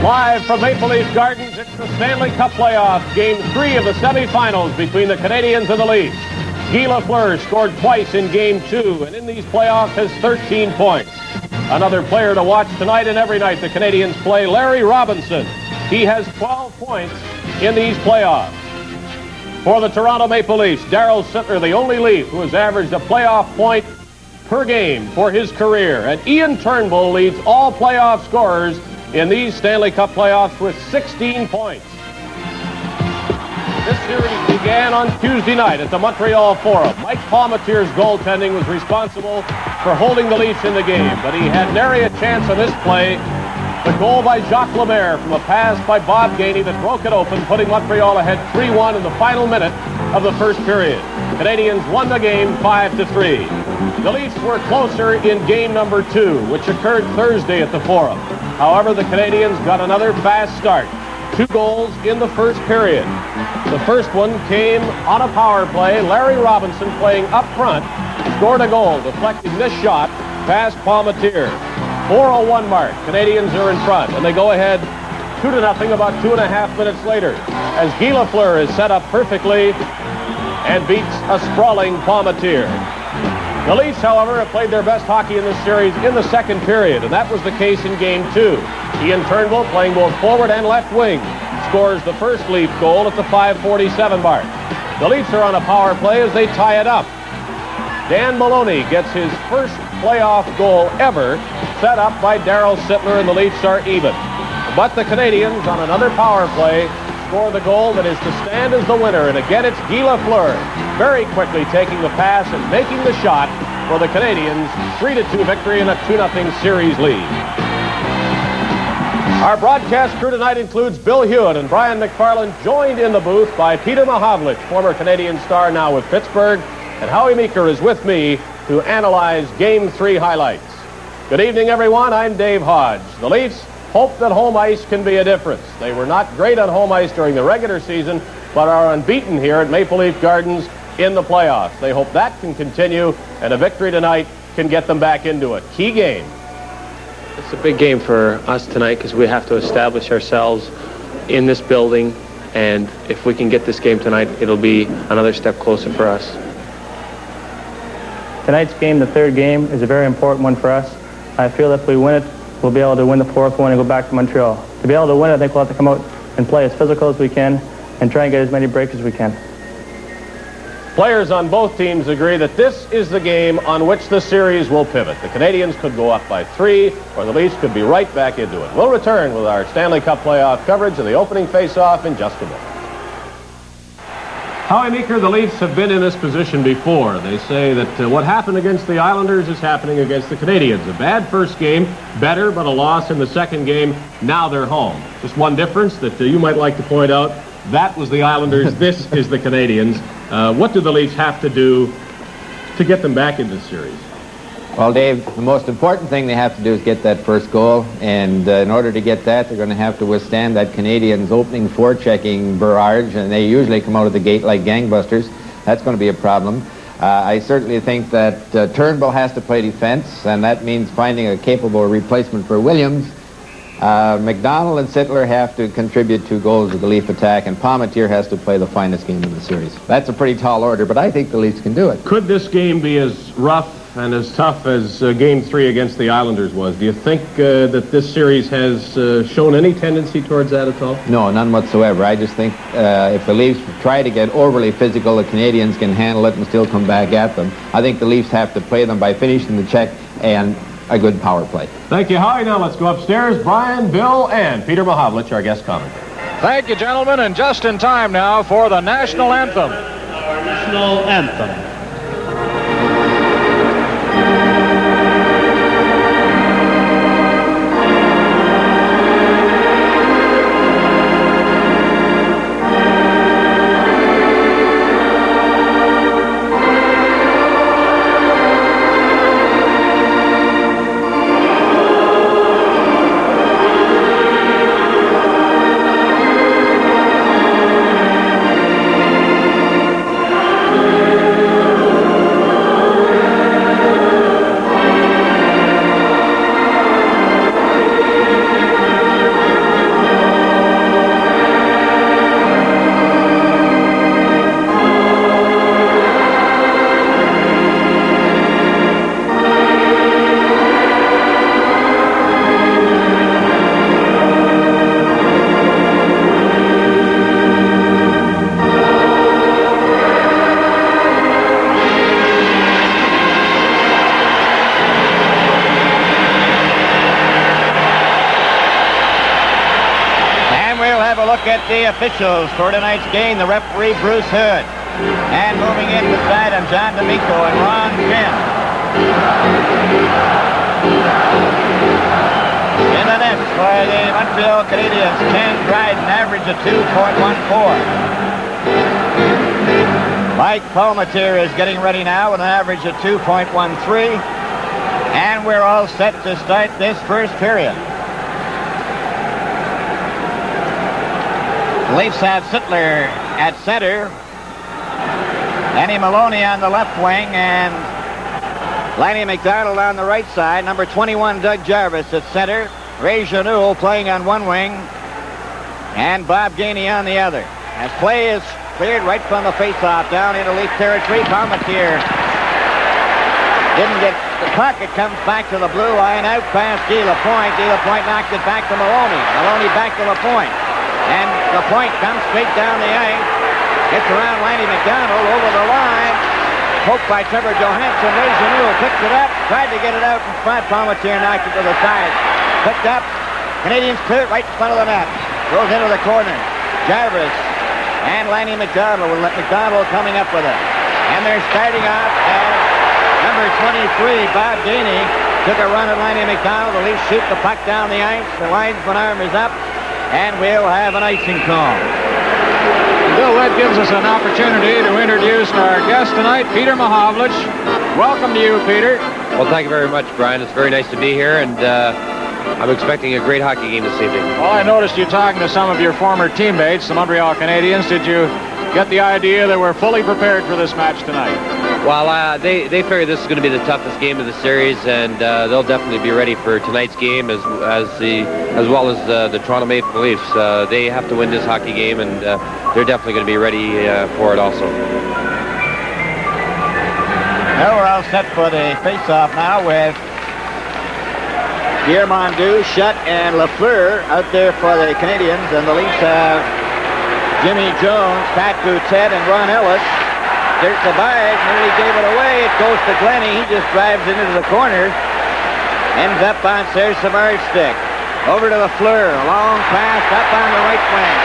Live from Maple Leaf Gardens, it's the Stanley Cup playoffs, Game 3 of the semifinals between the Canadiens and the Leafs. Guy Lafleur scored twice in Game 2, and in these playoffs has 13 points. Another player to watch tonight and every night the Canadiens play, Larry Robinson. He has 12 points in these playoffs. For the Toronto Maple Leafs, Darryl Sittler, the only Leaf who has averaged a playoff point per game for his career. And Ian Turnbull leads all playoff scorers in these Stanley Cup playoffs with 16 points. This series began on Tuesday night at the Montreal Forum. Mike Palmateer's goaltending was responsible for holding the Leafs in the game, but he had nary a chance on this play. The goal by Jacques Lemaire from a pass by Bob Gainey that broke it open, putting Montreal ahead 3-1 in the final minute of the first period. Canadiens won the game 5-3. The Leafs were closer in game number 2, which occurred Thursday at the Forum. However, the Canadiens got another fast start. 2 goals in the first period. The first one came on a power play. Larry Robinson, playing up front, scored a goal, deflecting this shot past Palmateer. 4:01 mark. Canadiens are in front, and they go ahead 2-0 about 2.5 minutes later, as Guy Lafleur is set up perfectly and beats a sprawling Palmateer. The Leafs, however, have played their best hockey in this series in the second period, and that was the case in Game 2. Ian Turnbull, playing both forward and left wing, scores the first Leaf goal at the 5:47 mark. The Leafs are on a power play as they tie it up. Dan Maloney gets his first playoff goal ever, set up by Darryl Sittler, and the Leafs are even. But the Canadiens, on another power play, score the goal that is to stand as the winner, and again it's Guy Lafleur very quickly taking the pass and making the shot for the Canadiens' 3-2 victory and a 2-0 series lead. Our broadcast crew tonight includes Bill Hewitt and Brian McFarland, joined in the booth by Peter Mahovlich, former Canadian star now with Pittsburgh, and Howie Meeker is with me to analyze Game 3 highlights. Good evening, everyone. I'm Dave Hodge. The Leafs hope that home ice can be a difference. They were not great on home ice during the regular season, but are unbeaten here at Maple Leaf Gardens in the playoffs. They hope that can continue, and a victory tonight can get them back into it. Key game. It's a big game for us tonight because we have to establish ourselves in this building, and if we can get this game tonight, it'll be another step closer for us. Tonight's game, the third game, is a very important one for us. I feel if we win it, we'll be able to win the fourth one and go back to Montreal. To be able to win it, I think we'll have to come out and play as physical as we can and try and get as many breaks as we can. Players on both teams agree that this is the game on which the series will pivot. The Canadiens could go up by 3, or the Leafs could be right back into it. We'll return with our Stanley Cup playoff coverage of the opening face-off in just a moment. Howie Meeker, the Leafs have been in this position before. They say that what happened against the Islanders is happening against the Canadiens. A bad first game, better, but a loss in the second game. Now they're home. Just one difference that you might like to point out. That was the Islanders. This is the Canadiens. What do the Leafs have to do to get them back in this series? Well, Dave, the most important thing they have to do is get that first goal, and in order to get that, they're going to have to withstand that Canadiens' opening forechecking barrage, and they usually come out of the gate like gangbusters. That's going to be a problem. I certainly think that Turnbull has to play defense, and that means finding a capable replacement for Williams. McDonald and Sittler have to contribute 2 goals to the Leaf attack, and Palmateer has to play the finest game of the series. That's a pretty tall order, but I think the Leafs can do it. Could this game be as rough and as tough as Game 3 against the Islanders was? Do you think that this series has shown any tendency towards that at all? No, none whatsoever. I just think if the Leafs try to get overly physical, the Canadiens can handle it and still come back at them. I think the Leafs have to play them by finishing the check and a good power play. Thank you, Howie. Now let's go upstairs. Brian, Bill, and Peter Mahovlich, our guest commentator. Thank you, gentlemen, and just in time now for the national anthem. Our national anthem. at the officials for tonight's game. The referee, Bruce Hood. And moving in beside him, John D'Amico and Ron Finn. In the net for the Montreal Canadiens, Ken Dryden, average of 2.14. Mike Palmateer is getting ready now with an average of 2.13. And we're all set to start this first period. The Leafs have Sittler at center. Lenny Maloney on the left wing, and Lanny McDonald on the right side. Number 21, Doug Jarvis at center. Ray Janot playing on one wing, and Bob Gainey on the other. As play is cleared right from the faceoff down into Leaf territory. Palmateer didn't get the puck. It comes back to the blue line, out past Guy Lapointe. Guy Lapointe knocked it back to Maloney. Maloney back to Lapointe. And Lapointe comes straight down the ice. Gets around Lanny McDonald over the line. Poked by Trevor Johansson. Ray Janot picked it up. Tried to get it out in front. Palmateer knocked it to the side. Picked up. Canadians clear it right in front of the net. Goes into the corner. Jarvis and Lanny McDonald. With McDonald coming up with it. And they're starting off as number 23, Bob Gainey, took a run at Lanny McDonald. The Leafs shoot the puck down the ice. The linesman arm is up. And we'll have an icing call. Bill, that gives us an opportunity to introduce our guest tonight, Peter Mahovlich. Welcome to you, Peter. Well, thank you very much, Brian. It's very nice to be here, and I'm expecting a great hockey game this evening. Well, I noticed you talking to some of your former teammates, the Montreal Canadiens. Did you get the idea that we're fully prepared for this match tonight? Well, they figure this is going to be the toughest game of the series, and they'll definitely be ready for tonight's game as well as the Toronto Maple Leafs. They have to win this hockey game, and they're definitely going to be ready for it also. Well, we're all set for the face-off now with Pierre Mondu, Shutt, and Lafleur out there for the Canadiens, and the Leafs have Jimmy Jones, Pat Goutet, and Ron Ellis. Dirk Tobias nearly gave it away. It goes to Glennie. He just drives it into the corner. Ends up on Serge Savard's stick. Over to Lafleur. A long pass up on the right wing.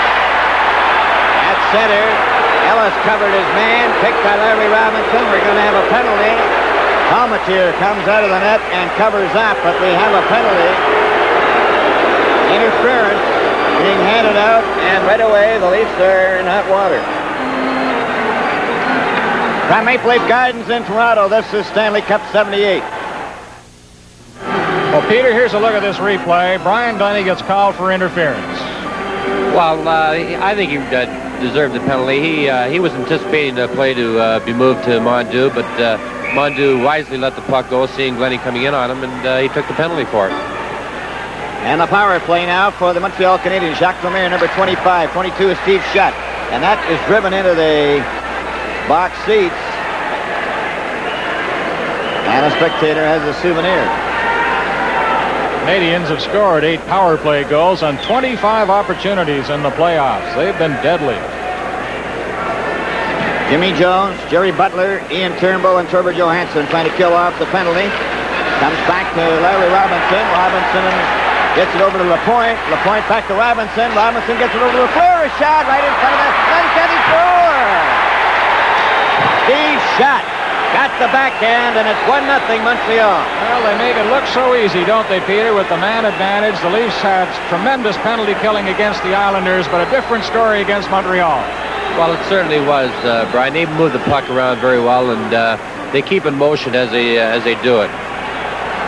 At center, Ellis covered his man. Picked by Larry Robinson. We're going to have a penalty. Palmateer comes out of the net and covers up, but we have a penalty. Interference being handed out, and right away the Leafs are in hot water. From Maple Leaf Gardens in Toronto, this is Stanley Cup 78. Well, Peter, here's a look at this replay. Brian Dunne gets called for interference. Well, I think he deserved the penalty. He was anticipating the play to be moved to Mondu, but Mondu wisely let the puck go, seeing Glennie coming in on him, and he took the penalty for it. And the power play now for the Montreal Canadiens. Jacques Lemaire, number 25. 22 is Steve Shutt. And that is driven into the box seats. And a spectator has a souvenir. Canadians have scored 8 power play goals on 25 opportunities in the playoffs. They've been deadly. Jimmy Jones, Jerry Butler, Ian Turnbull, and Trevor Johansson trying to kill off the penalty. Comes back to Larry Robinson. Robinson gets it over to Lapointe. Lapointe back to Robinson. Robinson gets it over to Lafleur. A shot right in front of the net. Can he score? Steve Shutt got the backhand, and it's 1-0 Montreal. Well, they make it look so easy, don't they, Peter, with the man advantage. The Leafs had tremendous penalty killing against the Islanders, but a different story against Montreal. Well, it certainly was, Brian. They moved the puck around very well, and they keep in motion as they do it.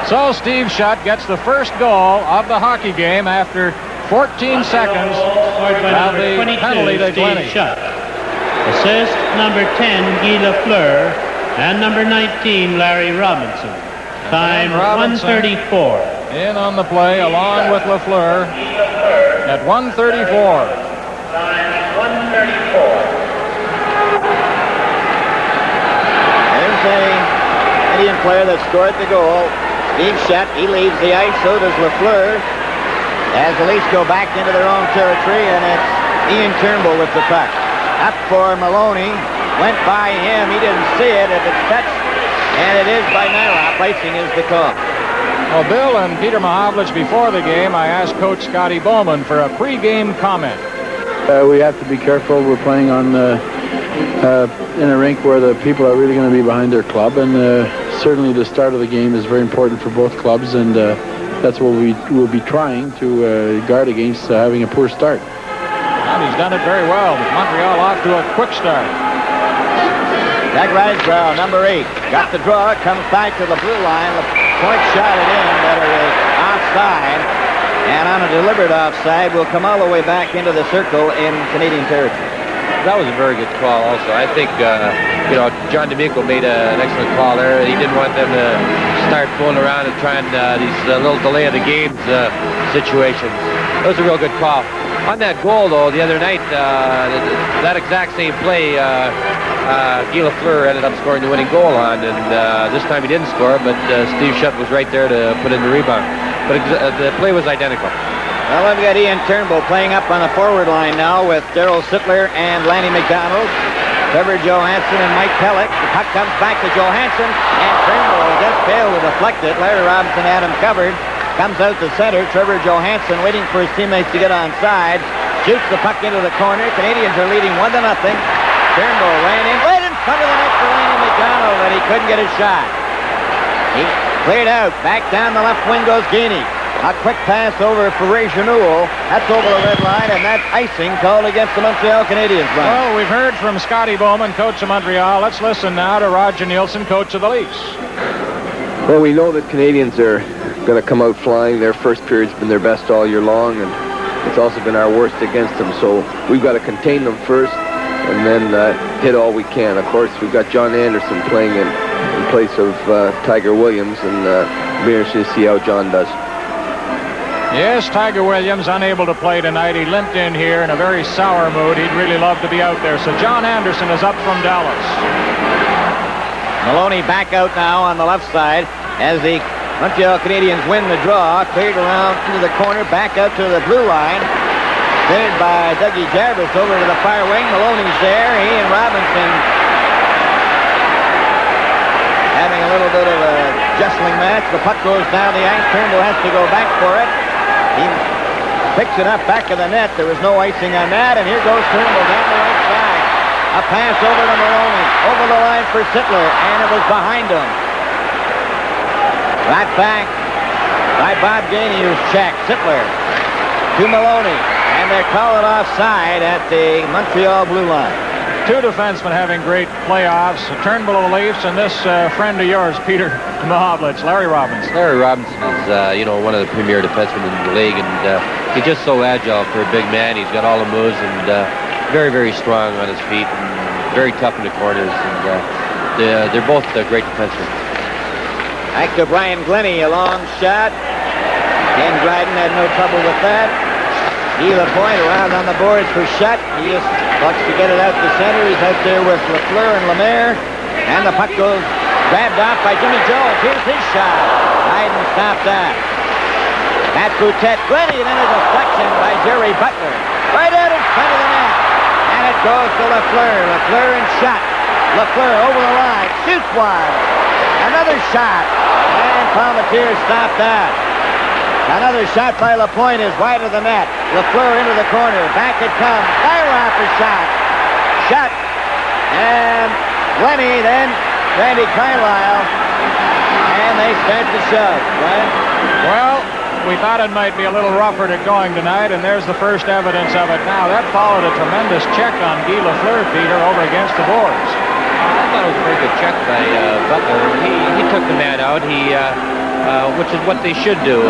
So Steve Shutt gets the first goal of the hockey game after 14 seconds of the penalty to Glennie. Assist number 10, Guy Lafleur, and number 19, Larry Robinson. Time 1:34. In on the play along with Lafleur at 1:34. Time 1:34. There's a Canadian player that scored the goal. Steve Shutt, he leaves the ice, so does Lafleur. As the Leafs go back into their own territory, and it's Ian Turnbull with the puck. Up for Maloney. Went by him. He didn't see it. If it's touched, and it is by Nairop. Icing is the call. Well, Bill and Peter Mahovlich, before the game, I asked Coach Scotty Bowman for a pregame comment. We have to be careful. We're playing on in a rink where the people are really going to be behind their club, and certainly the start of the game is very important for both clubs, and that's what we will be trying to guard against having a poor start. And he's done it very well. Montreal off to a quick start. Jack Risebrough, number 8, got the draw, comes back to the blue line. The point shot it in, but it is offside. And on a deliberate offside, will come all the way back into the circle in Canadian territory. That was a very good call also. I think, John D'Amico made an excellent call there. He didn't want them to start fooling around and trying these little delay of the games situations. That was a real good call. On that goal, though, the other night, that exact same play, Guy Lafleur ended up scoring the winning goal on, and this time he didn't score, but Steve Shutt was right there to put in the rebound. But the play was identical. Well, I've got Ian Turnbull playing up on the forward line now with Darryl Sittler and Lanny McDonald, Trevor Johansson and Mike Pellick. The puck comes back to Johansson, and Turnbull just failed to deflect it. Larry Robinson had him covered. Comes out to center. Trevor Johansson waiting for his teammates to get onside. Shoots the puck into the corner. Canadians are leading 1-0. Turnbull ran in, right in front of the net for Lanny McDonald, and he couldn't get a shot. He cleared out. Back down the left wing goes Geeney. A quick pass over for Ray Janul. That's over the red line, and that's icing called against the Montreal Canadiens. Well, we've heard from Scotty Bowman, coach of Montreal. Let's listen now to Roger Nielsen, coach of the Leafs. Well, we know that Canadians are going to come out flying. Their first period's been their best all year long, and it's also been our worst against them. So we've got to contain them first and then hit all we can. Of course, we've got John Anderson playing in place of Tiger Williams, and we're interested to see how John does. Yes, Tiger Williams unable to play tonight. He limped in here in a very sour mood. He'd really love to be out there. So John Anderson is up from Dallas. Maloney back out now on the left side as the Montreal Canadiens win the draw. Cleared around into the corner, back out to the blue line. Cleared by Dougie Jarvis over to the far wing. Maloney's there. He and Robinson having a little bit of a jostling match. The puck goes down the ice. Turnbull has to go back for it. He picks it up back of the net. There was no icing on that, and here goes Turnbull down the right side. A pass over to Maloney. Over the line for Sittler, and it was behind him. Right back by Bob Gainey, who's checked. Sittler to Maloney, and they're calling offside at the Montreal blue line. Two defensemen having great playoffs. Turnbull of the Leafs and this friend of yours, Peter Mahovlich, Larry Robinson. Larry Robinson is, one of the premier defensemen in the league, and he's just so agile for a big man. He's got all the moves and very, very strong on his feet and very tough in the corners. And they're both great defensemen. Back to Brian Glennie, a long shot. Ken Dryden had no trouble with that. Guy Lapointe around on the boards for Shutt. He just wants to get it out to center. He's out there with Lafleur and Lemaire. And the puck goes grabbed off by Jimmy Jones. Here's his shot. Dryden stopped that. Matt Boutet, Glennie, and then a deflection by Jerry Butler. Right out in front of the net. And it goes to Lafleur. Lafleur and Shutt. Lafleur over the line. Shoots wide. Another shot. And Palmatier stopped that. Another shot by Lapointe is wide of the net. Lafleur into the corner. Back it comes. Fire-off shot. Shot. And Glennie, then Randy Carlyle. And they start to shove. Right? Well, we thought it might be a little rougher to going tonight, and there's the first evidence of it now. That followed a tremendous check on Guy Lafleur, Peter, over against the boards. I thought it was a very good check by Butler. He took the man out. Which is what they should do.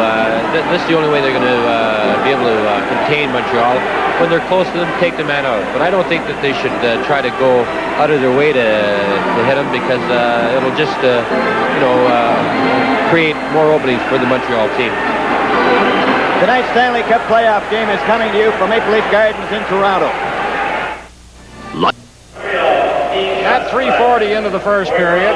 This is the only way they're going to be able to contain Montreal. When they're close to them, take the man out. But I don't think that they should try to go out of their way to hit him, because it'll just, create more openings for the Montreal team. Tonight's Stanley Cup playoff game is coming to you from Maple Leaf Gardens in Toronto. At 3:40 into the first period,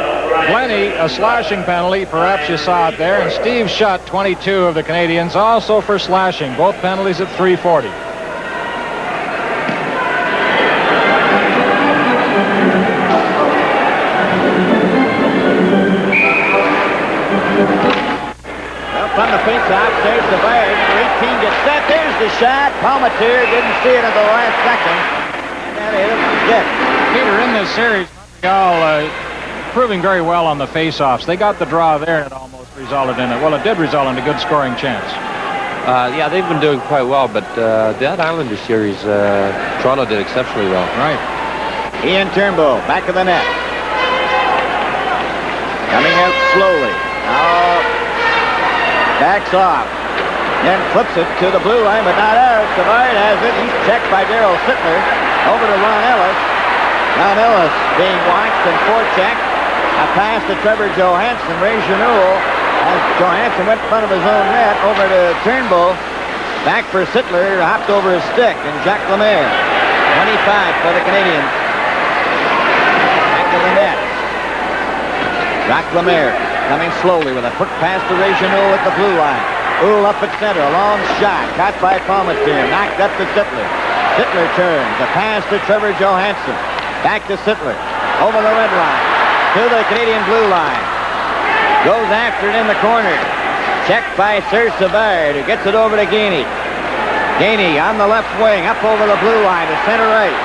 Glennie, a slashing penalty, perhaps you saw it there, and Steve Shutt, 22 of the Canadiens, also for slashing. Both penalties at 3:40. Up on the face-off, there's the Bayard. Number 18 gets set. There's the shot. Palmatier didn't see it at the last second. And then hit it from Dick. Peter, in this series, Montreal proving very well on the face-offs. They got the draw there, and it almost resulted in it. Well, it did result in a good scoring chance. Yeah, they've been doing quite well, but that Islanders series, Toronto did exceptionally well. Right. Ian Turnbull, back of the net. Coming out slowly. Now, backs off. Then flips it to the blue line, but not out. Savard has it. He's checked by Darryl Sittler. Over to Ron Ellis. Ron Ellis being watched and forechecked. A pass to Trevor Johansson. Ray Genoul, as Johansson went in front of his own net, over to Turnbull. Back for Sittler, hopped over his stick, and Jacques Lemaire. 25 for the Canadiens. Back to the net. Jacques Lemaire coming slowly with a quick pass to Ray Genoul at the blue line. Uhl up at center, a long shot, caught by Palmatier, knocked up to Sittler. Sittler turns, a pass to Trevor Johansson. Back to Sittler, over the red line, to the Canadian blue line. Goes after it in the corner. Checked by Serge Savard, who gets it over to Gainey. Gainey on the left wing, up over the blue line to center right.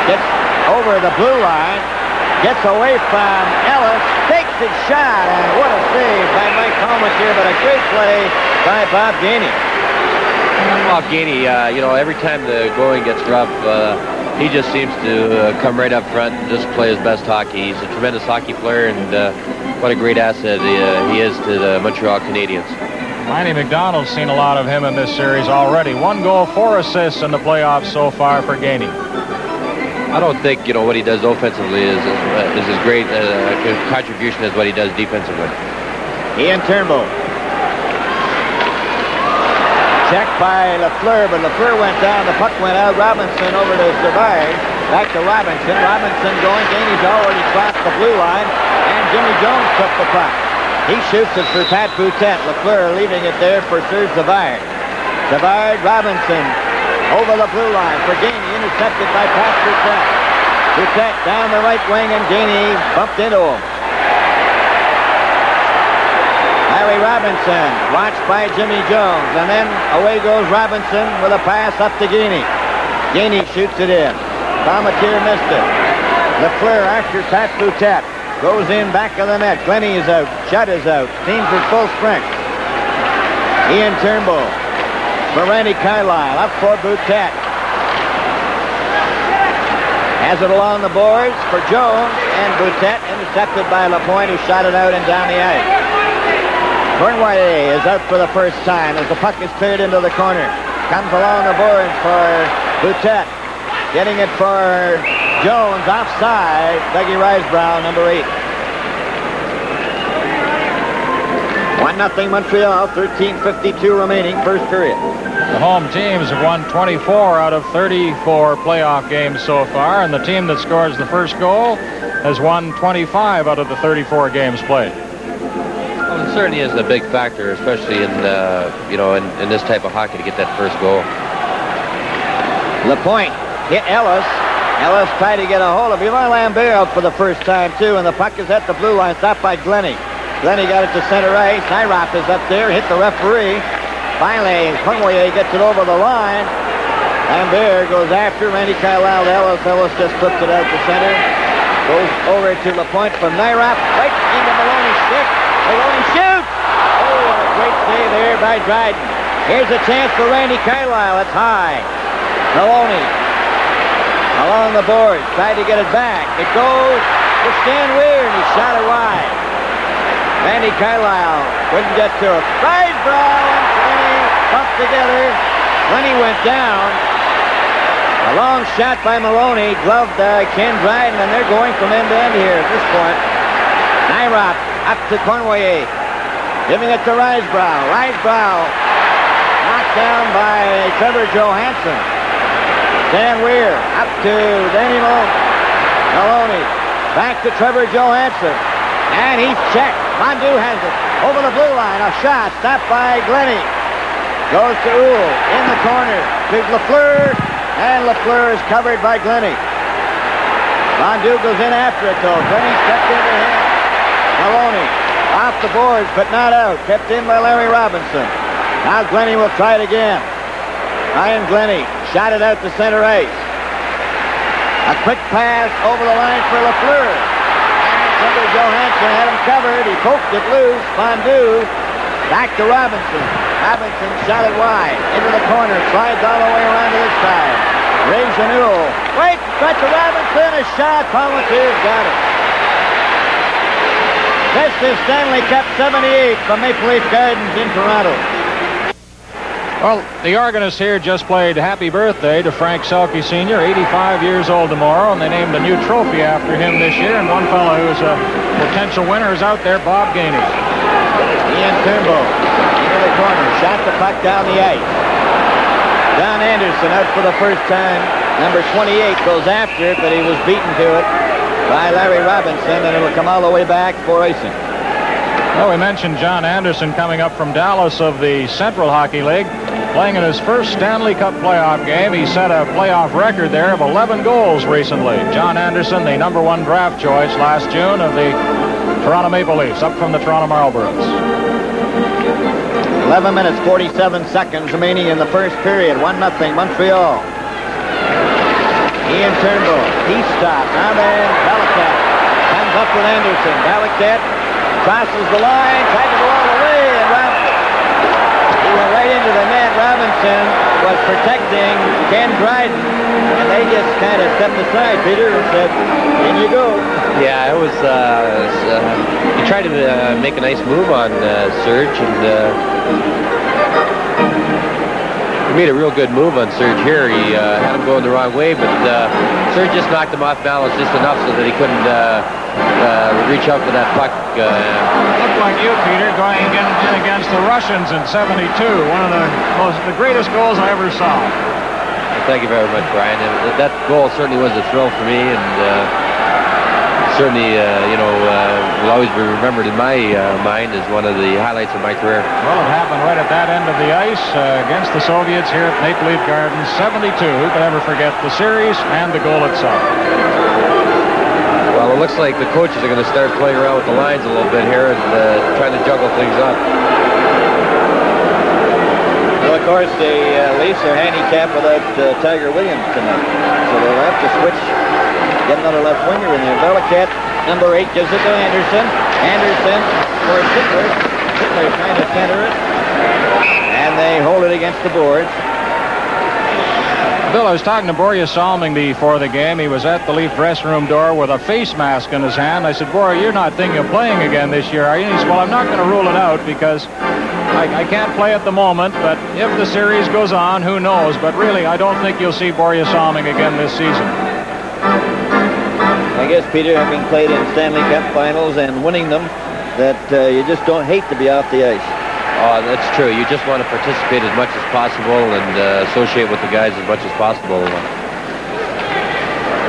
Gets over the blue line. Gets away from Ellis, takes his shot, and what a save by Mike Palmatier, but a great play by Bob Gainey. Bob Gainey, every time the going gets rough, he just seems to come right up front and just play his best hockey. He's a tremendous hockey player, and what a great asset he is to the Montreal Canadiens. Lanny McDonald's seen a lot of him in this series already. 1 goal, 4 assists in the playoffs so far for Gainey. I don't think, what he does offensively is as great a contribution as what he does defensively. Ian Turnbull. Checked by Lafleur, but Lafleur went down. The puck went out. Robinson over to Savard. Back to Robinson. Robinson going. Gainey's already crossed the blue line. And Jimmy Jones took the puck. He shoots it for Pat Boutette. Lafleur leaving it there for Serge Savard. Savard, Robinson. Over the blue line for Gainey, intercepted by Pat Boutette. Boutette down the right wing, and Gainey bumped into him. Larry Robinson, watched by Jimmy Jones, and then away goes Robinson with a pass up to Gainey. Gainey shoots it in. Palmatier missed it. Lafleur after Pat Boutette. Goes in back of the net. Glennie is out. Judd is out. Teams at full strength. Ian Turnbull. For Randy Carlyle, up for Boutette. Has it along the boards for Jones, and Boutette intercepted by Lapointe, who shot it out and down the ice. Cournoyer is out for the first time as the puck is cleared into the corner. Comes along the boards for Boutette. Getting it for Jones, offside. Dougie Risebrough, number 8. 1-0 Montreal, 13:52 remaining, first period. The home teams have won 24 out of 34 playoff games so far, and the team that scores the first goal has won 25 out of the 34 games played. Well, it certainly is a big factor, especially in in this type of hockey, to get that first goal. Lapointe hit Ellis. Ellis tried to get a hold of Yvan Lambert out for the first time, too, and the puck is at the blue line, stopped by Glennie. Glennie got it to center ice. Nyrop is up there, hit the referee. Finally, Cournoyer gets it over the line. Lambert goes after Randy Carlyle to Ellis. Ellis just flips it out to center. Goes over to Lapointe from Nyrop. Right into Maloney's stick. Maloney shoots! Oh, what a great save there by Dryden. Here's a chance for Randy Carlyle. It's high. Maloney along the boards. Tried to get it back. It goes to Stan Weir, and he shot it wide. Randy Carlyle couldn't get to it. Risebrough and Glennie bumped together. Glennie went down. A long shot by Maloney, gloved Ken Dryden, and they're going from end to end here at this point. Nyrop up to Cournoyer, giving it to Risebrough. Risebrough knocked down by Trevor Johansson. Dan Weir up to Danny Maloney. Back to Trevor Johansson. And he's checked. Mondu has it. Over the blue line. A shot stopped by Glennie. Goes to Uhl in the corner to Lafleur. And Lafleur is covered by Glennie. Mondu goes in after it though. Glennie stepped into him. Maloney off the boards but not out. Kept in by Larry Robinson. Now Glennie will try it again. Ryan Glennie shot it out to center ice. A quick pass over the line for Lafleur. And Timber Johansson had him covered. He poked it loose. Fondue back to Robinson. Robinson shot it wide into the corner. Slides all the way around to this side. Ray Janul. Wait, cut to Robinson. A shot. Palmetiers got it. This is Stanley Cup 78 from Maple Leaf Gardens in Toronto. Well, the organist here just played Happy Birthday to Frank Selke Sr., 85 years old tomorrow, and they named a new trophy after him this year, and one fellow who's a potential winner is out there, Bob Gainey. Ian Turnbull into the corner, shot the puck down the ice. Don Anderson out for the first time. Number 28 goes after it, but he was beaten to it by Larry Robinson, and it'll come all the way back for icing. Well, we mentioned John Anderson coming up from Dallas of the Central Hockey League, playing in his first Stanley Cup playoff game. He set a playoff record there of 11 goals recently. John Anderson, the #1 draft choice last June of the Toronto Maple Leafs, up from the Toronto Marlboros. 11 minutes, 47 seconds remaining in the first period. 1-0 Montreal. Ian Turnbull, he stopped. Now then, Belichick comes up with Anderson. Belichick crosses the line, tried to go all the way, and he went right into the net. Robinson was protecting Ken Dryden, and they just kind of stepped aside, Peter, and said, in you go. Yeah, it was, he tried to make a nice move on Serge, and he made a real good move on Serge here. He had him going the wrong way, but Serge just knocked him off balance just enough so that he couldn't reach out for that puck. Looked like you, Peter, going in against the Russians in '72. One of the greatest goals I ever saw. Thank you very much, Brian. And that goal certainly was a thrill for me, and certainly, will always be remembered in my mind as one of the highlights of my career. Well, it happened right at that end of the ice against the Soviets here at Maple Leaf Gardens, '72. Who could ever forget the series and the goal itself? Well, it looks like the coaches are going to start playing around with the lines a little bit here and trying to juggle things up. Well, of course, the Leafs are handicapped without Tiger Williams tonight, so they'll have to switch. Get another left winger in there. Belichick, number 8, gives it to Anderson. Anderson for Sittler. Sittler trying to center it. And they hold it against the boards. Bill, I was talking to Borje Salming before the game. He was at the Leaf dressing room door with a face mask in his hand. I said, Borje, you're not thinking of playing again this year, are you? And he said, well, I'm not going to rule it out because I can't play at the moment, but if the series goes on, who knows? But really, I don't think you'll see Borje Salming again this season. I guess, Peter, having played in Stanley Cup finals and winning them, that you just don't hate to be off the ice. Oh, that's true. You just want to participate as much as possible and associate with the guys as much as possible.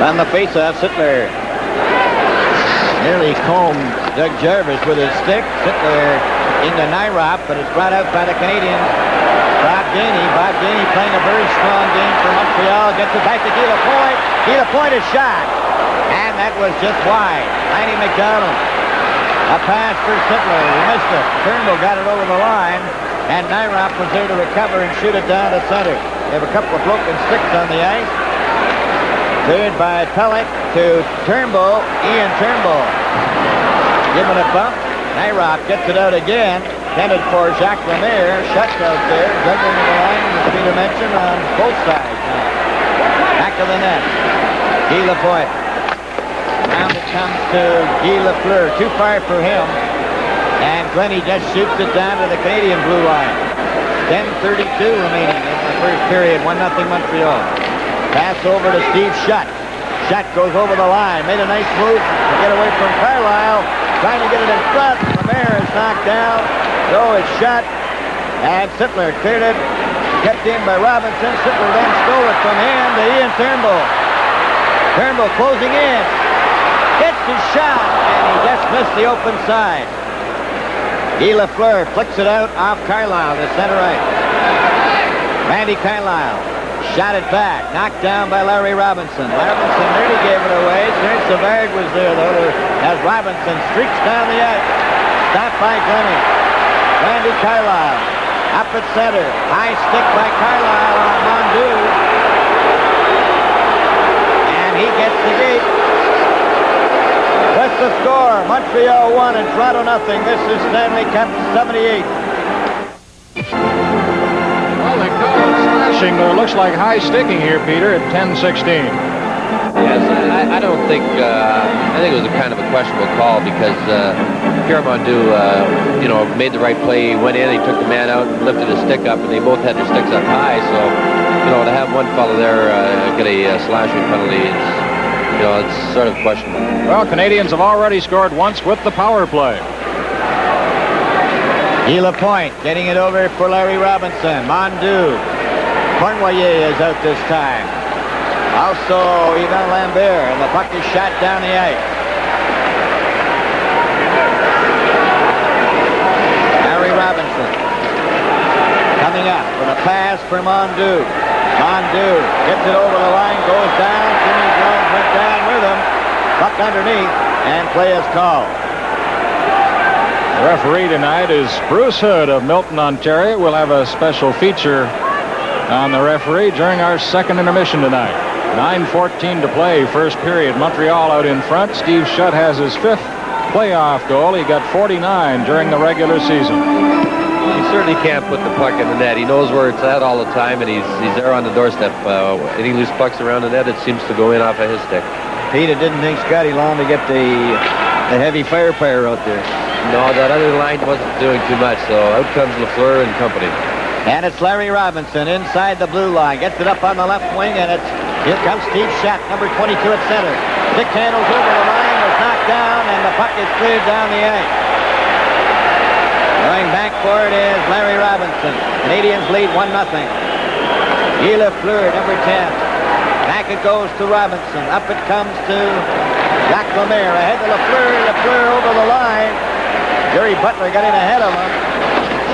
On the faceoff, Sittler nearly combed Doug Jarvis with his stick. Sittler into Nyrop, but it's brought out by the Canadians. Bob Gainey playing a very strong game for Montreal. Gets it back to Guy Lapointe. Guy Lapointe is shot. And that was just wide. Lanny McDonald. A pass for Sittler. He missed it. Turnbull got it over the line. And Nyrop was there to recover and shoot it down to center. They have a couple of broken sticks on the ice. Cleared by Pellick to Turnbull. Ian Turnbull giving a bump. Nyrop gets it out again. Intended for Jacques Lemaire. Shuts out there. Juggling the line, as Peter mentioned, on both sides now. Back of the net. Guy Lapointe. Round it comes to Guy Lafleur. Too far for him. And Glennie just shoots it down to the Canadian blue line. 10:32 remaining in the first period. 1-0 Montreal. Pass over to Steve Shutt. Shutt goes over the line. Made a nice move to get away from Carlisle. Trying to get it in front. Lemaire is knocked down. So it's Shutt. And Sittler cleared it. Kept in by Robinson. Sittler then stole it from him to Ian Turnbull. Turnbull closing in. Gets his shot. And he just missed the open side. Guy Lafleur flicks it out off Carlisle to center right. Randy Carlisle shot it back. Knocked down by Larry Robinson. Robinson nearly gave it away. Terrence Savard was there, though, as Robinson streaks down the ice. Stopped by Glennie. Randy Carlisle Up at center. High stick by Carlisle on Mondu. And he gets the gate. That's the score. Montreal 1 and Toronto nothing. This is Stanley Cup 78. Well, they call it slashing, but it looks like high sticking here, Peter, at 10-16. Yes, I don't think, I think it was a kind of a questionable call because Pierre Mondu, made the right play. He went in, he took the man out, lifted his stick up, and they both had their sticks up high. So, to have one fellow there get a slashing penalty, it's sort of questionable. Well, Canadians have already scored once with the power play. Guy Lapointe getting it over for Larry Robinson. Mondu. Cornwallier is out this time. Also, Yvan Lambert, and the puck is shot down the ice. Larry Robinson coming up with a pass for Mondu. Mondu gets it over the line, goes down. Jimmy Jones went down with him. Puck underneath, and play is called. The referee tonight is Bruce Hood of Milton, Ontario. We'll have a special feature on the referee during our second intermission tonight. 9:14 to play, first period. Montreal out in front. Steve Shutt has his 5th playoff goal. He got 49 during the regular season. He certainly can't put the puck in the net. He knows where it's at all the time, and he's there on the doorstep. Any loose pucks around the net, it seems to go in off of his stick. Peter didn't think Scotty Long to get the heavy firepower out there. No, that other line wasn't doing too much, so out comes Lafleur and company. And it's Larry Robinson inside the blue line. Gets it up on the left wing, and here comes Steve Shutt, number 22 at center. Stick handles over the line, was knocked down, and the puck is cleared down the ice. Going back for it is Larry Robinson. Canadians lead 1-0. Guy Lafleur, number 10. Back it goes to Robinson. Up it comes to Jacques Lemaire. Ahead to Lafleur. Lafleur over the line. Jerry Butler got in ahead of him.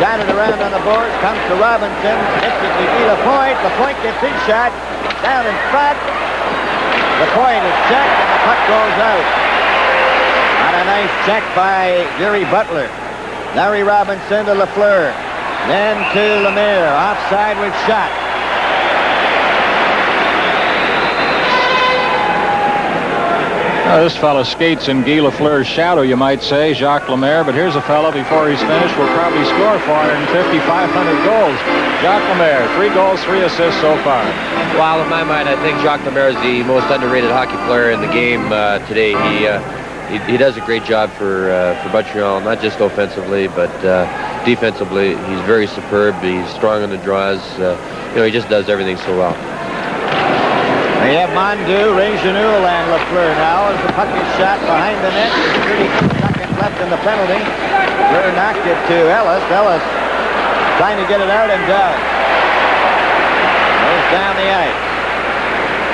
Shot it around on the boards. Comes to Robinson. Gets it to Guy Lapointe. Lapointe gets his shot. Down in front. Lapointe is checked and the puck goes out. On a nice check by Jerry Butler. Larry Robinson to Lafleur. Then to Lemaire. Offside with Shutt. This fellow skates in Guy Lafleur's shadow, you might say, Jacques Lemaire. But here's a fellow, before he's finished, will probably score 450, 500 goals. Jacques Lemaire, 3 goals, 3 assists so far. Well, in my mind, I think Jacques Lemaire is the most underrated hockey player in the game today. He does a great job for Montreal, not just offensively, but defensively. He's very superb. He's strong on the draws. He just does everything so well. We have Mondu, Regenoul, and Lafleur now as the puck is shot behind the net. There's 32 seconds left in the penalty. Lafleur knocked it to Ellis. Ellis trying to get it out and does. Goes down the ice.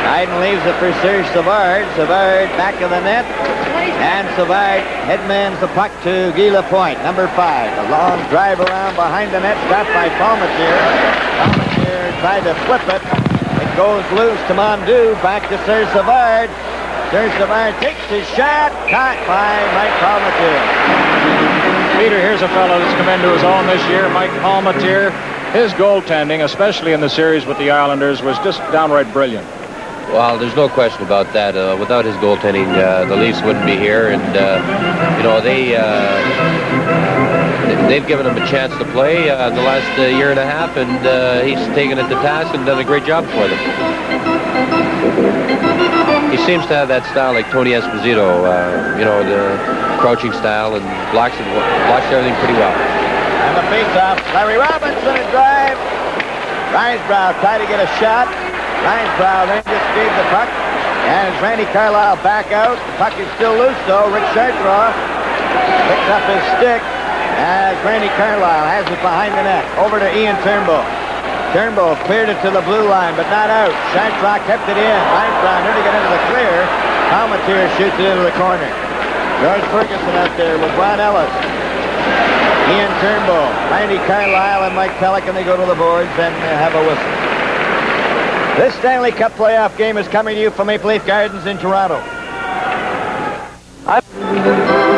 Biden leaves it for Serge Savard. Savard back of the net. And Savard headmans the puck to Guy Lapointe, number 5. A long drive around behind the net, stopped by Palmatier. Palmatier tried to flip it. It goes loose to Mondu, back to Serge Savard. Serge Savard takes his shot, caught by Mike Palmatier. Peter, here's a fellow that's come into his own this year, Mike Palmatier. His goaltending, especially in the series with the Islanders, was just downright brilliant. Well, there's no question about that. Without his goaltending, the Leafs wouldn't be here, and they've given him a chance to play the last year and a half, and he's taken it to task and done a great job for them. He seems to have that style like Tony Esposito, the crouching style, and blocks everything pretty well. And the face-off, Larry Robinson a drive. Risebrough tried to get a shot. Risebrough then just gave the puck. And as Randy Carlisle back out, the puck is still loose though. Rick Chartroff picks up his stick as Randy Carlisle has it behind the net. Over to Ian Turnbull. Turnbull cleared it to the blue line, but not out. Chartroff kept it in. Risebrough nearly got into the clear. Palmatier shoots it into the corner. George Ferguson out there with Ron Ellis. Ian Turnbull, Randy Carlisle, and Mike Pelican, they go to the boards and have a whistle. This Stanley Cup playoff game is coming to you from Maple Leaf Gardens in Toronto.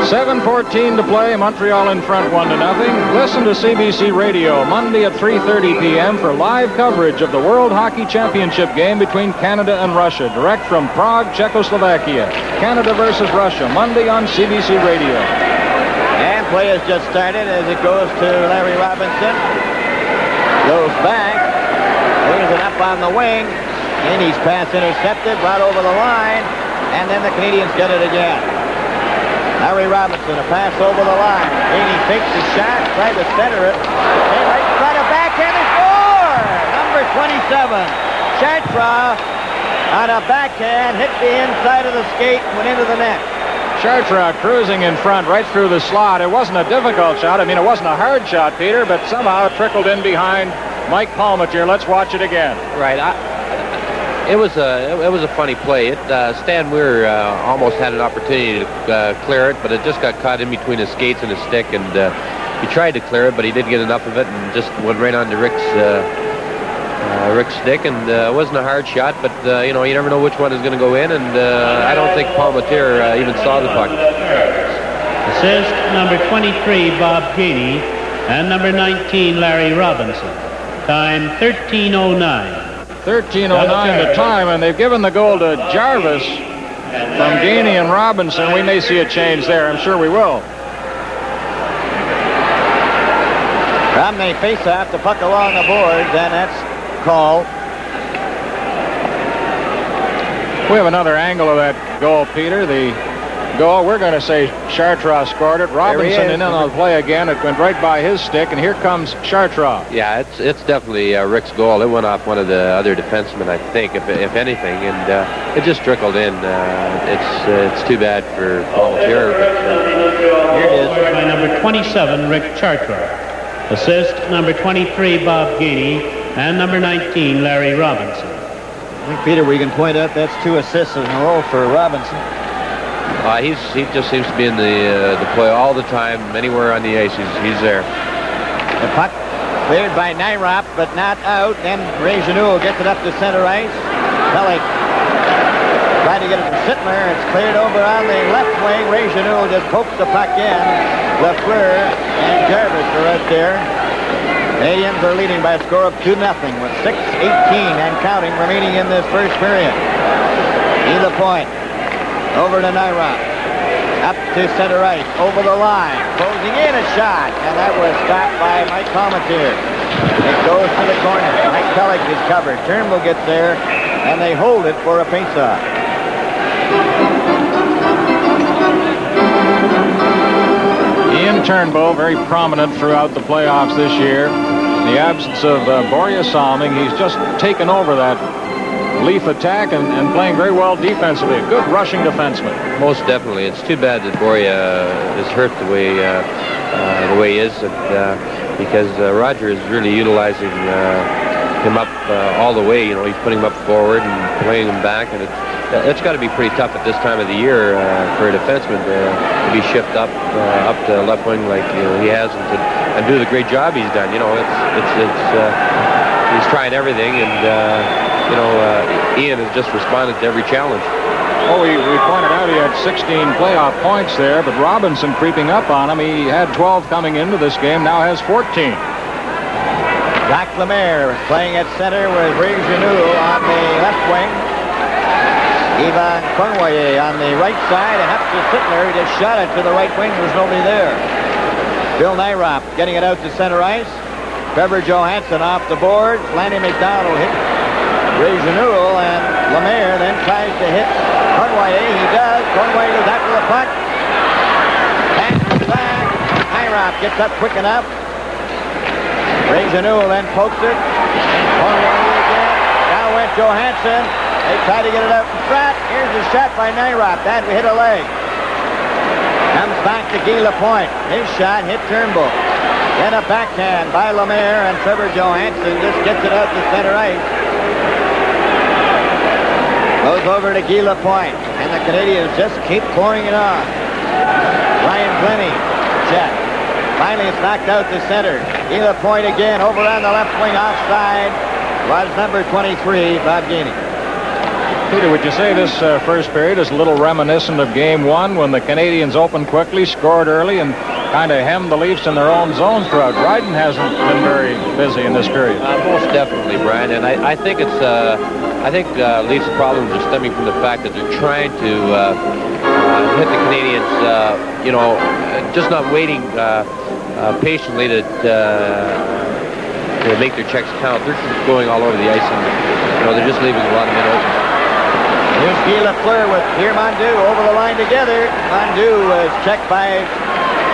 7:14 to play. Montreal in front 1-0. Listen to CBC Radio Monday at 3:30 p.m. for live coverage of the World Hockey Championship game between Canada and Russia. Direct from Prague, Czechoslovakia. Canada versus Russia, Monday on CBC Radio. And play has just started as it goes to Larry Robinson. Goes back. Brings it up on the wing. Haney's pass intercepted, brought over the line. And then the Canadians get it again. Larry Robinson, a pass over the line. Haney takes the shot, tried to center it. And right in front of backhand and score! Number 27, Chartrand on a backhand, hit the inside of the skate, went into the net. Chartrand cruising in front right through the slot. It wasn't a difficult shot. I mean, it wasn't a hard shot, Peter, but somehow it trickled in behind Mike Palmateer. Let's watch it again. Right. It was a funny play. Stan Weir almost had an opportunity to clear it, but it just got caught in between his skates and his stick, and he tried to clear it, but he didn't get enough of it, and just went right onto Rick's stick. And it wasn't a hard shot, but you never know which one is going to go in, and I don't think Palmateer even saw the puck. Assist number 23, Bob Gainey, and number 19, Larry Robinson. Time 13:09. 13:09 the time, and they've given the goal to Jarvis from Gainey and Robinson. We may see a change there. I'm sure we will. From the face-off, the puck along the boards, and that's called. We have another angle of that goal, Peter. The goal, we're going to say Chartrand scored it. Robinson in on the play again. It went right by his stick, and here comes Chartrand. Yeah, it's definitely Rick's goal. It went off one of the other defensemen, I think, if anything, and it just trickled in. It's too bad for Palmateer. Here it is by number 27, Rick Chartrand. Assist number 23, Bob Gainey, and number 19, Larry Robinson. I think, Peter, we can point out that's 2 assists in a row for Robinson. He just seems to be in the play all the time, anywhere on the ice. He's there. The puck cleared by Nyrop, but not out. Then Ray Genoux gets it up to center ice. Pellick tried to get it to Sittler. It's cleared over on the left wing. Ray Genoux just pokes the puck in. Lafleur and Jarvis are out there. Canadians are leading by a score of 2-0 with 6:18 and counting remaining in this first period. Either point. Over to Nyrop. Up to center ice. Over the line. Closing in a shot. And that was stopped by Mike Palmateer. It goes to the corner. Mike Pellick is covered. Turnbull gets there. And they hold it for a faceoff. Ian Turnbull, very prominent throughout the playoffs this year. In the absence of Borja Salming, he's just taken over that Leaf attack and playing very well defensively. A good rushing defenseman. Most definitely. It's too bad that Borja is hurt the way he is, because Roger is really utilizing him up all the way. He's putting him up forward and playing him back, and it's got to be pretty tough at this time of the year for a defenseman to be shipped up to left wing like he has, and do the great job he's done. He's tried everything, and Ian has just responded to every challenge. Oh, we pointed out he had 16 playoff points there, but Robinson creeping up on him. He had 12 coming into this game, now has 14. Jacques Lemaire is playing at center with Ray Genoux on the left wing. Ivan Cournoyer on the right side, and up to Sittler. He just shot it to the right wing. There's nobody there. Bill Nyrop getting it out to center ice. Trevor Johansson off the board. Lanny McDonald hit Ray Genoux, and Lemaire then tries to hit Cournoyer. He does. Cournoyer goes after the puck. Passes back. Nyrop gets up quick enough. Ray Genoux then pokes it. Cournoyer again. Now went Johansson. They try to get it out in front. Here's a shot by Nyrop. That hit a leg. Comes back to Guy Lapointe. His shot hit Turnbull. Then a backhand by Lemaire, and Trevor Johansson just gets it out to center ice. Goes over to Guy Lapointe, and the Canadians just keep pouring it on. Ryan Glennie, check. Finally, it's knocked out to center. Guy Lapointe again, over on the left wing offside, was number 23, Bob Gainey. Peter, would you say this first period is a little reminiscent of Game 1 when the Canadiens opened quickly, scored early, and kind of hemmed the Leafs in their own zone throughout? Dryden hasn't been very busy in this period. Most definitely, Brian. And I think it's Leafs' problems are stemming from the fact that they're trying to hit the Canadiens, just not waiting patiently to make their checks count. They're just going all over the ice, and they're just leaving a lot of men open. Here's Guy Lafleur with here Mondu over the line together. Mondu is checked by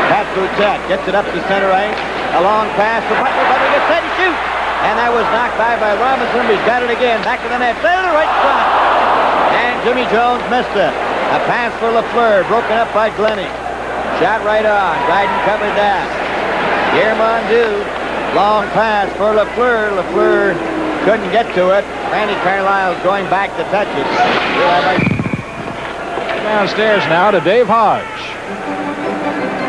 Pat Boutet. Gets it up to center ice. A long pass for Butler. Butler gets set to shoot. And that was knocked by Robinson. He's got it again. Back to the net. Center right front. And Jimmy Jones missed it. A pass for Lafleur. Broken up by Glennie. Shot right on. Dryden covered that. Here Mondu. Long pass for Lafleur. Lafleur couldn't get to it. Randy Carlyle's going back to touch it. Downstairs now to Dave Hodge.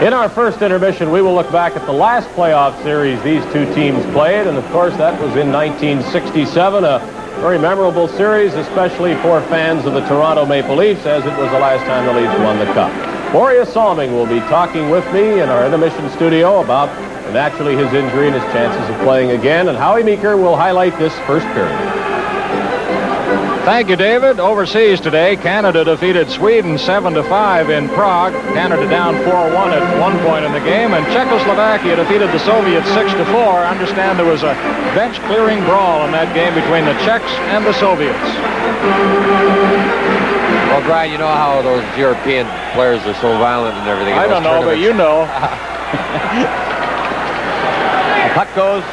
In our first intermission, we will look back at the last playoff series these two teams played, and of course that was in 1967, a very memorable series, especially for fans of the Toronto Maple Leafs, as it was the last time the Leafs won the Cup. Boreas Salming will be talking with me in our intermission studio about naturally his injury and his chances of playing again, and Howie Meeker will highlight this first period. Thank you, David. Overseas today, Canada defeated Sweden 7-5 in Prague. Canada down 4-1 at one point in the game, and Czechoslovakia defeated the Soviets 6-4. I understand there was a bench-clearing brawl in that game between the Czechs and the Soviets. Well, Brian, you know how those European players are so violent and everything. I don't know, but you know. The puck goes.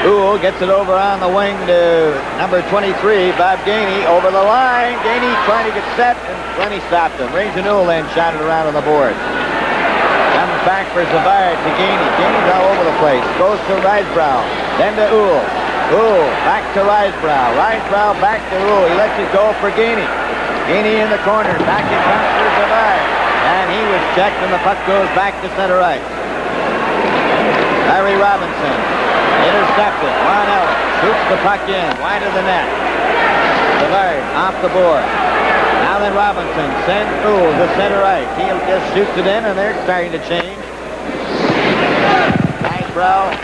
Uhl gets it over on the wing to number 23, Bob Gainey, over the line. Gainey trying to get set, and Glennie stopped him. Ranger Newell then shot it around on the board. Comes back for Savard to Gainey. Gainey's all over the place. Goes to Risebrow, then to Uhl. Uhl back to Risebrow. Risebrow back to Uhl. He lets it go for Gainey. Gainey in the corner. Back it comes for Savard. And he was checked, and the puck goes back to center ice. Larry Robinson. Intercepted. Ron Ellis shoots the puck in. Wide of the net. Savard off the board. Now then Robinson sends Uhl to center ice. He just shoots it in, and they're starting to change. Risebrow,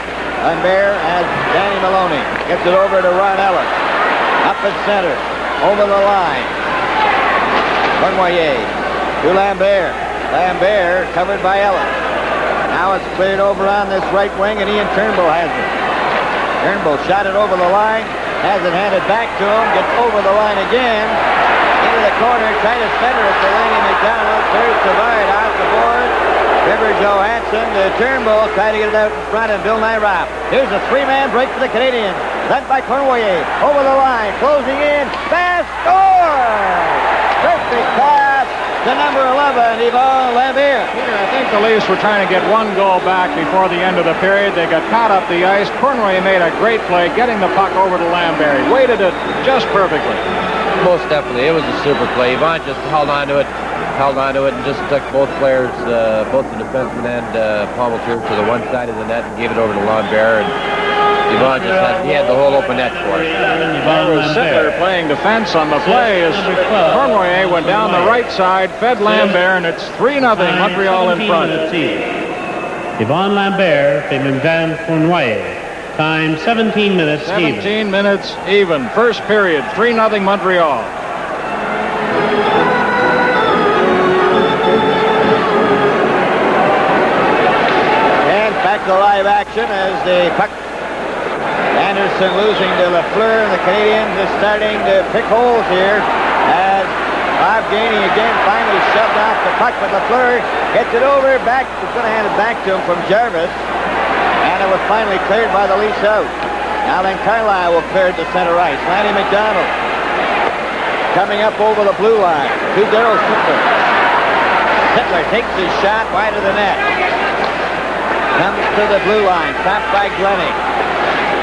Lambert has Danny Maloney. Gets it over to Ron Ellis. Up at center. Over the line. Cournoyer to Lambert. Lambert covered by Ellis. Now it's cleared over on this right wing, and Ian Turnbull has it. Turnbull shot it over the line, has it handed back to him, gets over the line again, into the corner, trying to center it to Lanny McDonald. Third Savard off the board. Trevor Johansson to Turnbull, trying to get it out in front, and Bill Nyrop. Here's a three-man break for the Canadiens. Led by Cournoyer, over the line, closing in, fast, score! Perfect pass to number 11, Yvon Lambert. Peter, I think the Leafs were trying to get one goal back before the end of the period. They got caught up the ice. Cournoyer made a great play, getting the puck over to Lambert. He weighted it just perfectly. Most definitely. It was a super play. Yvon just held on to it, and just took both players, both the defenseman and Palmetier, to the one side of the net and gave it over to Lambert. And Yvon just had the whole open net for it. Sittler playing defense on the play as Cournoyer went down the right side, fed Lambert, and it's 3-0 Montreal in front. Yvon Lambert fait Yvon Cournoyer. Time 17 minutes 17 even. minutes even. First period, 3-0 Montreal. And back to live action as the puck. Anderson losing to Lafleur, and the Canadiens is starting to pick holes here as Bob Gainey again finally shoved off the puck, but Lafleur gets it over, back, was going to hand it back to him from Jarvis, and it was finally cleared by the Leafs out. Now then Carlisle will clear it to center ice. Lanny McDonald coming up over the blue line to Darryl Sittler. Sittler takes his shot wide of the net. Comes to the blue line, stopped by Glennie.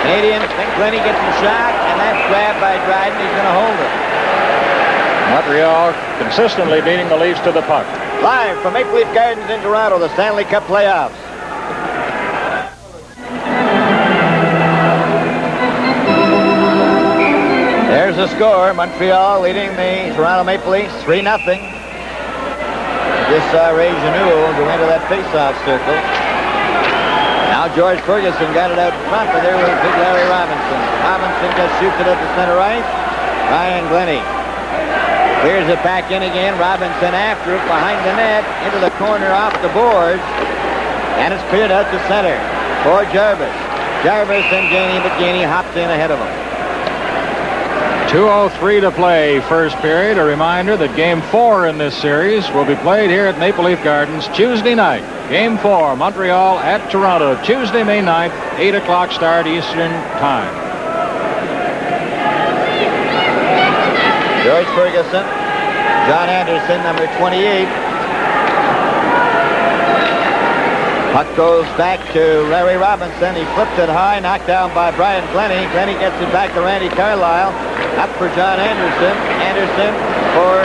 Canadians think Glennie gets the shot, and that's grabbed by Dryden. He's going to hold it. Montreal consistently beating the Leafs to the puck. Live from Maple Leaf Gardens in Toronto, the Stanley Cup playoffs. There's the score. Montreal leading the Toronto Maple Leafs 3-0. Just saw Ray Genoux go into that face-off circle. Now George Ferguson got it out in front, but there was big Larry Robinson. Robinson just shoots it at the center ice. Ryan Glennie clears it back in again. Robinson after it behind the net, into the corner off the boards. And it's cleared out to center for Jarvis. Jarvis and Gainey, but Gainey hopped in ahead of him. 2:03 to play, first period. A reminder that Game 4 in this series will be played here at Maple Leaf Gardens Tuesday night. Game 4, Montreal at Toronto, Tuesday, May 9th, 8 o'clock start Eastern Time. George Ferguson, John Anderson, number 28. Puck goes back to Larry Robinson. He flipped it high, knocked down by Brian Glennie. Glennie gets it back to Randy Carlyle. Up for John Anderson. Anderson for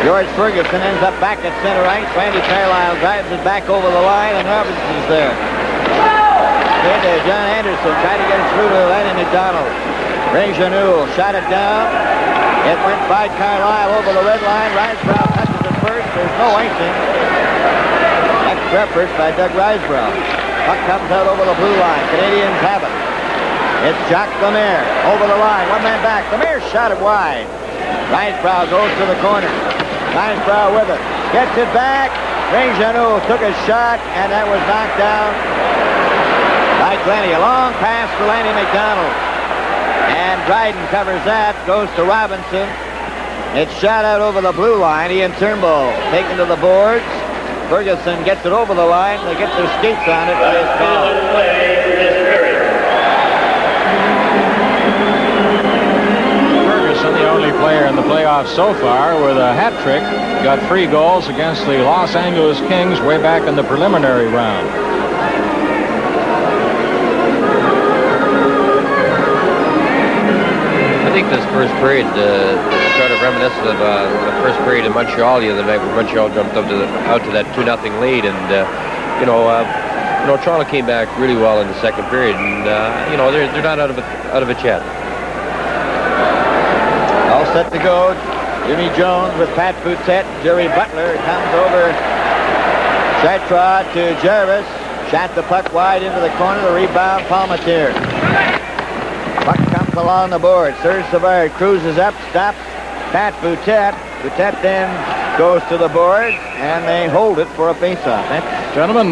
George Ferguson. Ends up back at center ice. Randy Carlyle drives it back over the line, and Robinson's there. Then John Anderson tried to get it through to Lenny McDonald. Ray Genoux shot it down. It went by Carlyle over the red line. Risebrough touches it first. There's no icing. Extra effort by Doug Risebrough. Puck comes out over the blue line. Canadians have it. It's Jacques Lemaire over the line. One man back. Lemaire shot it wide. Risebrough goes to the corner. Risebrough with it. Gets it back. Ray Genoux took a shot, and that was knocked down by Glennie. A long pass for Lanny McDonald. And Dryden covers that. Goes to Robinson. It's shot out over the blue line. Ian Turnbull taken to the boards. Ferguson gets it over the line. They get their skates on it. Ferguson, the only player in the playoffs so far with a hat trick, got 3 goals against the Los Angeles Kings way back in the preliminary round. I think this first period sort of reminiscent of the first period in Montreal the other night, where Montreal jumped out to that 2-0 lead, and Toronto came back really well in the second period, and they're not out of it yet. All set to go. Jimmy Jones with Pat Boutette. Jerry Butler comes over. Chartrand to Jarvis. Shot the puck wide into the corner. The rebound, Palmateer. Puck comes along the board. Serge Savard cruises up, stops Pat Boutette. Boutette then goes to the board, and they hold it for a faceoff. Gentlemen,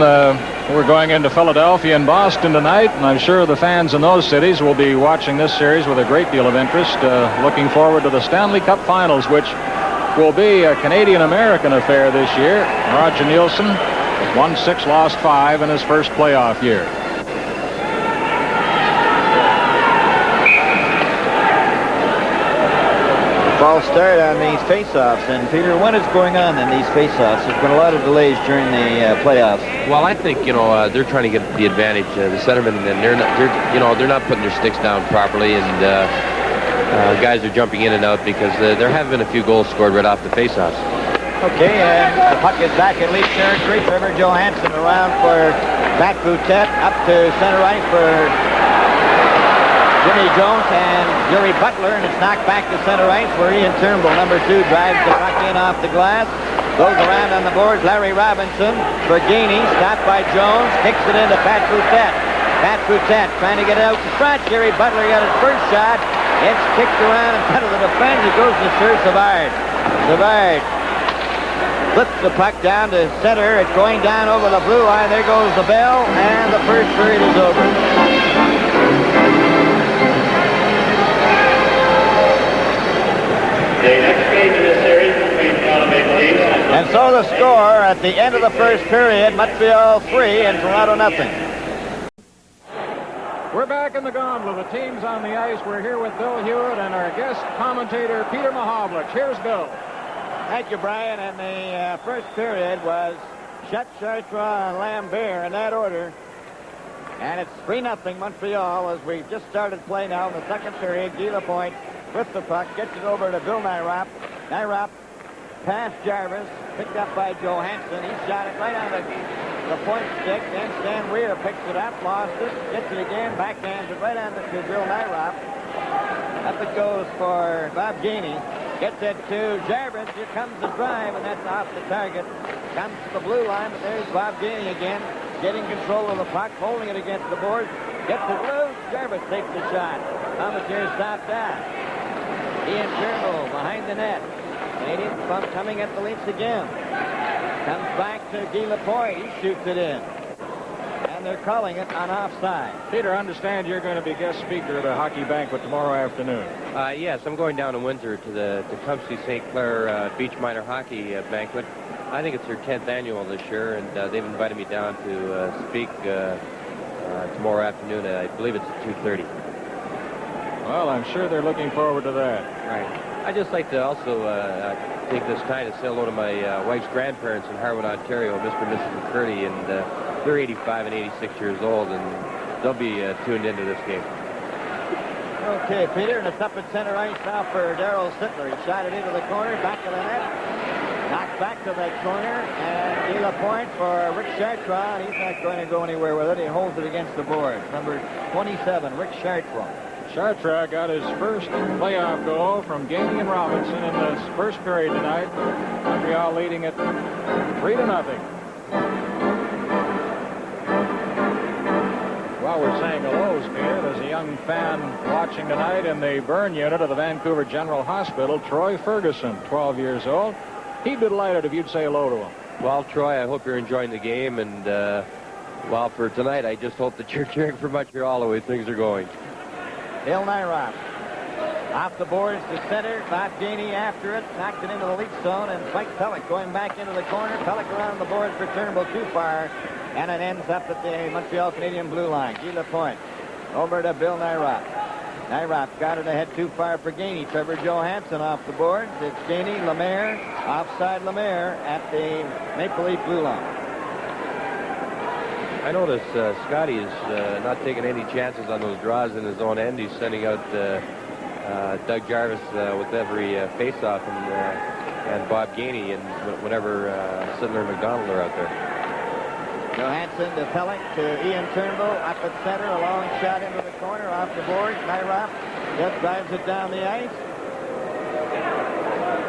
we're going into Philadelphia and Boston tonight, and I'm sure the fans in those cities will be watching this series with a great deal of interest, looking forward to the Stanley Cup Finals, which will be a Canadian-American affair this year. Roger Nielsen won 6, lost 5 in his first playoff year. False start on these faceoffs. And Peter, what is going on in these faceoffs? There's been a lot of delays during the playoffs. Well, I think they're trying to get the advantage. The centermen, and they're not putting their sticks down properly, and guys are jumping in and out because there have been a few goals scored right off the faceoffs. Okay, and the puck is back in Leaf territory. Trevor Johansson around for Pat Boutette, up to center ice for Jimmy Jones and Jerry Butler, and it's knocked back to center ice where Ian Turnbull, number 2, drives the puck in off the glass. Goes around on the boards. Larry Robinson for Gainey, stopped by Jones, kicks it into Pat Boutette. Pat Boutette trying to get it out in front. Jerry Butler got his first shot. It's kicked around in front of the defense. It goes to Serge Savard. Savard flips the puck down to center. It's going down over the blue line. There goes the bell, and the first period is over. And so the score at the end of the first period, Montreal 3 and Toronto nothing. We're back in the gauntlet. The team's on the ice. We're here with Bill Hewitt and our guest commentator, Peter Mahovlich. Here's Bill. Thank you, Brian. And the first period was Shutt, Chartrand, and Lambert in that order. And it's 3-0 Montreal as we just started play now in the second period. Guy Lapointe with the puck, gets it over to Bill Nyrop. Nyrop past Jarvis, picked up by Johansson. He shot it right on the point stick. Then Stan Weir picks it up, lost it, gets it again, backhands it right on to Bill Nyrop. Up it goes for Bob Gainey. Gets it to Jarvis. Here comes the drive, and that's off the target. Comes to the blue line, but there's Bob Gainey again. Getting control of the puck, holding it against the boards. Gets it loose. Jarvis takes the shot. Palmetier stopped that. Ian Turnbull behind the net. Canadian bump coming at the Leafs again. Comes back to Guy Lapointe. He shoots it in. And they're calling it on offside. Peter, I understand you're going to be guest speaker at a hockey banquet tomorrow afternoon. Yes, I'm going down to Windsor to the Tecumseh St. Clair Beach Minor Hockey banquet. I think it's their 10th annual this year, and they've invited me down to speak tomorrow afternoon. I believe it's at 2:30. Well, I'm sure they're looking forward to that. Right. I'd just like to also take this time to say hello to my wife's grandparents in Harwood, Ontario, Mr. and Mrs. McCurdy, and they're 85 and 86 years old, and they'll be tuned into this game. Okay, Peter, and it's up at center ice now for Darryl Sittler. He shot it into the corner, back of the net. Knocked back to that corner, and Guy Lapointe for Rick Chartrand. He's not going to go anywhere with it. He holds it against the board. Number 27, Rick Chartrand. Chartrand got his first playoff goal from Gainey and Robinson in the first period tonight. Montreal leading it 3-0. While we're saying hellos, Peter, there's a young fan watching tonight in the burn unit of the Vancouver General Hospital, Troy Ferguson, 12 years old. He'd be delighted if you'd say hello to him. Well, Troy, I hope you're enjoying the game, and well, for tonight, I just hope that you're cheering for Montreal the way things are going. Bill Nyroff. Off the boards to center. Bob Gainey after it. Knocked it into the Leaf zone, and Mike Pellick going back into the corner. Pellick around the boards for Turnbull too far, and it ends up at the Montreal Canadian blue line. Guy Lapointe over to Bill Nyroff. Nyroff got it ahead too far for Gainey. Trevor Johansson off the boards. It's Gainey, Lemaire, offside Lemaire at the Maple Leaf blue line. I notice Scotty is not taking any chances on those draws in his own end. He's sending out Doug Jarvis with every face-off and Bob Gainey and whenever Sittler and McDonald are out there. Johansson to Pellick to Ian Turnbull up at center. A long shot into the corner off the board. Nyroff just drives it down the ice.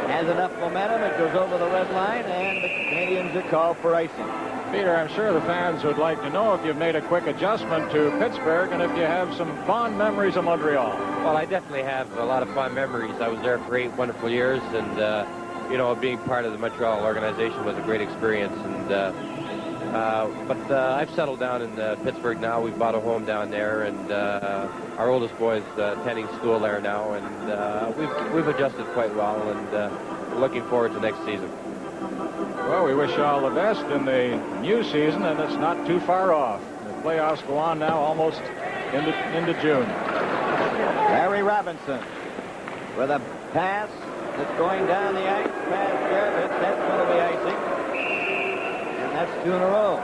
Has enough momentum. It goes over the red line, and the Canadians are called for icing. Peter, I'm sure the fans would like to know if you've made a quick adjustment to Pittsburgh and if you have some fond memories of Montreal. Well, I definitely have a lot of fond memories. I was there for 8 wonderful years, and, you know, being part of the Montreal organization was a great experience. And but I've settled down in Pittsburgh now. We've bought a home down there, and our oldest boy is attending school there now, and we've adjusted quite well, and looking forward to next season. Well, we wish you all the best in the new season, and it's not too far off. The playoffs go on now almost into June. Larry Robinson with a pass that's going down the ice past Jarvis. That's going to be icing. And that's 2 in a row.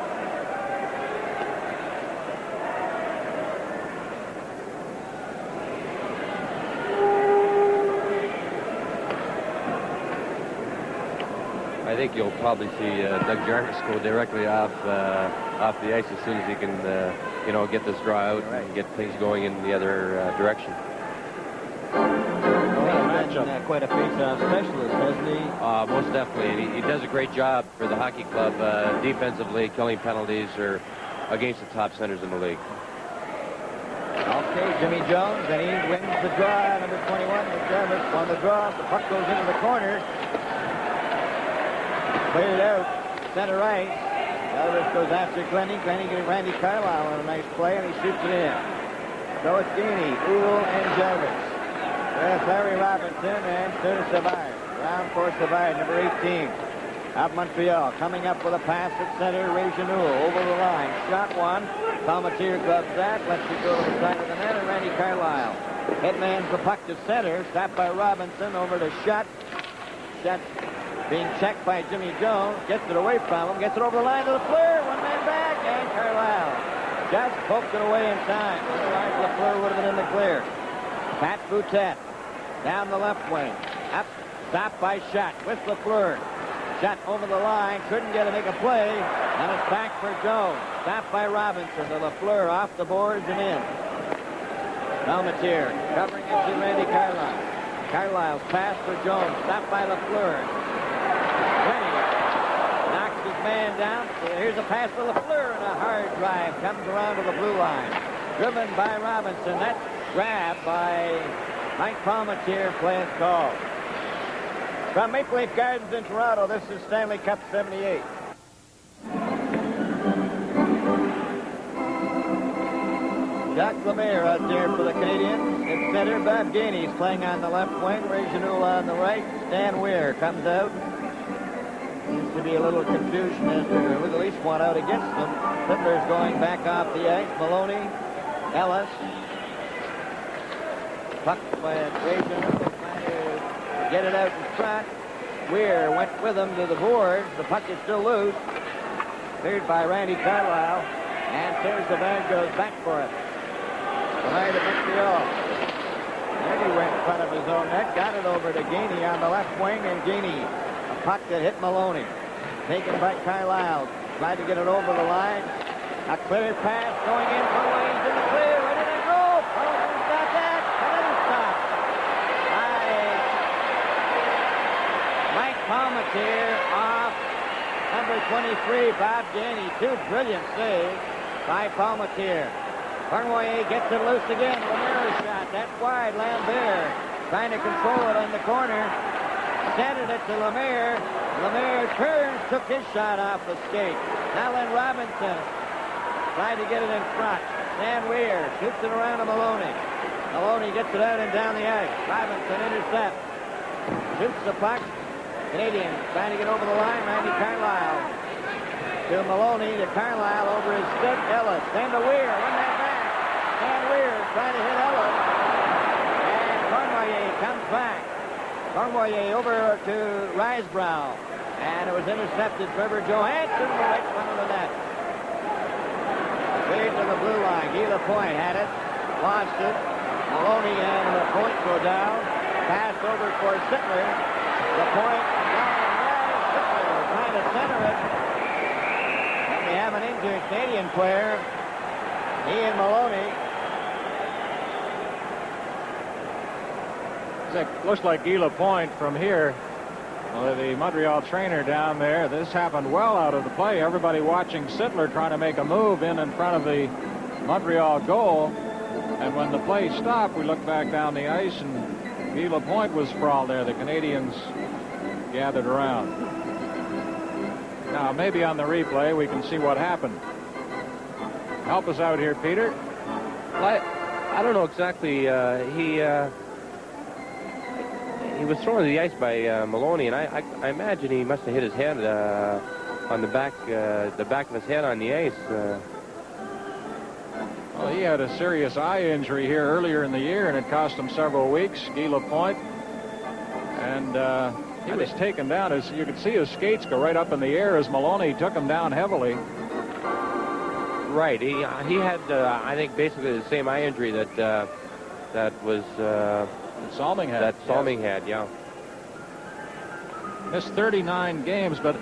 I think you'll probably see Doug Jarvis go directly off the ice as soon as he can, you know, get this draw out and get things going in the other direction. Quite a face-off specialist, hasn't he? Most definitely. And he does a great job for the hockey club defensively, killing penalties or against the top centers in the league. Okay, Jimmy Jones, and he wins the draw. Number 21, Jarvis won the draw. The puck goes into the corner. Cleared out, center ice. Jarvis goes after Glennie. Glennie getting Randy Carlisle on a nice play, and he shoots it in. So it's Gainey, Uhl, and Jarvis. There's Larry Robinson and Sir Savard. Round for Savard, number 18. Out Montreal, coming up with a pass at center. Ray Genoux over the line. Shot one. Palmetier gloves that. Lets it go to the side of the net, and Randy Carlisle headmans the puck to center. Stopped by Robinson over to Shutt. Shutt being checked by Jimmy Jones. Gets it away from him. Gets it over the line to the Fleur. One man back, and Carlisle just poked it away in time. Otherwise, LaFleur would have been in the clear. Pat Boutet down the left wing. Up, stopped by Shutt with LaFleur. Shutt over the line, couldn't get to make a play, and it's back for Jones. Stopped by Robinson to LaFleur off the boards and in. Palmetier Covering it to Randy Carlisle. Carlisle's pass for Jones. Stopped by LaFleur. Glenny knocks his man down. Here's a pass for LaFleur, and a hard drive comes around to the blue line. Driven by Robinson. That's grabbed by Mike Palmatier. Play is called. From Maple Leaf Gardens in Toronto, this is Stanley Cup 78. Jacques Lemaire out there for the Canadiens. In center, Bob Gainey's playing on the left wing. Ray Janul on the right. Stan Weir comes out. Seems to be a little confusion as to who the least one out against them. Fiddler's going back off the ice. Maloney, Ellis. Puck by Ray Janul trying to get it out in front. Weir went with him to the boards. The puck is still loose. Cleared by Randy Carlisle. And Terzavant goes back for it. Behind to Montreal. Then he went in front of his own net, got it over to Gainey on the left wing, and Gainey, a puck that hit Maloney. Taken by Carlisle. Tried to get it over the line. A clear pass going in for Williams in the clear. Where did it go? Palmer stop that. Another stop. By Mike Palmatier off number 23, Bob Gainey. Two brilliant saves by Palmatier. Cornway gets it loose again. Lemaire's shot. That's wide. Lambert trying to control it on the corner. Centered it to Lemaire. Lemaire turns, took his shot off the skate. Now then Robinson tried to get it in front. Stan Weir shoots it around to Maloney. Maloney gets it out and down the ice. Robinson intercepts. Shoots the puck. Canadians trying to get over the line. Randy Carlisle to Maloney, to Carlisle over his stick. Ellis. Then to Weir. Win that back. Stan Weir trying to hit Ellis. And Cornway comes back. Cornway over to Risebrow. And it was intercepted. Trevor Johansson right in front of the net. Cleared to the blue line. Guy Lapointe had it. Lost it. Maloney and Lapointe go down. Pass over for Sittler. Lapointe down there. Sittler trying to center it. And we have an injured Canadian player. Ian Maloney. It looks like Guy Lapointe from here. The Montreal trainer down there. This happened well out of the play. Everybody watching Sittler trying to make a move in front of the Montreal goal. And when the play stopped, we looked back down the ice, and Guy Lapointe was sprawled there. The Canadians gathered around. Now, maybe on the replay, we can see what happened. Help us out here, Peter. Well, I don't know exactly. He was thrown to the ice by Maloney, and I imagine he must have hit his head on the back of his head on the ice. Well, he had a serious eye injury here earlier in the year, and it cost him several weeks. Guy Lapointe, and he was taken down. As you could see, his skates go right up in the air as Maloney took him down heavily. Right. He had, I think, basically the same eye injury that was. Salming had. That Salming had, yeah. Missed 39 games, but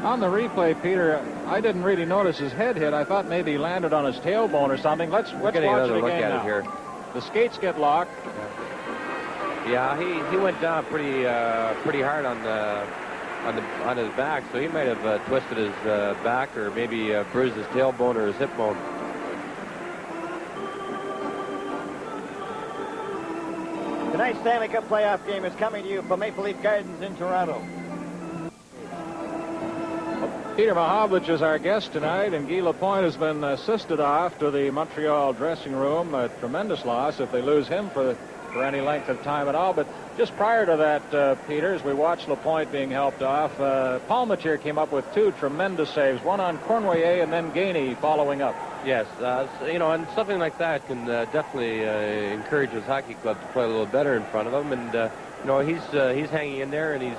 on the replay, Peter, I didn't really notice his head hit. I thought maybe he landed on his tailbone or something. Let's watch it again look at now. It here. The skates get locked. Yeah, he went down pretty hard on his back, so he might have twisted his back or maybe bruised his tailbone or his hip bone. Tonight's Stanley Cup playoff game is coming to you from Maple Leaf Gardens in Toronto. Peter Mahovlich is our guest tonight, and Guy Lapointe has been assisted off to the Montreal dressing room. A tremendous loss if they lose him for any length of time at all. But just prior to that, Peter, as we watched Lapointe being helped off, Palmatier came up with two tremendous saves, one on Cornway and then Gainey following up. Yes, and something like that can definitely encourage his hockey club to play a little better in front of him. And he's hanging in there, and he's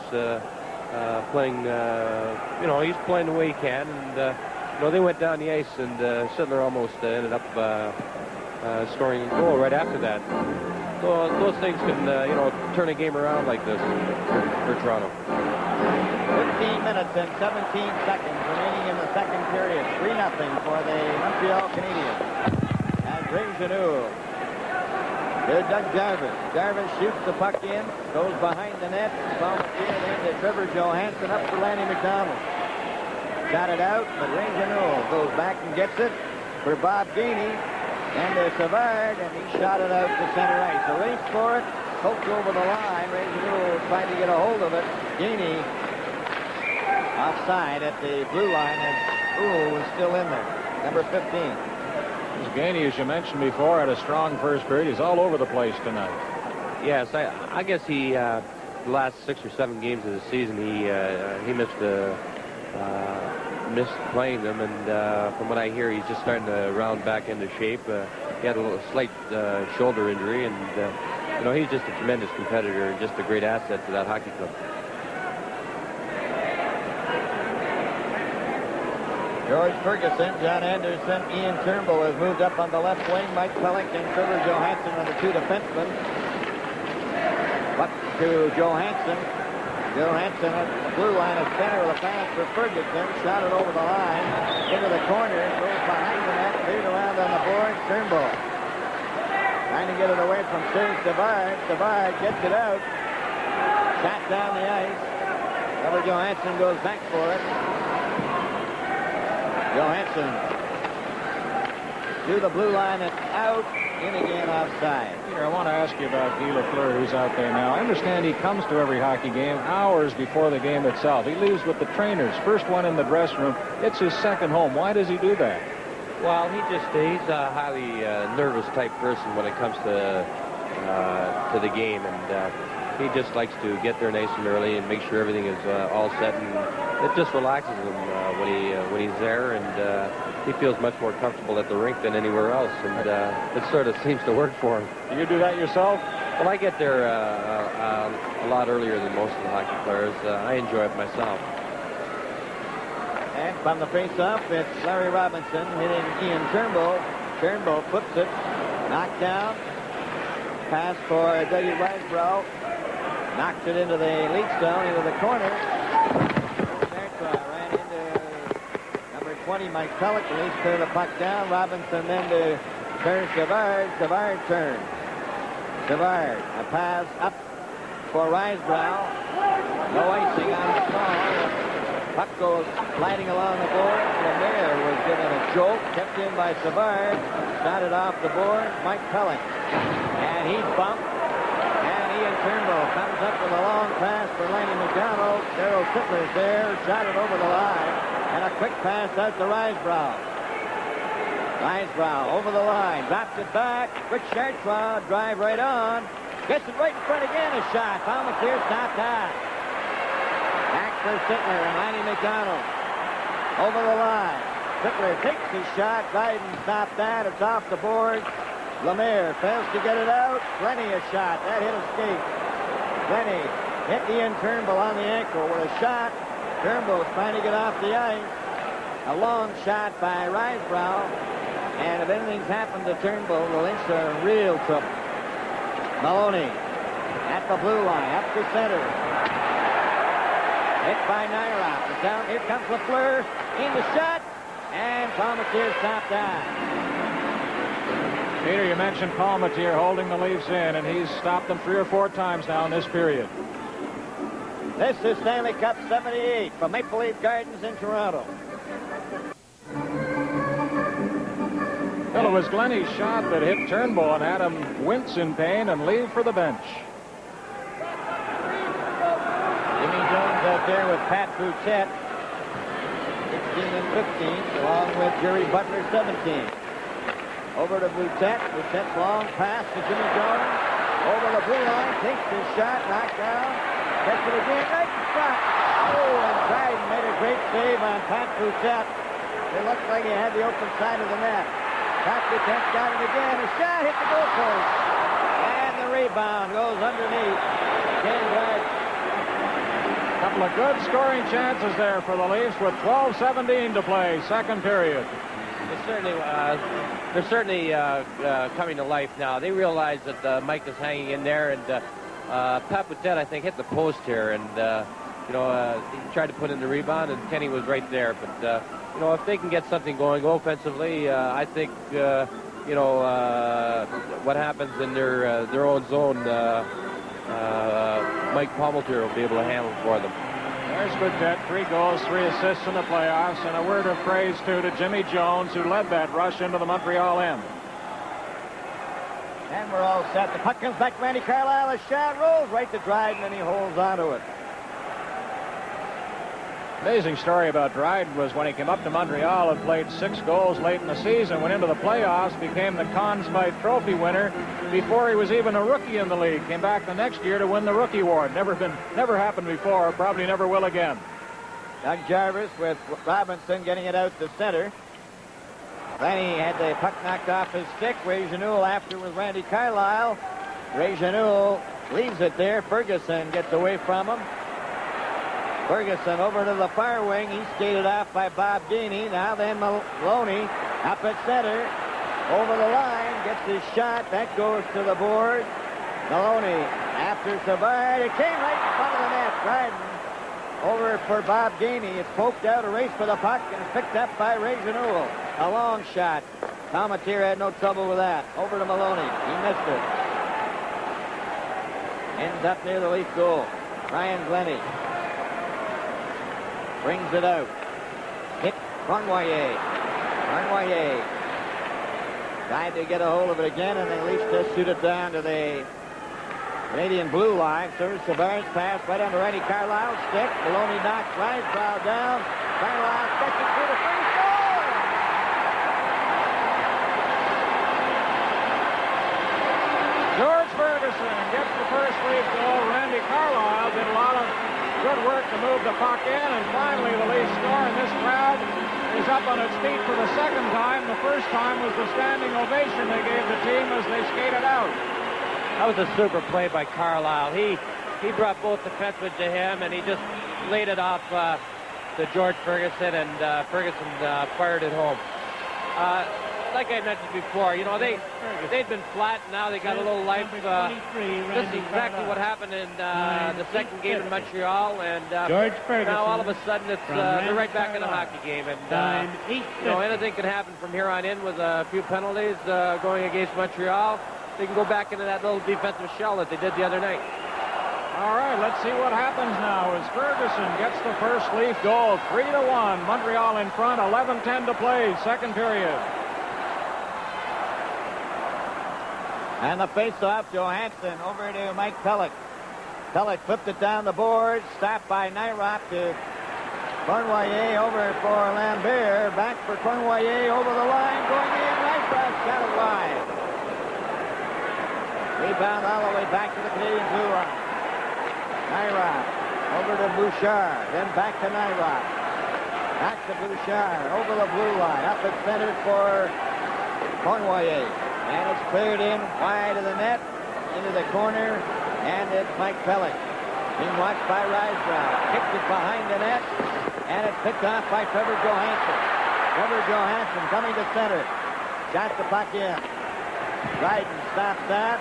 playing. He's playing the way he can. And they went down the ice, and Sittler almost ended up scoring a goal right after that. So those things can turn a game around like this for Toronto. 15 minutes and 17 seconds remaining in the second period. 3-0 for the Montreal Canadiens. As Ray Janot Here's Doug Jarvis. Jarvis shoots the puck in, goes behind the net. Palmatier then to Trevor Johansson up for Lanny McDonald. Got it out, but Ranger Newell goes back and gets it for Bob Gainey. And to Savard, and he shot it out to center ice. A race for it, poked over the line. Ranger Newell tried to get a hold of it. Gainey offside at the blue line, and Newell was still in there. Number 15. Gainey, as you mentioned before, had a strong first period. He's all over the place tonight. Yes, I guess he the last 6 or 7 games of the season he missed playing them, and from what I hear, he's just starting to round back into shape. He had a slight shoulder injury, and he's just a tremendous competitor and just a great asset to that hockey club. George Ferguson, John Anderson, Ian Turnbull has moved up on the left wing. Mike Pellick and Trevor Johansson are the 2 defensemen. Puck to Johansson. Johansson at the blue line of center with a pass for Ferguson. Shot it over the line into the corner. Goes behind the net. Cleared around on the board. Turnbull trying to get it away from Serge Savard. Savard gets it out. Shot down the ice. Trevor Johansson goes back for it. Johansson to the blue line and out, in again offside. Peter, I want to ask you about Guy Lafleur, who's out there now. I understand he comes to every hockey game hours before the game itself. He leaves with the trainers. First one in the dressing room. It's his second home. Why does he do that? Well, he's a highly nervous type person when it comes to the game, and he just likes to get there nice and early and make sure everything is all set, and it just relaxes him when he's there, and he feels much more comfortable at the rink than anywhere else, and it sort of seems to work for him. Do you do that yourself? Well, I get there a lot earlier than most of the hockey players. I enjoy it myself. And from the face-off, it's Larry Robinson hitting Ian Turnbull. Turnbull flips it, knocked down. Pass for W. Weisbrau. Knocks it into the lead zone, into the corner. Ran into number 20, Mike Pellick. Release clear the puck down. Robinson then to turn Savard. Savard turns. Savard, a pass up for Weisbrau. No icing on the call. Puck goes sliding along the board. Lemaire was given a jolt, kept in by Savard. Shot it off the board. Mike Pellick. And he's bumped. And Ian Turnbull comes up with a long pass for Lanny McDonald. Darryl Sittler's there. Shot it over the line. And a quick pass out to Weisbrau. Weisbrau over the line. Drops it back. Rich Chartrand drive right on. Gets it right in front again. A shot. Palmatier stopped that. Back for Sittler and Lanny McDonald. Over the line. Sittler takes his shot. Biden stopped that. It's off the board. Lemaire fails to get it out. Lenny a shot. That hit a skate. Lenny hit Ian Turnbull on the ankle with a shot. Turnbull's trying to get off the ice. A long shot by Weisbrau. And if anything's happened to Turnbull, the Lynx are in real trouble. Maloney at the blue line. Up to center. Hit by Nairop. Down. Here comes Lafleur. In the shot. And Palmatier stopped that. Peter, you mentioned Palmatier holding the Leafs in, and he's stopped them 3 or 4 times now in this period. This is Stanley Cup 78 from Maple Leaf Gardens in Toronto. Well, it was Glennie's shot that hit Turnbull and had him wince in pain and leave for the bench. Jimmy Jones out there with Pat Bouchette, 16 and 15, along with Jerry Butler, 17. Over to Bouchette. Bouchette's long pass to Jimmy Jones. Over the blue line. Takes his shot. Knocked down. Gets it again. Right in front. Oh, and Dryden made a great save on Pat Bouchette. It looked like he had the open side of the net. Pat Bouchette got it again. A shot hit the goalpost. And the rebound goes underneath. Ken Dryden. A couple of good scoring chances there for the Leafs with 12:17 to play, second period. They're certainly coming to life now. They realize that Mike is hanging in there, and Pat Bouchette, I think, hit the post here, and he tried to put in the rebound, and Kenny was right there. But if they can get something going offensively, I think what happens in their own zone, Mike Palmetier will be able to handle for them. There's Goodette, 3 goals, 3 assists in the playoffs, and a word of praise, too, to Jimmy Jones, who led that rush into the Montreal end. And we're all set. The puck comes back to Randy Carlyle. A shot rolls right to Dryden, and he holds onto it. Amazing story about Dryden was when he came up to Montreal and played 6 goals late in the season, went into the playoffs, became the Conn Smythe Trophy winner before he was even a rookie in the league. Came back the next year to win the Rookie Award. Never happened before, probably never will again. Doug Jarvis with Robinson getting it out to center. Then he had the puck knocked off his stick. Ray Janul after with Randy Carlyle. Ray Janul leaves it there. Ferguson gets away from him. Ferguson over to the far wing. He's skated off by Bob Gainey. Now then Maloney up at center. Over the line. Gets his shot. That goes to the board. Maloney after Savard. It came right in front of the net. Dryden over for Bob Gainey. It's poked out. A race for the puck. And it's picked up by Ray Janul. A long shot. Palmetier had no trouble with that. Over to Maloney. He missed it. Ends up near the Leaf goal. Ryan Glennie brings it out. Hit Cournoyer. Cournoyer tried to get a hold of it again, and then Leafs just shoot it down to the Canadian blue line. Serves Savard's pass right under Randy Carlyle's stick. Maloney knocks Rysbrough down. Carlyle catches through the first goal. George Ferguson gets the first Leaf goal. Randy Carlyle did a lot of good work to move the puck in, and finally the Leafs score, and this crowd is up on its feet for the second time. The first time was the standing ovation they gave the team as they skated out. That was a super play by Carlyle. He brought both defensemen to him, and he just laid it off to George Ferguson, and Ferguson fired it home. Like I mentioned before, they'd been flat, and now they got a little life. This is exactly what happened in the second game in Montreal, and now all of a sudden they're right back in the hockey game, and anything can happen from here on in with a few penalties going against Montreal. They can go back into that little defensive shell that they did the other night. All right, let's see what happens now as Ferguson gets the first Leaf goal. 3-1, Montreal in front, 11:10 to play, second period. And the face-off, Johansson over to Mike Pellick. Pellick flipped it down the board, stopped by Nyrop to Cournoyer over for Lambert. Back for Cournoyer over the line, going in. Rysbrough got it wide. Rebound all the way back to the Canadian blue line. Nyrop over to Bouchard, then back to Nyrop. Back to Bouchard over the blue line, up at center for Cournoyer. And it's cleared in wide of the net, into the corner, and it's Mike Pellick. Being watched by Rysbrough. Kicked it behind the net, and it's picked off by Trevor Johansson. Trevor Johansson coming to center. Shot the puck in. Dryden stops that.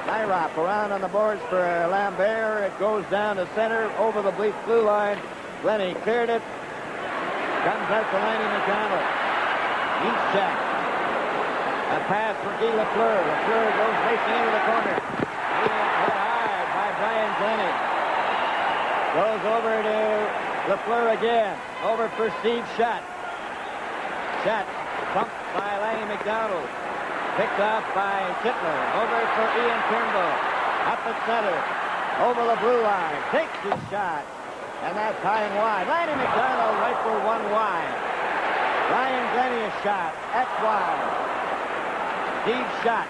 Nyrop around on the boards for Lambert. It goes down to center, over the blue line. Glennie cleared it. Comes out to Lanny McDonald. He's checked. A pass for Guy Lafleur. Lafleur goes racing into the corner. He is hit hard by Brian Glennie. Goes over to Lafleur again. Over for Steve Shutt. Shutt bumped by Lanny McDonald. Picked off by Sittler. Over for Ian Turnbull. Up at center. Over the blue line. Takes his shot. And that's high and wide. Lanny McDonald right for one wide. Brian Glennie a shot. That's wide. Deep shot.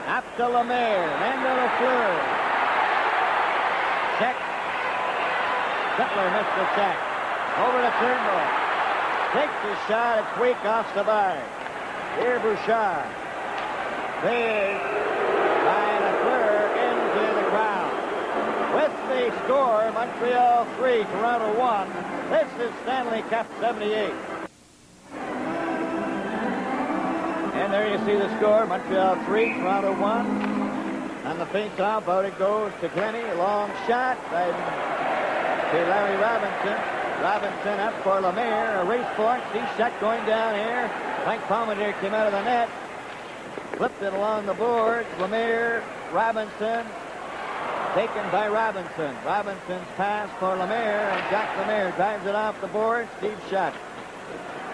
Up to Lemaire. Then to Lafleur. Check. Sittler missed the check. Over to Turnbull. Takes his shot. It's weak off Savard. Here Bouchard. Big by Lafleur into the crowd. With the score, Montreal 3, Toronto 1. This is Stanley Cup 78. And there you see the score, Montreal 3, Toronto 1. On the face-off, out it goes to Glennie, a long shot to Larry Robinson. Robinson up for Lemaire, a race point, see shot going down here. Mike Palmetier came out of the net. flipped it along the boards. Lemaire, Robinson, taken by Robinson. Robinson's pass for Lemaire, and Jacques Lemaire drives it off the board. Steve Shutt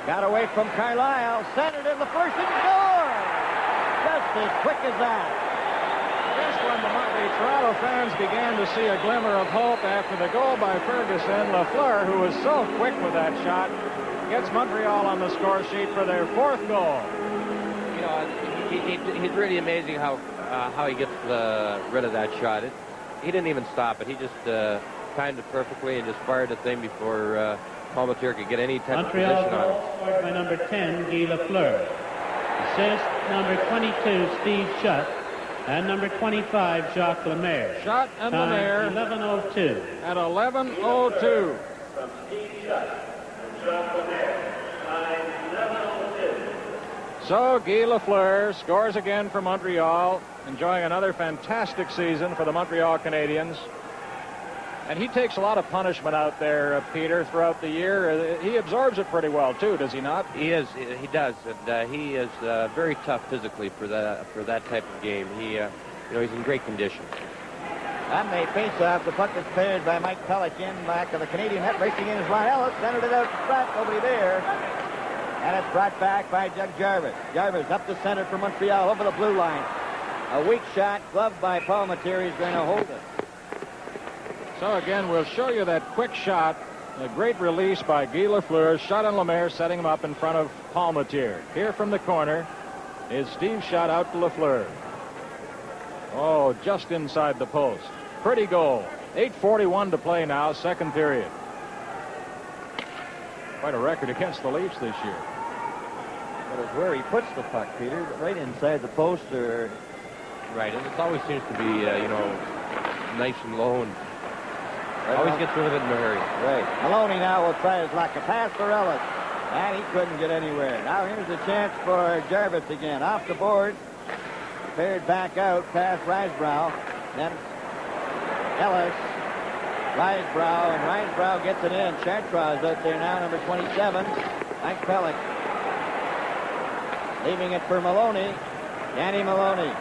got away from Carlisle, centered in the first and scored! Just as quick as that. Just when the Toronto fans began to see a glimmer of hope after the goal by Ferguson, Lafleur, who was so quick with that shot, gets Montreal on the score sheet for their 4th goal. You know, he's really amazing how he gets rid of that shot. He didn't even stop it. He just timed it perfectly and just fired the thing before Palmatier could get any type of position on it. Montreal goal scored by number 10, Guy Lafleur. Assist number 22, Steve Shutt. And number 25, Jacques Lemaire. Shutt and Lemaire 11:02. at 11:02. From Steve Shutt and Jacques Lemaire. Time 11:02. So Guy Lafleur scores again for Montreal, enjoying another fantastic season for the Montreal Canadiens. And he takes a lot of punishment out there, Peter, throughout the year. He absorbs it pretty well, too, does he not? He does, and he is very tough physically for that type of game. He's in great condition. On the face-off, the puck is cleared by Mike Pelican back of the Canadian net. Racing in is Ron Ellis, centered it out front, nobody there. And it's brought back by Doug Jarvis. Jarvis up the center for Montreal, over the blue line. A weak shot, gloved by Palmatier. He's going to hold it. So again, we'll show you that quick shot. A great release by Guy Lafleur. Shutt and Lemaire setting him up in front of Palmatier. Here from the corner is Steve Shutt out to Lafleur. Oh, just inside the post. Pretty goal. 8:41 to play now, 2nd period. Quite a record against the Leafs this year. But it's where he puts the puck, Peter. Right inside the post. Right, and it always seems to be, nice and low and always gets rid of it in a hurry. Right. Maloney now will try his luck. A pass for Ellis. And he couldn't get anywhere. Now here's a chance for Jarvis again. Off the board. Paired back out past Risebrow. Then Ellis. Risebrow. And Risebrow gets it in. Chartrand is out there now, number 27. Mike Pellick. Leaving it for Maloney. Danny Maloney.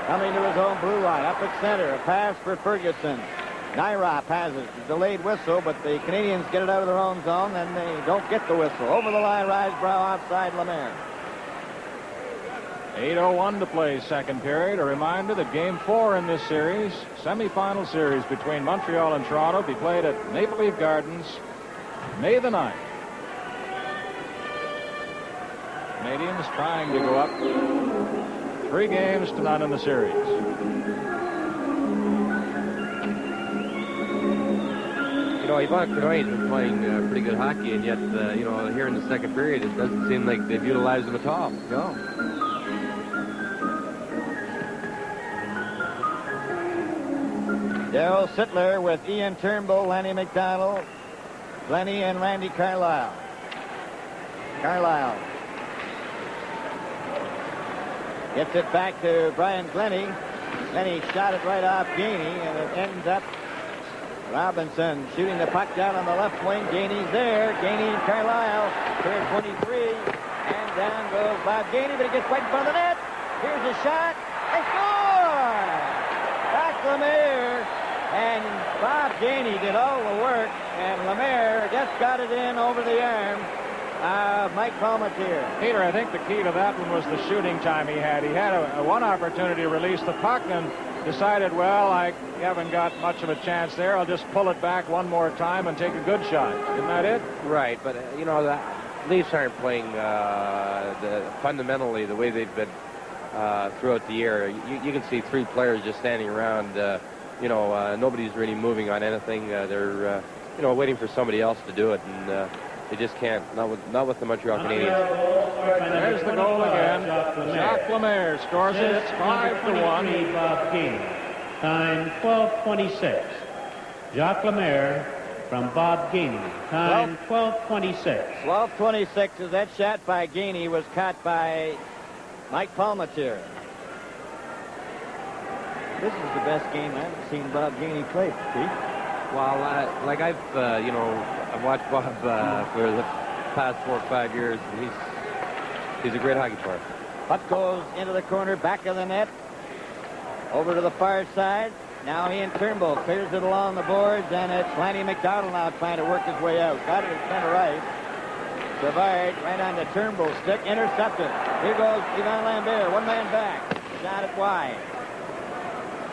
Coming to his own blue line. Up at center. A pass for Ferguson. Nyrop has it. Delayed whistle, but the Canadians get it out of their own zone, and they don't get the whistle. Over the line, Risebrow outside Lemaire. 8:01 to play, 2nd period. A reminder that Game 4 in this series, semifinal series between Montreal and Toronto, be played at Maple Leaf Gardens, May the 9th. Canadians trying to go up 3-0 in the series. Yvonne Canoë has been playing pretty good hockey, and yet, here in the 2nd period, it doesn't seem like they've utilized him at all. No. Darryl Sittler with Ian Turnbull, Lanny McDonald, Glennie, and Randy Carlisle. Carlisle gets it back to Brian Glennie. Glennie shot it right off Gainey, and it ends up Robinson shooting the puck down on the left wing. Gainey's there. Gainey and Carlisle. Here's 23. And down goes Bob Gainey, but he gets right in front of the net. Here's a shot. They score! Back Lemaire. And Bob Gainey did all the work. And Lemaire just got it in over the arm of Mike Palmatier. Peter, I think the key to that one was the shooting time he had. He had a one opportunity to release the puck and decided, well, I haven't got much of a chance there. I'll just pull it back one more time and take a good shot. Isn't that it? Right, but, the Leafs aren't playing fundamentally the way they've been throughout the year. You can see 3 players just standing around. Nobody's really moving on anything. They're, waiting for somebody else to do it, and they just can't. Not with the Montreal Canadiens. There's the goal again. Jacques Lemaire scores it. It's 5-1. Bob Gainey. Time 12:26. Jacques Lemaire from Bob Gainey. Time 12:26. 12:26 as that shot by Gainey was caught by Mike Palmatier. This is the best game I've seen Bob Gainey play, Pete. Well, I've watched Bob for the past 4 or 5 years. And he's a great hockey player. Puck goes into the corner, back of the net. Over to the far side. Now Ian Turnbull clears it along the boards, and it's Lanny McDonald now trying to work his way out. Got it at center right. Savard right on the Turnbull stick, intercepted. Here goes Yvan Lambert, one man back. Shot it wide.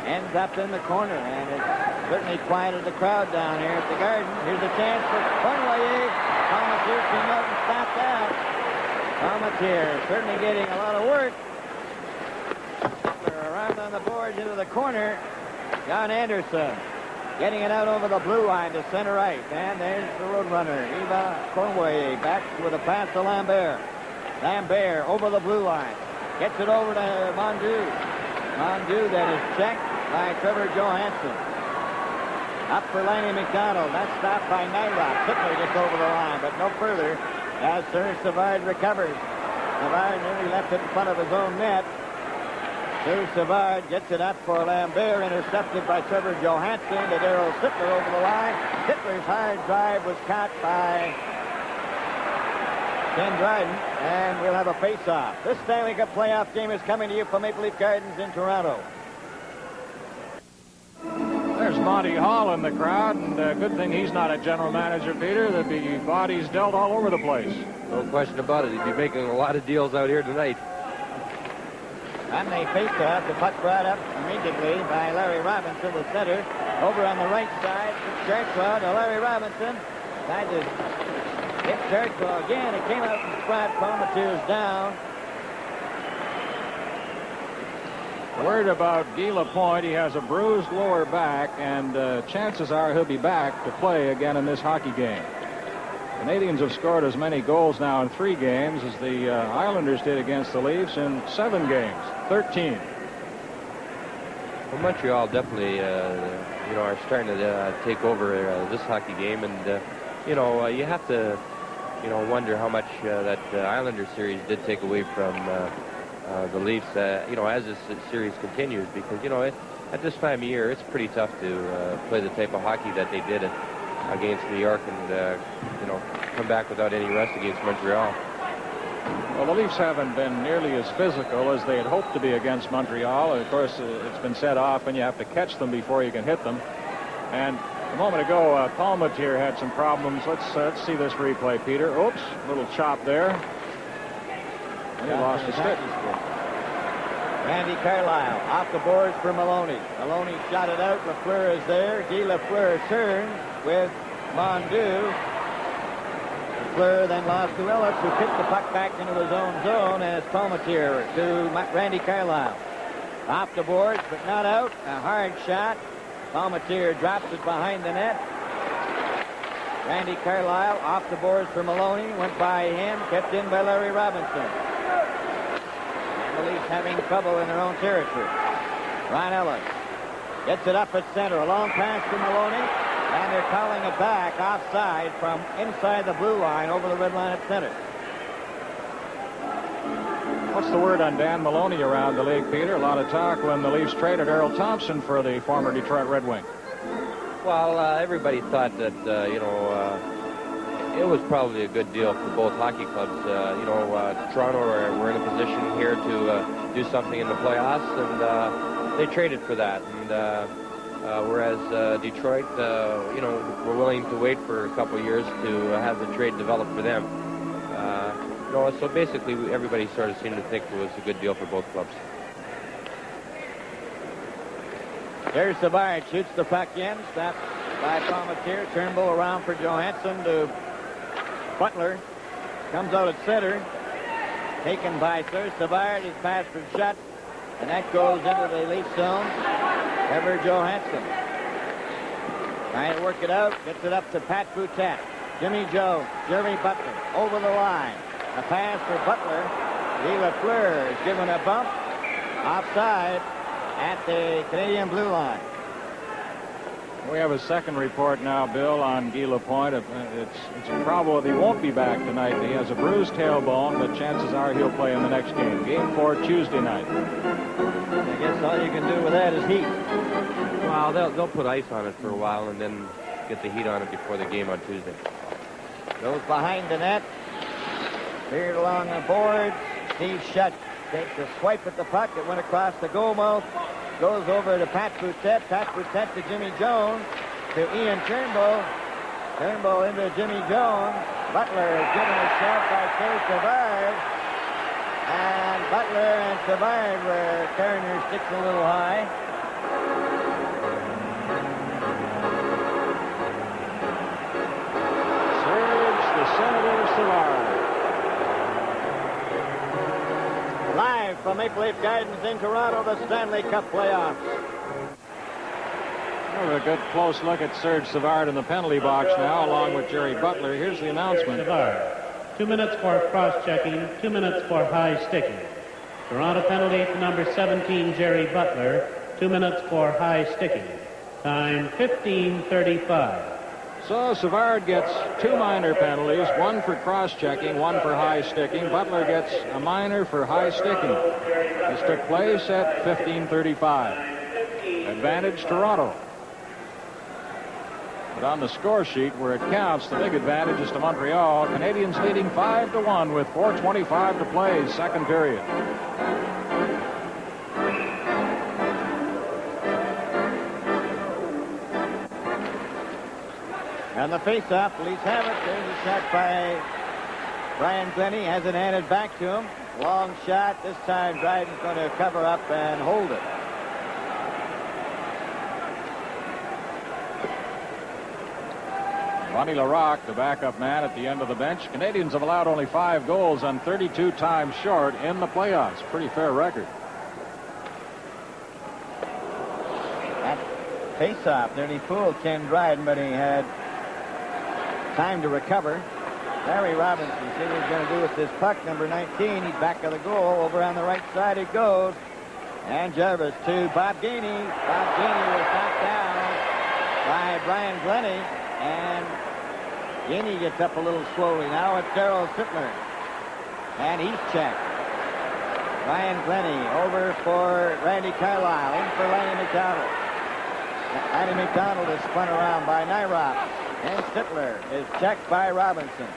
Ends up in the corner, and it's certainly quieted the crowd down here at the Garden. Here's a chance for Cornway. Palmatier came out and stopped that. Palmatier certainly getting a lot of work. They're around on the boards into the corner. John Anderson getting it out over the blue line to center right. And there's the roadrunner, Eva Cornway, back with a pass to Lambert. Lambert over the blue line. Gets it over to Mondu. Mondu then is checked by Trevor Johansson. Up for Lanny McDonald. That's stopped by Nyrock. Hitler gets over the line, but no further as Serge Savard recovers. Savard nearly left it in front of his own net. Serge Savard gets it up for Lambert, intercepted by Trevor Johansson to Darryl Sittler over the line. Sittler's hard drive was caught by Ken Dryden, and we'll have a face-off. This Stanley Cup playoff game is coming to you from Maple Leaf Gardens in Toronto. There's Monty Hall in the crowd, and good thing he's not a general manager, Peter. There'd be bodies dealt all over the place. No question about it. He'd be making a lot of deals out here tonight. And they face-off, the puck brought up immediately by Larry Robinson, the center. Over on the right side, Chartwell to Larry Robinson. Tried to hit Chartwell again. It came out in front. Palmatier's down. Word about Guy Lapointe. He has a bruised lower back, and chances are he'll be back to play again in this hockey game. Canadians have scored as many goals now in 3 games as the Islanders did against the Leafs in 7 games, 13. Well, Montreal definitely, are starting to take over this hockey game, and you have to, wonder how much that Islander series did take away from the Leafs, as this series continues, because at this time of year it's pretty tough to play the type of hockey that they did against New York and come back without any rest against Montreal. Well, the Leafs haven't been nearly as physical as they had hoped to be against Montreal. Of course, it's been said often you have to catch them before you can hit them. And a moment ago, Palmatier had some problems. Let's see this replay, Peter. Oops, little chop there. And he lost his stick. Randy Carlyle off the boards for Maloney. Maloney shot it out. Lafleur is there. Guy Lafleur turns with Mondu. Lafleur then lost to Ellis, who kicked the puck back into his own zone as Palmatier to Randy Carlyle. Off the boards, but not out. A hard shot. Palmatier drops it behind the net. Randy Carlyle off the boards for Maloney. Went by him. Kept in by Larry Robinson. The Leafs having trouble in their own territory. Ron Ellis gets it up at center. A long pass to Maloney. And they're calling it back offside from inside the blue line over the red line at center. What's the word on Dan Maloney around the league, Peter? A lot of talk when the Leafs traded Earl Thompson for the former Detroit Red Wing. Well, everybody thought that, it was probably a good deal for both hockey clubs. Toronto were in a position here to do something in the playoffs, and they traded for that. And whereas Detroit, were willing to wait for a couple years to have the trade develop for them. So basically, everybody sort of seemed to think it was a good deal for both clubs. Here's Savard, shoots the puck in, stopped by Palmatier. Turnbull around for Johansson to Butler. Comes out at center. Taken by Serge Savard. His pass for shot. And that goes into the Leaf zone. Trevor Johansson trying to work it out. Gets it up to Pat Boutet. Jimmy Jones. Jeremy Butler over the line. A pass for Butler. Guy Lafleur is given a bump. Offside at the Canadian blue line. We have a second report now, Bill, on Guy Lapointe. It's probable that he won't be back tonight. He has a bruised tailbone, but chances are he'll play in the next game. Game 4 Tuesday night. I guess all you can do with that is heat. Well, they'll put ice on it for a while and then get the heat on it before the game on Tuesday. Goes behind the net. Cleared along the board. Steve Shutt takes a swipe at the puck. It went across the goal mouth. Goes over to Pat Boutette. Pat Boutette to Jimmy Jones. To Ian Turnbull. Turnbull into Jimmy Jones. Butler is given a shot by Serge Savard. And Butler and Savard where Turner sticks a little high. Serge the Senator Savard. Live from Maple Leaf Gardens in Toronto, the Stanley Cup playoffs. A good close look at Serge Savard in the penalty box now, along with Jerry Butler. Here's the announcement. Savard, 2 minutes for cross-checking, 2 minutes for high sticking. Toronto penalty to number 17, Jerry Butler, 2 minutes for high sticking. Time 15:35. So Savard gets 2 minor penalties, 1 for cross-checking, 1 for high sticking. Butler gets a minor for high sticking. This took place at 15:35. Advantage Toronto. But on the score sheet where it counts, the big advantage is to Montreal. Canadiens leading 5-1 with 4:25 to play, second period. And the face-off, Leafs have it. There's a shot by Brian Glennie. Has it handed back to him. Long shot. This time Dryden's going to cover up and hold it. Ronnie Larocque, the backup man at the end of the bench. Canadiens have allowed only 5 goals on 32 times short in the playoffs. Pretty fair record. That face-off nearly fooled Ken Dryden, but he had time to recover. Larry Robinson, see what he's going to do with this puck. Number 19, he's back of the goal. Over on the right side it goes. And Jarvis to Bob Gainey. Bob Gainey was knocked down by Brian Glennie. And Gainey gets up a little slowly. Now it's Darryl Sittler. And he's checked. Brian Glennie over for Randy Carlyle. In for Lanny McDonald. Lanny McDonald is spun around by Nyrop. And Sittler is checked by Robinson.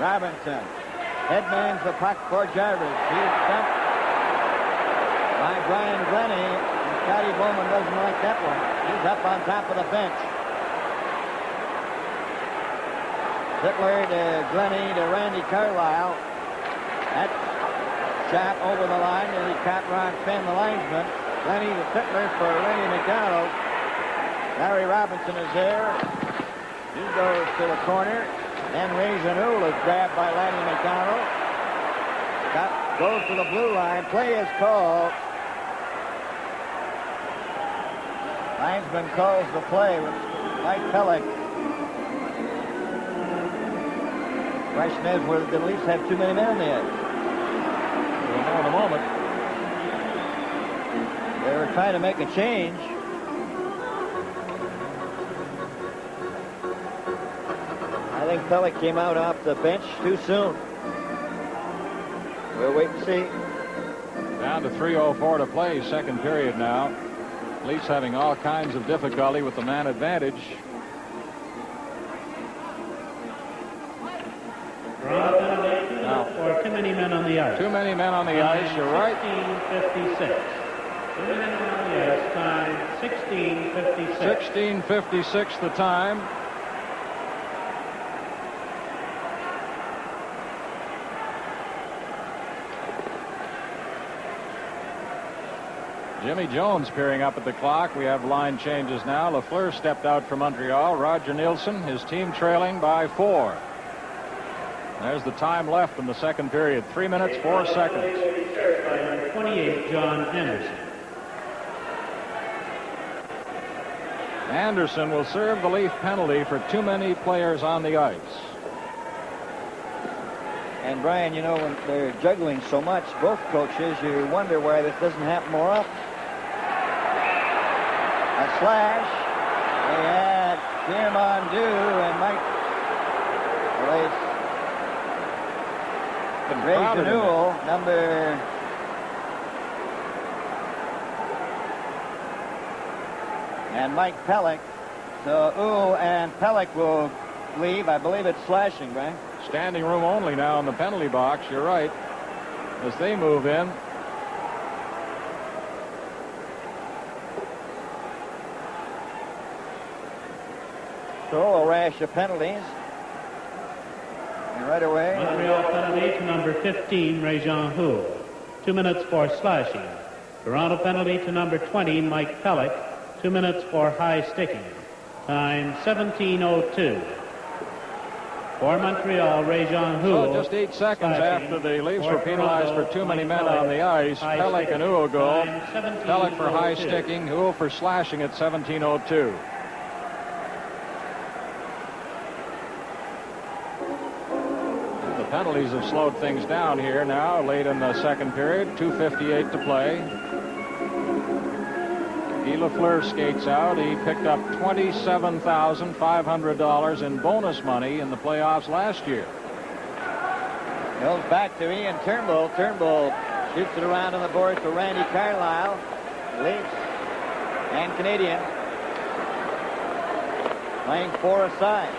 Robinson headmans the puck for Jarvis. He's dumped by Brian Glennie. And Scotty Bowman doesn't like that one. He's up on top of the bench. Sittler to Glennie to Randy Carlyle. That shot over the line, and he caught Ron Finn, the linesman. Glennie to Sittler for Randy McDonald. Larry Robinson is there. He goes to the corner. And Ray Zanoul is grabbed by Lanny McDonald. Goes to the blue line. Play is called. Linesman calls the play with Mike Pellick. Question is, whether the Leafs have too many men in the edge. We'll know in a moment. They were trying to make a change. I think Pellick came out off the bench too soon. We'll wait and see. Down to 3:04 to play, second period now. Leafs having all kinds of difficulty with the man advantage. Or too many men on the ice. Too many men on the ice, you're right. 16:56. Too many men on the ice, time 16:56. 16:56 the time. Jimmy Jones peering up at the clock. We have line changes now. Lafleur stepped out for Montreal. Roger Nielsen, his team trailing by 4. There's the time left in the second period. 3 minutes, 4 seconds. 28, John Anderson. Anderson will serve the Leaf penalty for too many players on the ice. And Brian, you know, when they're juggling so much, both coaches, you wonder why this doesn't happen more often. A slash. They had Pierre Mondu and Mike Ray Newell, number and Mike Pellick. So Uhl and Pellick will leave. I believe it's slashing, Brian. Standing room only now in the penalty box. You're right. As they move in, So a rash of penalties. And right away. Montreal penalty to number 15, Réjean Houle. 2 minutes for slashing. Toronto penalty to number 20, Mike Pellick. 2 minutes for high sticking. Time 17:02. For Montreal, Réjean Houle. So just 8 seconds after the Leafs were penalized for too many men on the ice, Pellick and Houle go. Pellick for high sticking, Houle for slashing at 17:02. The penalties have slowed things down here now, late in the second period. 2:58 to play. Guy Lafleur skates out. He picked up $27,500 in bonus money in the playoffs last year. Goes back to Ian Turnbull. Turnbull shoots it around on the boards for Randy Carlyle. Leafs and Canadiens playing 4 aside.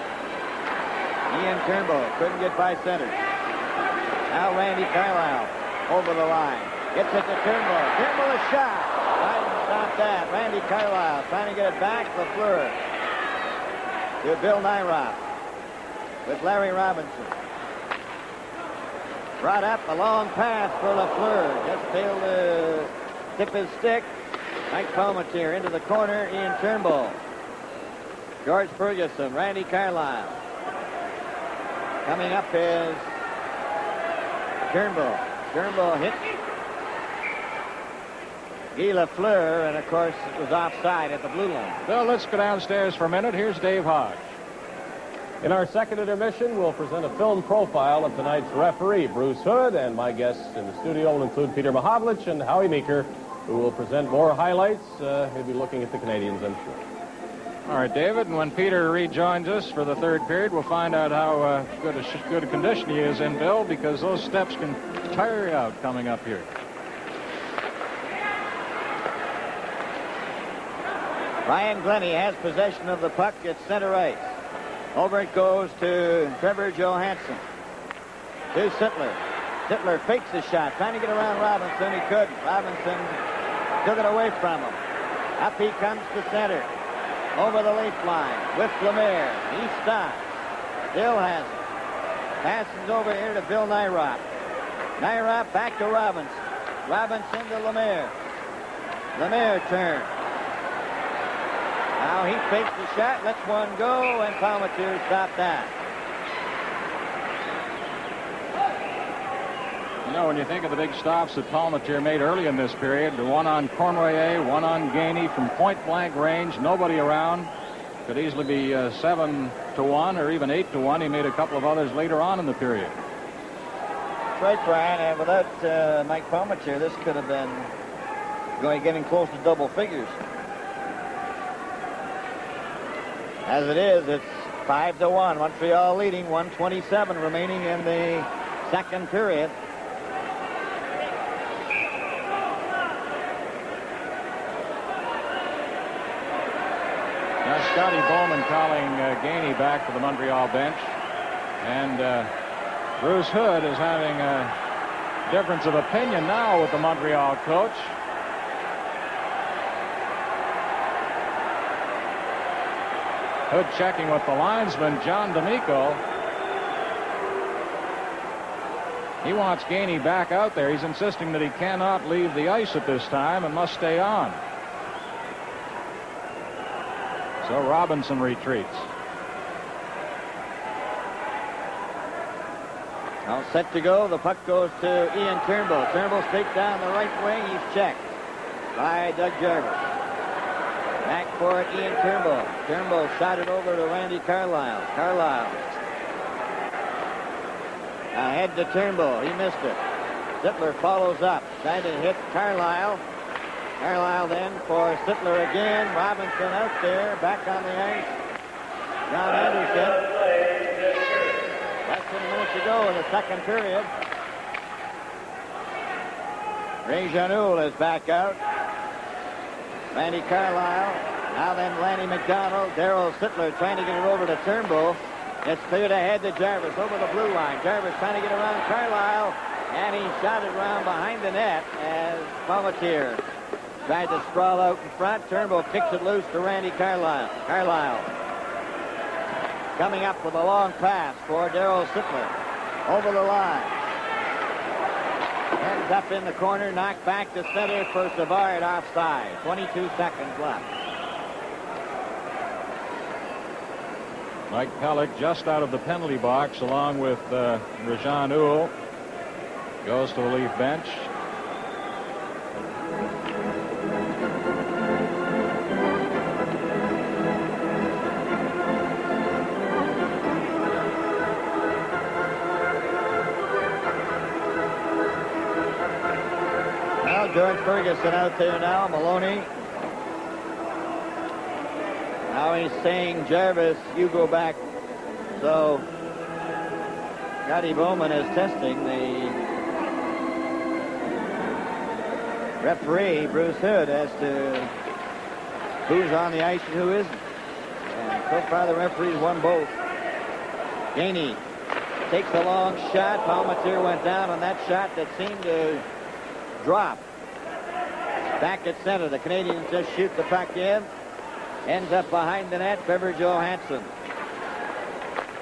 Ian Turnbull couldn't get by center. Now Randy Carlyle over the line. Gets it to Turnbull. Turnbull a shot. Stop that. Randy Carlyle trying to get it back. Lafleur to Bill Nyroff with Larry Robinson. Brought up a long pass for Lafleur. Just failed to tip his stick. Mike Palmateer into the corner. Ian Turnbull. George Ferguson. Randy Carlyle. Coming up is Turnbull. Turnbull hits Guy Lafleur, and of course it was offside at the blue line. Well, let's go downstairs for a minute. Here's Dave Hodge. In our second intermission, we'll present a film profile of tonight's referee, Bruce Hood, and my guests in the studio will include Peter Mahovlich and Howie Meeker, who will present more highlights. He'll be looking at the Canadiens, I'm sure. All right, David, and when Peter rejoins us for the third period, we'll find out how good a condition he is in, Bill, because those steps can tire you out coming up here. Ryan Glennie has possession of the puck at center ice. Over it goes to Trevor Johansson. To Sittler. Sittler fakes the shot, trying to get around Robinson. He couldn't. Robinson took it away from him. Up he comes to center. Over the leaf line with Lemaire. He stops. Still has it. Passes over here to Bill Nyroff. Nyroff back to Robinson. Robinson to Lemaire. Lemaire turns. Now he fakes the shot, lets one go, and Palmateer stopped that. You know, when you think of the big stops that Palmateer made early in this period, the one on Cornroyer, one on Gainey from point-blank range, nobody around. Could easily be 7-1 or even 8-1. He made a couple of others later on in the period. That's right, Brian, and without Mike Palmateer, this could have been getting close to double figures. As it is, it's 5-1. Montreal leading, 1:27 remaining in the second period. Now Scotty Bowman calling Gainey back to the Montreal bench. And Bruce Hood is having a difference of opinion now with the Montreal coach. Hood checking with the linesman, John D'Amico. He wants Gainey back out there. He's insisting that he cannot leave the ice at this time and must stay on. So Robinson retreats. All set to go. The puck goes to Ian Turnbull. Turnbull straight down the right wing. He's checked by Doug Jarvis. Back for it, Ian Turnbull. Turnbull shot it over to Randy Carlyle. Carlyle. Ahead to Turnbull. He missed it. Sittler follows up. Trying to hit Carlyle. Carlyle then for Sittler again. Robinson out there. Back on the ice. John Anderson. Less than a minute to go in the second period. Réjean Houle is back out. Randy Carlyle. Now then Lanny McDonald. Darryl Sittler trying to get it over to Turnbull. It's cleared ahead to Jarvis over the blue line. Jarvis trying to get around Carlyle. And he shot it around behind the net as Palmateer tried to sprawl out in front. Turnbull kicks it loose to Randy Carlyle. Carlyle coming up with a long pass for Darryl Sittler. Over the line. Ends up in the corner, knocked back to center for Savard offside. 22 seconds left. Mike Pellick just out of the penalty box along with Rajan Uhl. Goes to the relief bench. George Ferguson out there now. Maloney. Now he's saying, Jarvis, you go back. So Scotty Bowman is testing the referee, Bruce Hood, as to who's on the ice and who isn't. And so far the referees won both. Gainey takes a long shot. Palmateer went down on that shot that seemed to drop. Back at center, the Canadians just shoot the puck in. Ends up behind the net, Trevor Johansson.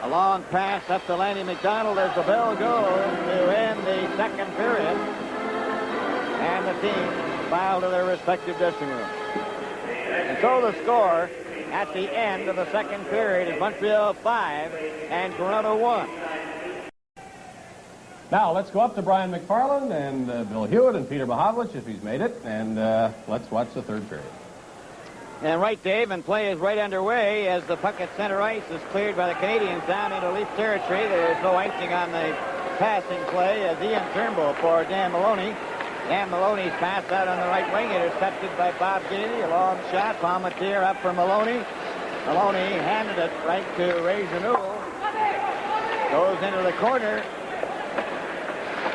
A long pass up to Lanny McDonald as the bell goes to end the second period. And the team file to their respective dressing rooms. And so the score at the end of the second period is Montreal 5 and Toronto 1. Now, let's go up to Brian McFarland and Bill Hewitt and Peter Mahovlich if he's made it, and let's watch the third period. And right, Dave, and play is right underway as the puck at center ice is cleared by the Canadians down into Leaf territory. There is no icing on the passing play as Ian Turnbull for Dan Maloney. Dan Maloney's pass out on the right wing, intercepted by Bob Kennedy. A long shot, Palmateer up for Maloney. Maloney handed it right to Ray Janul. Goes into the corner.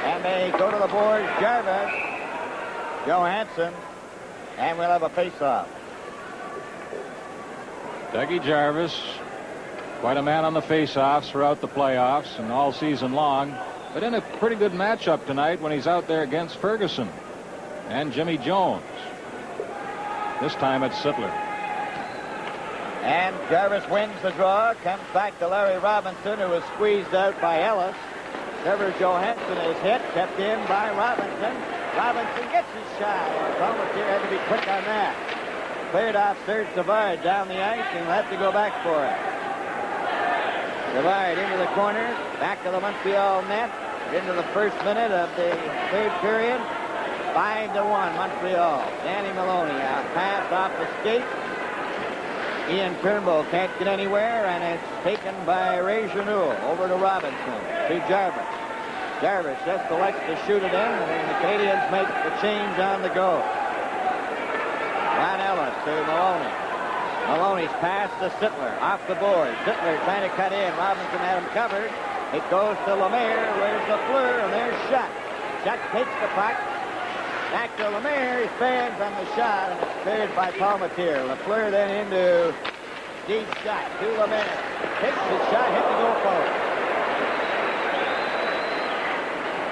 And they go to the boards, Jarvis, Johansson, and we'll have a face-off. Dougie Jarvis, quite a man on the face-offs throughout the playoffs and all season long, but in a pretty good matchup tonight when he's out there against Ferguson and Jimmy Jones. This time it's Sittler. And Jarvis wins the draw, comes back to Larry Robinson, who was squeezed out by Ellis. Trevor Johansson is hit, kept in by Robinson. Robinson gets his shot. Palmateer had to be quick on that. Cleared off Serge Savard down the ice, and he'll have to go back for it. Savard into the corner, back to the Montreal net, into the first minute of the third period. 5-1 Montreal. Danny Maloney, a pass off the skate. Ian Turnbull can't get anywhere, and it's taken by Ray Janul. Over to Robinson, to Jarvis. Jarvis just elects to shoot it in, and the Canadians make the change on the go. Ron Ellis to Maloney. Maloney's pass to Sittler, off the board. Sittler trying to cut in. Robinson had him covered. It goes to Lemaire. Where's the Fleur? And there's Shutt. Shutt takes the puck. Back to Lemaire. He stands on the shot, and it's cleared by Palmateer. Lafleur then into deep shot to Lemaire. Takes the shot, hit the goalpost.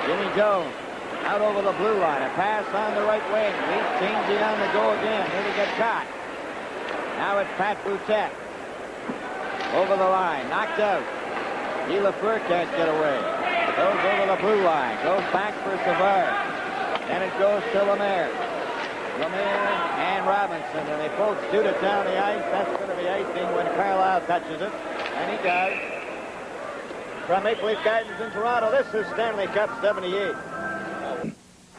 Jimmy Jones out over the blue line. A pass on the right wing. He's changing on the go again. Here to get caught. Now it's Pat Boutette. Over the line. Knocked out. Guy Lafleur can't get away. Goes over the blue line. Goes back for Savard. And it goes to Lemaire. Lemaire and Robinson. And they both shoot it down the ice. That's going to be icing when Carlisle touches it. And he does. From Maple Leaf Gardens in Toronto, this is Stanley Cup 78.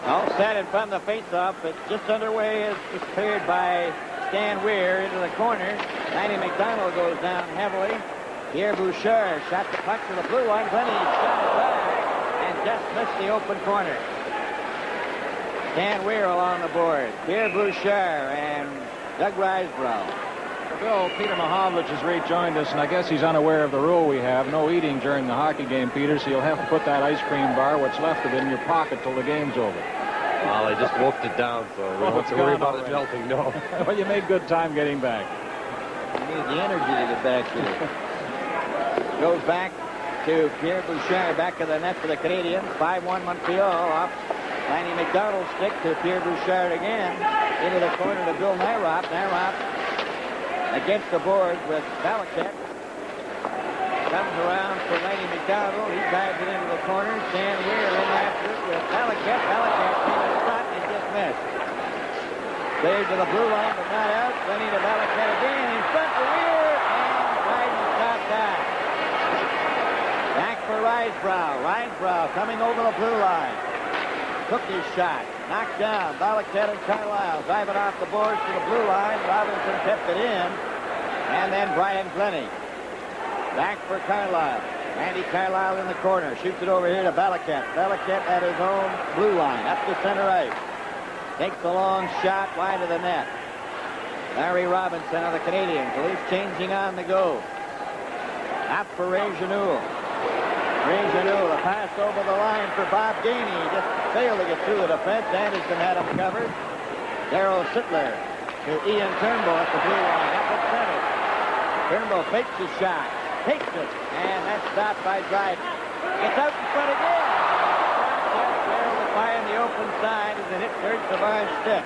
All set and from the faceoff. It's just underway. It's cleared by Stan Weir into the corner. Lanny McDonald goes down heavily. Pierre Bouchard shot the puck to the blue line. Glennie shot it back and just missed the open corner. Dan Weir along the board. Pierre Bouchard and Doug Risebrough. Bill, Peter Mahovlich has rejoined us, and I guess he's unaware of the rule we have. No eating during the hockey game, Peter, so you'll have to put that ice cream bar, what's left of it, in your pocket till the game's over. Well, I just wolfed it down, so we don't have to worry about it melting, no. Well, you made good time getting back. You need the energy to get back here. Goes back to Pierre Bouchard, back of the net for the Canadiens. 5-1 Montreal off Lanny McDonald's stick to Pierre Bouchard again. Into the corner to Bill Nyrop. Nyrop against the board with Balaket. Comes around for Laney McDonald. He drives it into the corner. Stan Weir in after it with Belichick. Belichick came in front and just missed. Cleared to the blue line, but not out. Lenny to Belichick again. In front of Weir. And Dryden stopped that. Back for Risebrough. Risebrough coming over the blue line. Took his shot. Knocked down. Belichick and Carlisle driving off the boards to the blue line. Robinson kept it in. And then Brian Glennie. Back for Carlisle. Randy Carlisle in the corner. Shoots it over here to Belichick. Belichick at his own blue line. Up to center ice. Takes a long shot wide of the net. Larry Robinson of the Canadiens. The Leafs changing on the go. Up for Ray Genoux. Ray Genoux, the pass over the line for Bob Gainey. He just failed to get through the defense. Anderson had him covered. Darryl Sittler to Ian Turnbull at the blue line. Up at center. Turnbull fakes his shot. Takes it. And that's stopped by Dryden. Gets out in front again. Darryl to find the open side as it hits Kurt Savard's stick.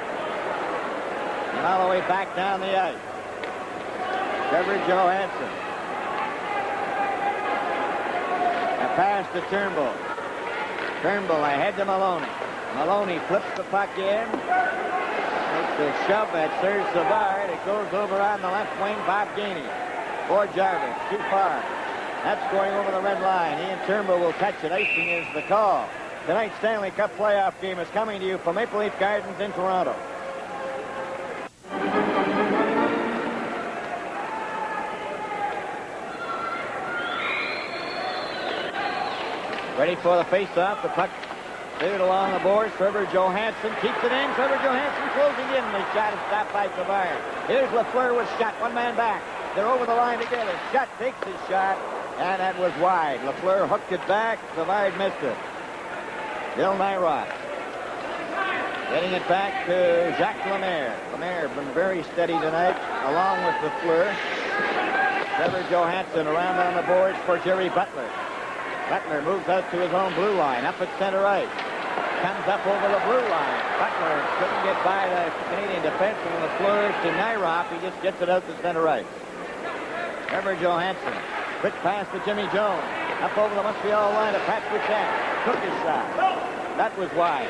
And all the way back down the ice. Trevor Johansson. A pass to Turnbull. Turnbull ahead to Maloney. Maloney flips the puck in. Takes a shove at Serge Savard. It goes over on the left wing. Bob Gainey. For Jarvis. Too far. That's going over the red line. Ian Turnbull will catch it. Icing is the call. Tonight's Stanley Cup playoff game is coming to you from Maple Leaf Gardens in Toronto. Ready for the face-off. The puck cleared along the boards. Trevor Johansson keeps it in. Trevor Johansson closing in. The shot is stopped by Savard. Here's Lafleur with shot. One man back. They're over the line together. Shutt takes his shot, and that was wide. Lafleur hooked it back. Savard missed it. Bill Nyroth getting it back to Jacques Lemaire. Lemaire been very steady tonight, along with Lafleur. Trevor Johansson around on the boards for Jerry Butler. Butler moves out to his own blue line, up at center ice. Comes up over the blue line. Butler couldn't get by the Canadian defense, and Lafleur to Nyroth. He just gets it out to center ice. Trevor Johansson. Quick pass to Jimmy Jones. Up over the Montreal line to Pat Bouchette. Took his shot. That was wide.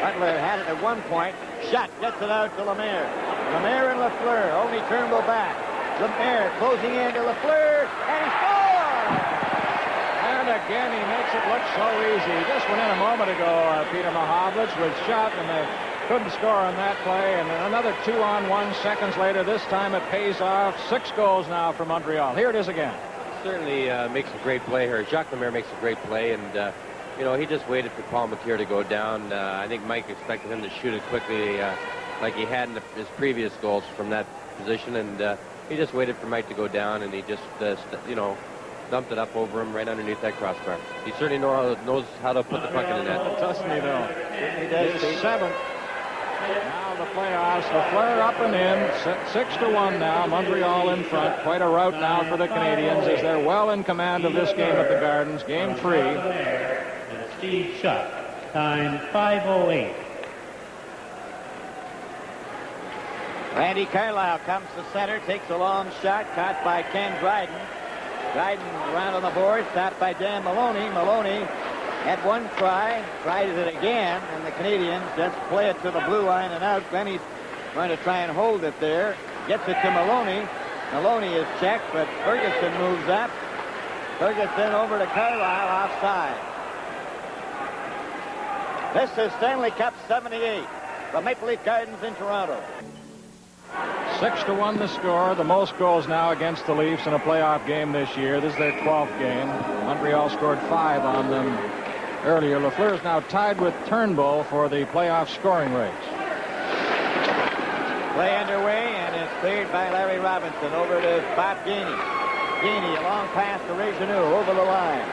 Butler had it at one point. Shot gets it out to Lemaire. Lemaire and Lafleur. Only Turnbull back. Lemaire closing in to Lafleur. And he scores! And again, he makes it look so easy. He just went in a moment ago, Peter Mahovlich, with shot, and they couldn't score on that play. And another 2-on-1 seconds later. This time it pays off. 6 goals now for Montreal. Here it is again. Certainly makes a great play here. Jacques Lemaire makes a great play, and you know, he just waited for Paul Matier to go down. I think Mike expected him to shoot it quickly like he had in his previous goals from that position, and he just waited for Mike to go down, and he just you know, dumped it up over him right underneath that crossbar. He certainly knows how to put the puck in the net. Doesn't he, though? He does. 7th. Now the playoffs. Lafleur up and in. 6-1 now. Montreal in front. Quite a rout now for the Canadiens as they're well in command of this game at the Gardens. Game 3. And Steve Shutt. Time 5:08. Randy Carlisle comes to center. Takes a long shot. Caught by Ken Dryden. Dryden around on the board. Stopped by Dan Maloney. Maloney had one try, tried it again, and the Canadiens just play it to the blue line and out. Glennie's going to try and hold it there. Gets it to Maloney. Maloney is checked, but Ferguson moves up. Ferguson over to Carlisle offside. This is Stanley Cup 78 from Maple Leaf Gardens in Toronto. 6-1 the score. The most goals now against the Leafs in a playoff game this year. This is their 12th game. Montreal scored 5 on them earlier. Lafleur is now tied with Turnbull for the playoff scoring race. Play underway, and it's cleared by Larry Robinson over to Bob Gainey. Gainey, a long pass to Ray Genoux over the line.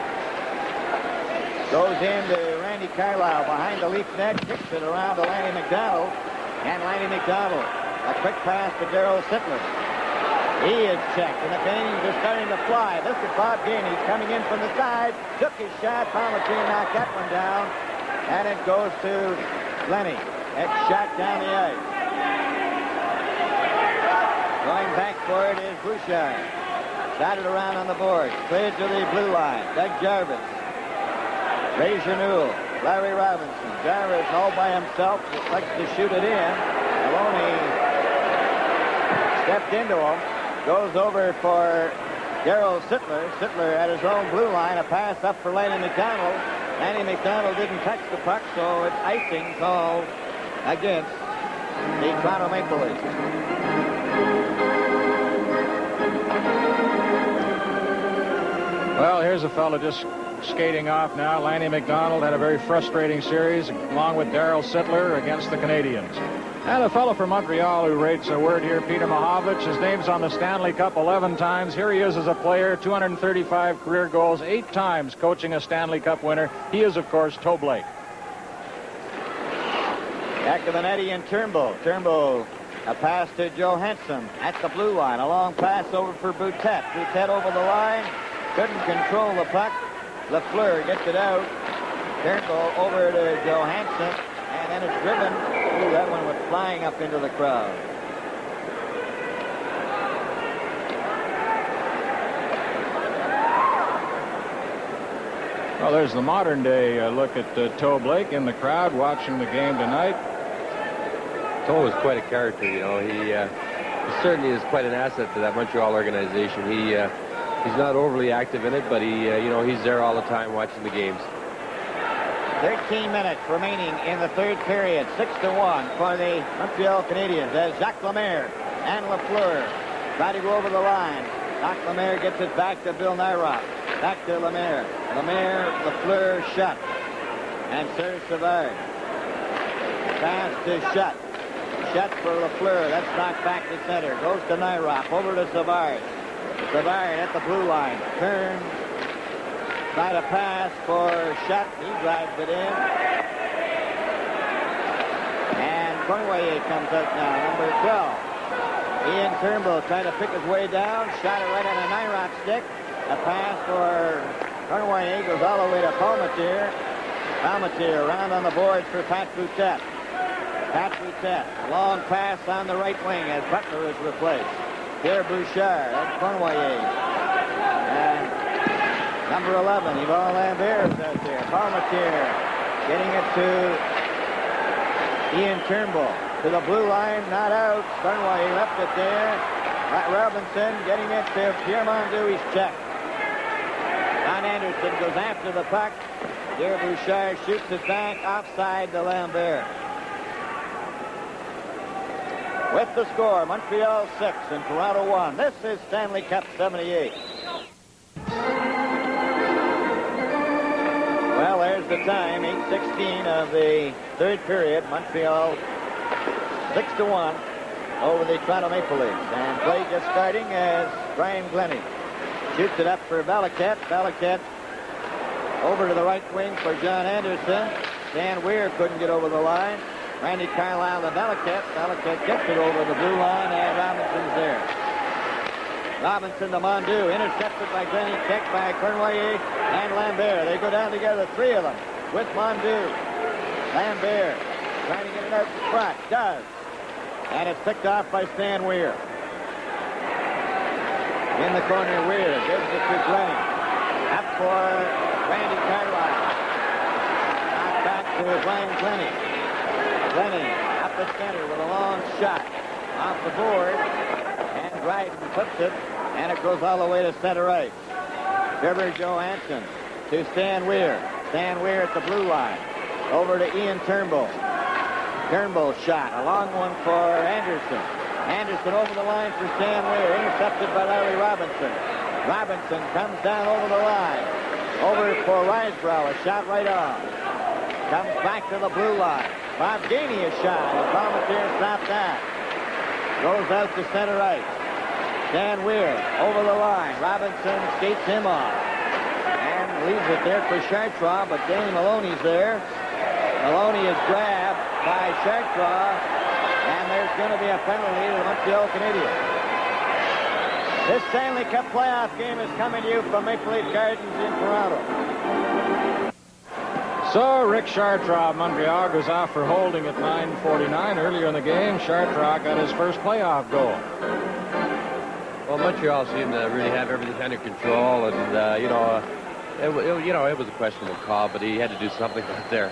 Goes into Randy Carlisle behind the Leaf net, kicks it around to Lanny McDonald, and Lanny McDonald. A quick pass to Darryl Sittler. He is checked, and the Canadiens are starting to fly. This is Bob Gainey coming in from the side. Took his shot. Palmatier knocked that one down. And it goes to Lenny. That shot down the ice. Going back for it is Bouchard. batted around on the board. Cleared to the blue line. Doug Jarvis. Fraser Newell. Larry Robinson. Jarvis all by himself. Likes to shoot it in. Maloney stepped into him. Goes over for Darryl Sittler. Sittler at his own blue line. A pass up for Lanny McDonald. Lanny McDonald didn't touch the puck, so it's icing called against the Toronto Maple Leafs. Well, here's a fella just skating off now. Lanny McDonald had a very frustrating series, along with Darryl Sittler against the Canadiens. And a fellow from Montreal who rates a word here, Peter Mahovlich. His name's on the Stanley Cup 11 times. Here he is as a player, 235 career goals, 8 times coaching a Stanley Cup winner. He is, of course, Toe Blake. Back to the net, Ian Turnbull. Turnbull, a pass to Johansson at the blue line. A long pass over for Boutet. Boutet over the line. Couldn't control the puck. Lafleur gets it out. Turnbull over to Johansson. And then it's driven. Ooh, that one went flying up into the crowd. Well, there's the modern day look at Toe Blake in the crowd watching the game tonight. Toe is quite a character, you know. He certainly is quite an asset to that Montreal organization. He's not overly active in it, but he's there all the time watching the games. 13 minutes remaining in the third period. 6-1 for the Montreal Canadiens as Jacques Lemaire and Lafleur try to go over the line. Jacques Lemaire gets it back to Bill Nyrock. Back to Lemaire. Lemaire, Lafleur, Shutt. And Serge Savard. Pass to Shutt. Shutt for Lafleur. That's knocked back to center. Goes to Nyrock. Over to Savard. Savard at the blue line. Turns. Try to pass for Shutt. He drives it in. And Cournoyer comes out now, number 12. Ian Turnbull trying to pick his way down. Shot it right on a Nyrock stick. A pass for Cournoyer goes all the way to Palmatier. Palmatier around on the boards for Pat Boutet. Pat Boutet. Long pass on the right wing as Butler is replaced. Pierre Bouchard. That's Cournoyer. And number 11, Yvon Lambert is out there. Palmatier getting it to Ian Turnbull. To the blue line, not out. Cournoyer left it there. Robinson getting it to Pierre Mondeau. He's checked. Don Anderson goes after the puck. Pierre Bouchard shoots it back offside to Lambert. With the score, Montreal 6 and Toronto 1. This is Stanley Cup 78. Well, there's the time, 8:16 of the third period. Montreal 6-1 over the Toronto Maple Leafs. And play just starting as Brian Glennie shoots it up for Valaket. Valaket over to the right wing for John Anderson. Dan Weir couldn't get over the line. Randy Carlisle to Valaket. Valaket gets it over the blue line, and Robinson's there. Robinson to Mondeau, intercepted by Glennie, checked by Cournoyer and Lambert. They go down together, 3 of them, with Mondeau. Lambert trying to get it out front, does. And it's picked off by Stan Weir. In the corner, Weir gives it to Glennie. Up for Randy Carlisle. Knocked back to Brian Glennie. Glennie up the center with a long shot off the board. And Dryden puts it, and it goes all the way to center ice. Trevor Johansson to Stan Weir. Stan Weir at the blue line. Over to Ian Turnbull. Turnbull shot. A long one for Anderson. Anderson over the line for Stan Weir. Intercepted by Larry Robinson. Robinson comes down over the line. Over for Risebrough. A shot right on. Comes back to the blue line. Bob Gainey a shot. And Palmatier stopped that. Goes out to center ice. Stan Weir over the line. Robinson skates him off. And leaves it there for Chartrand, but Danny Maloney's there. Maloney is grabbed by Chartrand, and there's going to be a penalty to the Montreal Canadiens. This Stanley Cup playoff game is coming to you from Maple Leaf Gardens in Toronto. So Rick Chartrand of Montreal goes off for holding at 9:49. Earlier in the game, Chartrand got his first playoff goal. Well, Montreal seemed to really have everything under control, and it was a question of call, but he had to do something out there.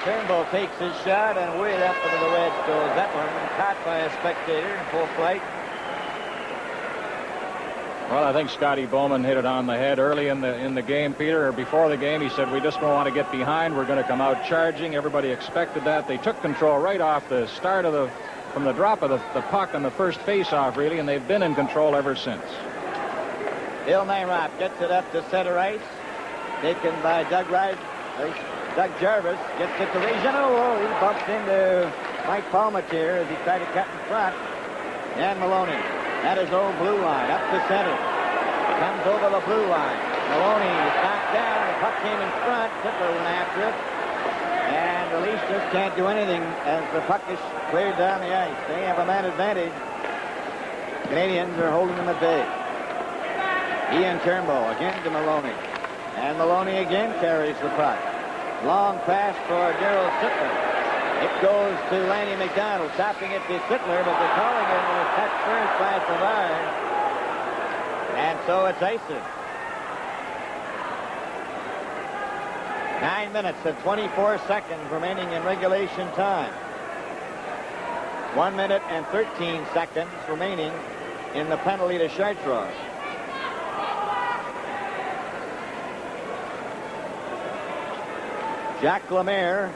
Turnbull takes his shot, and way left into the wedge goes that one, caught by a spectator in full flight. Well, I think Scotty Bowman hit it on the head early in the game, Peter, or before the game. He said, we just don't want to get behind. We're going to come out charging. Everybody expected that. They took control right off the start of from the drop of the puck on the first face-off, really, and they've been in control ever since. Bill Nyrop gets it up to center ice. Taken by Doug Jarvis. Gets it to Region. Oh, he bumps into Mike Palmatier as he tried to cut in front. And Maloney. That is old blue line, up to center. Comes over the blue line. Maloney is knocked down. The puck came in front. Sittler went after it. And the Leafs just can't do anything as the puck is cleared down the ice. They have a man advantage. Canadians are holding them at bay. Ian Turnbull again to Maloney. And Maloney again carries the puck. Long pass for Darryl Sittler. It goes to Lanny McDonald, stopping it to Sittler, but they're calling it a touch first by Savard. And so it's icing. 9 minutes and 24 seconds remaining in regulation time. 1 minute and 13 seconds remaining in the penalty to Chartrand. Jacques Lemaire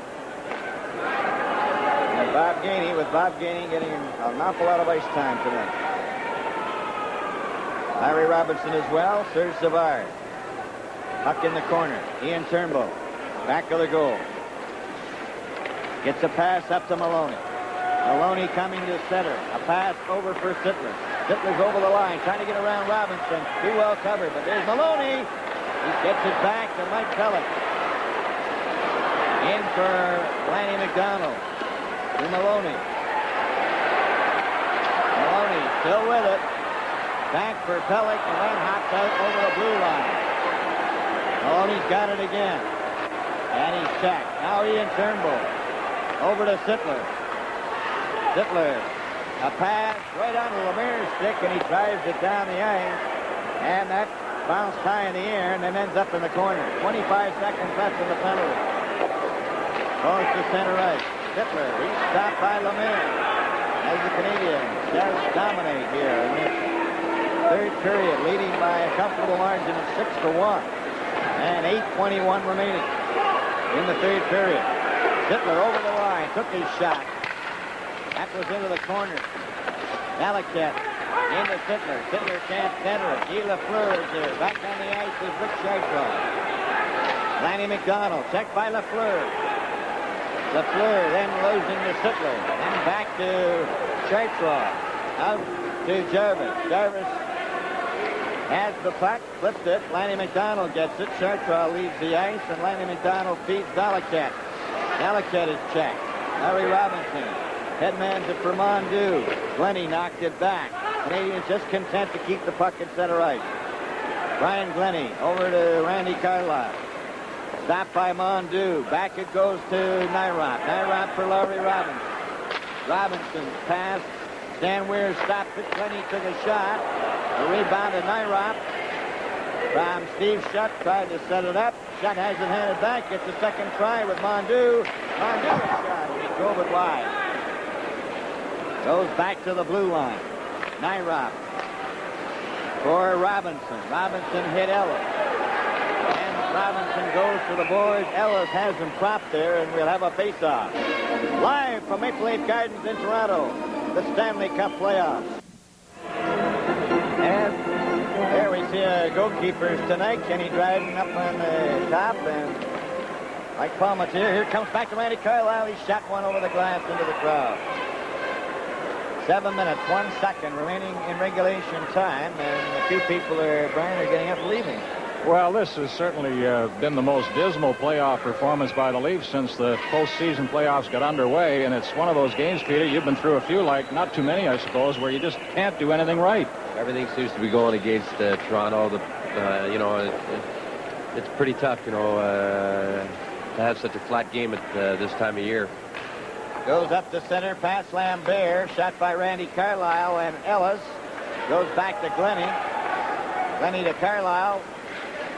and Bob Gainey, with Bob Gainey getting an awful lot of ice time tonight. Larry Robinson as well. Serge Savard. Puck in the corner. Ian Turnbull. Back of the goal. Gets a pass up to Maloney. Maloney coming to center. A pass over for Sittler. Sittler's over the line, trying to get around Robinson. Too well covered, but there's Maloney. He gets it back to Mike Pellick. In for Lanny McDonald. To Maloney. Maloney still with it. Back for Pellick, and then hops out over the blue line. Maloney's got it again. And he's checked. Now Ian Turnbull. Over to Sittler. Sittler. A pass right onto Lemaire's stick, and he drives it down the ice. And that bounced high in the air and then ends up in the corner. 25 seconds left in the penalty. Goes to center ice. Sittler. He's stopped by Lemaire. As the Canadiens just dominate here in this third period, leading by a comfortable margin of 6-1. And 8:21 remaining in the third period. Sittler over the line, took his shot. That was into the corner. Malaket into Sittler. Sittler can't center it. Guy Lafleur is there. Back on the ice is Rick Chartrand. Lanny McDonald, checked by Lafleur. Lafleur then losing to Sittler. Then back to Chartrand. Out to Jarvis. Jarvis has the puck, flipped it. Lanny McDonald gets it. Chartrand leaves the ice, and Lanny McDonald feeds Dalaket. Dalaket is checked. Larry Robinson. Headman to Fermandu. Glenny knocked it back. Canadians just content to keep the puck at center ice. Brian Glenny over to Randy Carlisle. Stopped by Mondu. Back it goes to Nyrop. Nyrop for Larry Robinson. Robinson's pass. Stan Weir stopped it. Glenny took a shot. A rebound to Nyrop. From Steve Shutt, tried to set it up. Shutt has it handed back. Gets a second try with Mondu. Mondu shot. He drove it wide. Goes back to the blue line. Nyrop for Robinson. Robinson hit Ellis. And Robinson goes to the boards. Ellis has him propped there, and we'll have a face-off. Live from Maple Leaf Gardens in Toronto, the Stanley Cup playoffs. And there we see our goalkeepers tonight. Kenny Dryden up on the top, and Mike Palmatier. Here comes back to Randy Carlisle. He shot one over the glass into the crowd. 7 minutes, 1 second remaining in regulation time, and a few people Brian, are getting up and leaving. Well, this has certainly been the most dismal playoff performance by the Leafs since the postseason playoffs got underway, and it's one of those games, Peter, you've been through a few, like not too many, I suppose, where you just can't do anything right. Everything seems to be going against Toronto. It's pretty tough, to have such a flat game at this time of year. Goes up to center, pass Lambert, shot by Randy Carlisle, and Ellis Goes back to Glenny. Glenny to Carlisle.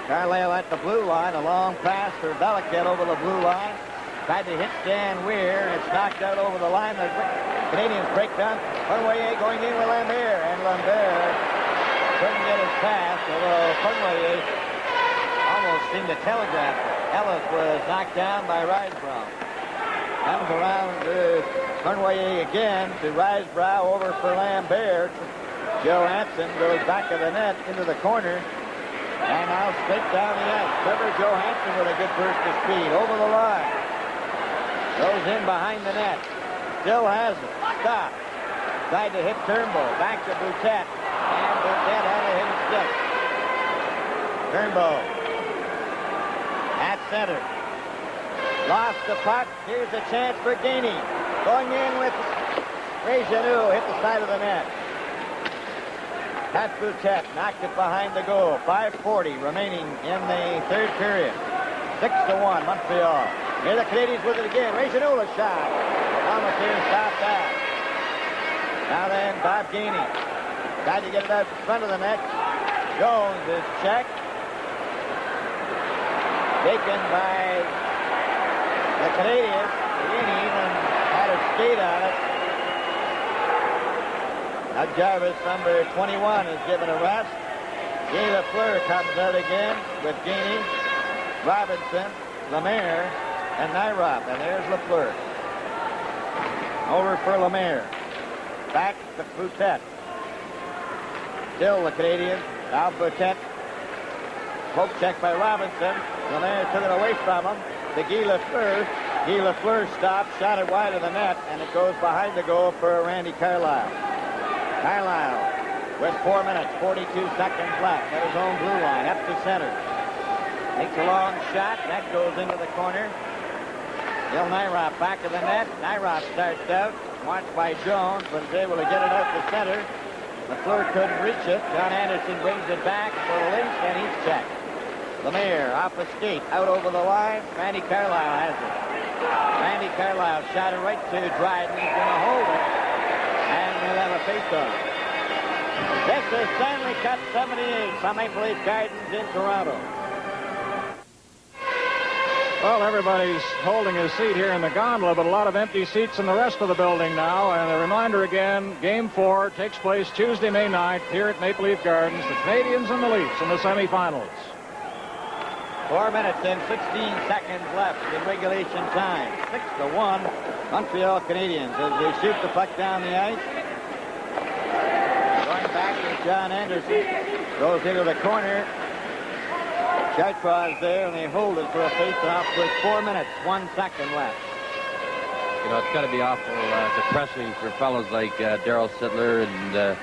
Carlisle at the blue line. A long pass for Belichick over the blue line. Tried to hit Dan Weir. It's knocked out over the line. The Canadians break down. Cournoyer going in with Lambert. And Lambert couldn't get his pass, although Cournoyer almost seemed to telegraph it. Ellis was knocked down by Risebrough. Comes around to Cournoyer again to Risebrough over for Lambert. Johansson goes back of the net into the corner. And now straight down the ice. Trevor Johansson with a good burst of speed over the line. Goes in behind the net. Still has it. Stop. Tried to hit Turnbull. Back to Boutet. And Boutet had a hit stick. Turnbull. At center. Lost the puck. Here's a chance for Gainey. Going in with Regenu. Hit the side of the net. Pat Boutet knocked it behind the goal. 5:40 remaining in the third period. 6-1 Montreal. Here the Canadians with it again. Regenu a shot. Palmetier stopped that. Now then, Bob Gainey tried to get it out in front of the net. Jones is checked. Taken by the Canadians. Gainey even had a skate on it. Now Jarvis, number 21, is given a rest. Guy Lafleur comes out again with Gainey, Robinson, Lemaire, and Nyrop. And there's Lafleur. Over for Lemaire. Back to Boutet. Still the Canadians. Now Boutet. Poke check by Robinson. Lemaire took it away from him. To Guy Lafleur. Guy Lafleur stopped, shot it wide of the net, and it goes behind the goal for Randy Carlisle. Carlisle with 4 minutes, 42 seconds left at his own blue line, up to center. Takes a long shot. That goes into the corner. Bill Nyrop back of the net. Nyrop starts out, watched by Jones, but is able to get it out to center. Lafleur couldn't reach it. John Anderson brings it back for Leaf, and he's checked. Lemaire off a skate, out over the line. Randy Carlisle has it. Randy Carlisle shot it right to Dryden. He's going to hold it. And we'll have a face-off. This is Stanley Cup 78 from Maple Leaf Gardens in Toronto. Well, everybody's holding his seat here in the gondola, but a lot of empty seats in the rest of the building now. And a reminder again, Game 4 takes place Tuesday, May 9th here at Maple Leaf Gardens. The Canadians and the Leafs in the semifinals. 4 minutes and 16 seconds left in regulation time. 6-1 Montreal Canadiens as they shoot the puck down the ice. Going back to John Anderson. Goes into the corner. Chartrand's there, and they hold it for a face-off with 4 minutes, 1 second left. You know, it's got to be awful depressing for fellows like Darryl Sittler and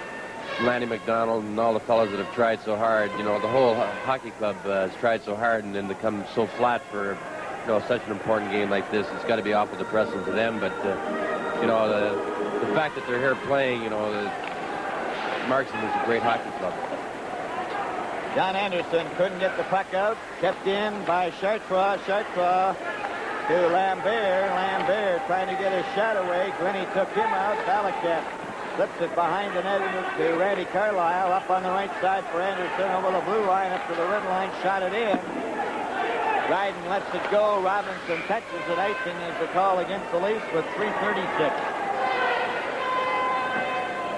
Lanny McDonald and all the fellows that have tried so hard. You know, the whole hockey club has tried so hard and then to come so flat for, you know, such an important game like this. It's got to be awful depressing to them. But, you know, the fact that they're here playing, you know, Markston is a great hockey club. John Anderson couldn't get the puck out. Kept in by Chartrand. Chartrand to Lambert. Lambert trying to get his shot away. Glenny took him out. Belichick flips it behind the net to Randy Carlisle. Up on the right side for Anderson. Over the blue line, up to the red line. Shot it in. Dryden lets it go. Robinson catches it. Icing is the call against the Leafs with 3:36.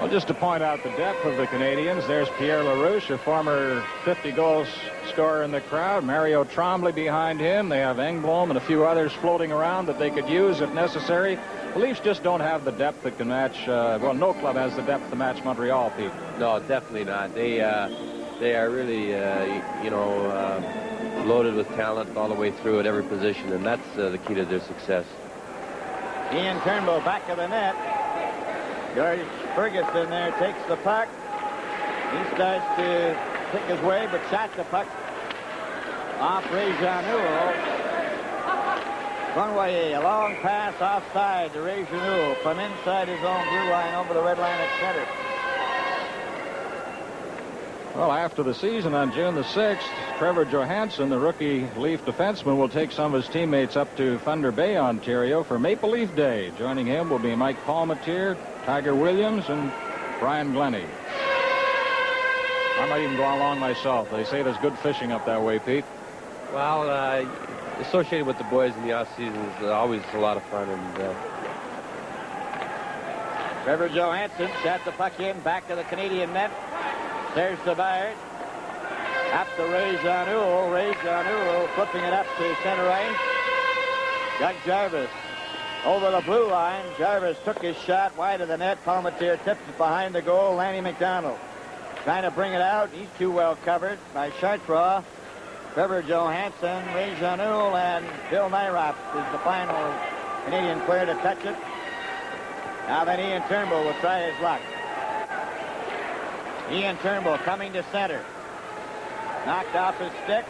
Well, just to point out the depth of the Canadians, there's Pierre LaRouche, a former 50-goal scorer in the crowd. Mario Tremblay behind him. They have Engblom and a few others floating around that they could use if necessary. The Leafs just don't have the depth that can match, well, no club has the depth to match Montreal, Pete. No, definitely not. They are really, you know, loaded with talent all the way through at every position, and that's the key to their success. Ian Turnbull back of the net. George Ferguson there takes the puck. He starts to pick his way, but shot the puck off Ray Jeannot. Cournoyer, a long pass offside to Ray Jeannot from inside his own blue line over the red line at center. Well, after the season on June the 6th, Trevor Johansson, the rookie Leaf defenseman, will take some of his teammates up to Thunder Bay, Ontario for Maple Leaf Day. Joining him will be Mike Palmetier, Tiger Williams, and Brian Glenny. I might even go along myself. They say there's good fishing up that way, Pete. Well, associated with the boys in the off-season is always a lot of fun. And Trevor Johansson shot the puck in, back to the Canadian net. There's Savard. Up to Ray Jeannot. Ray Jeannot flipping it up to center ice. Doug Jarvis over the blue line. Jarvis took his shot wide of the net. Palmateer tips it behind the goal. Lanny McDonald trying to bring it out. He's too well covered by Chartres. Trevor Johansson, Ray Jeannot, and Bill Nyrop is the final Canadian player to touch it. Now then Ian Turnbull will try his luck. Ian Turnbull coming to center. Knocked off his stick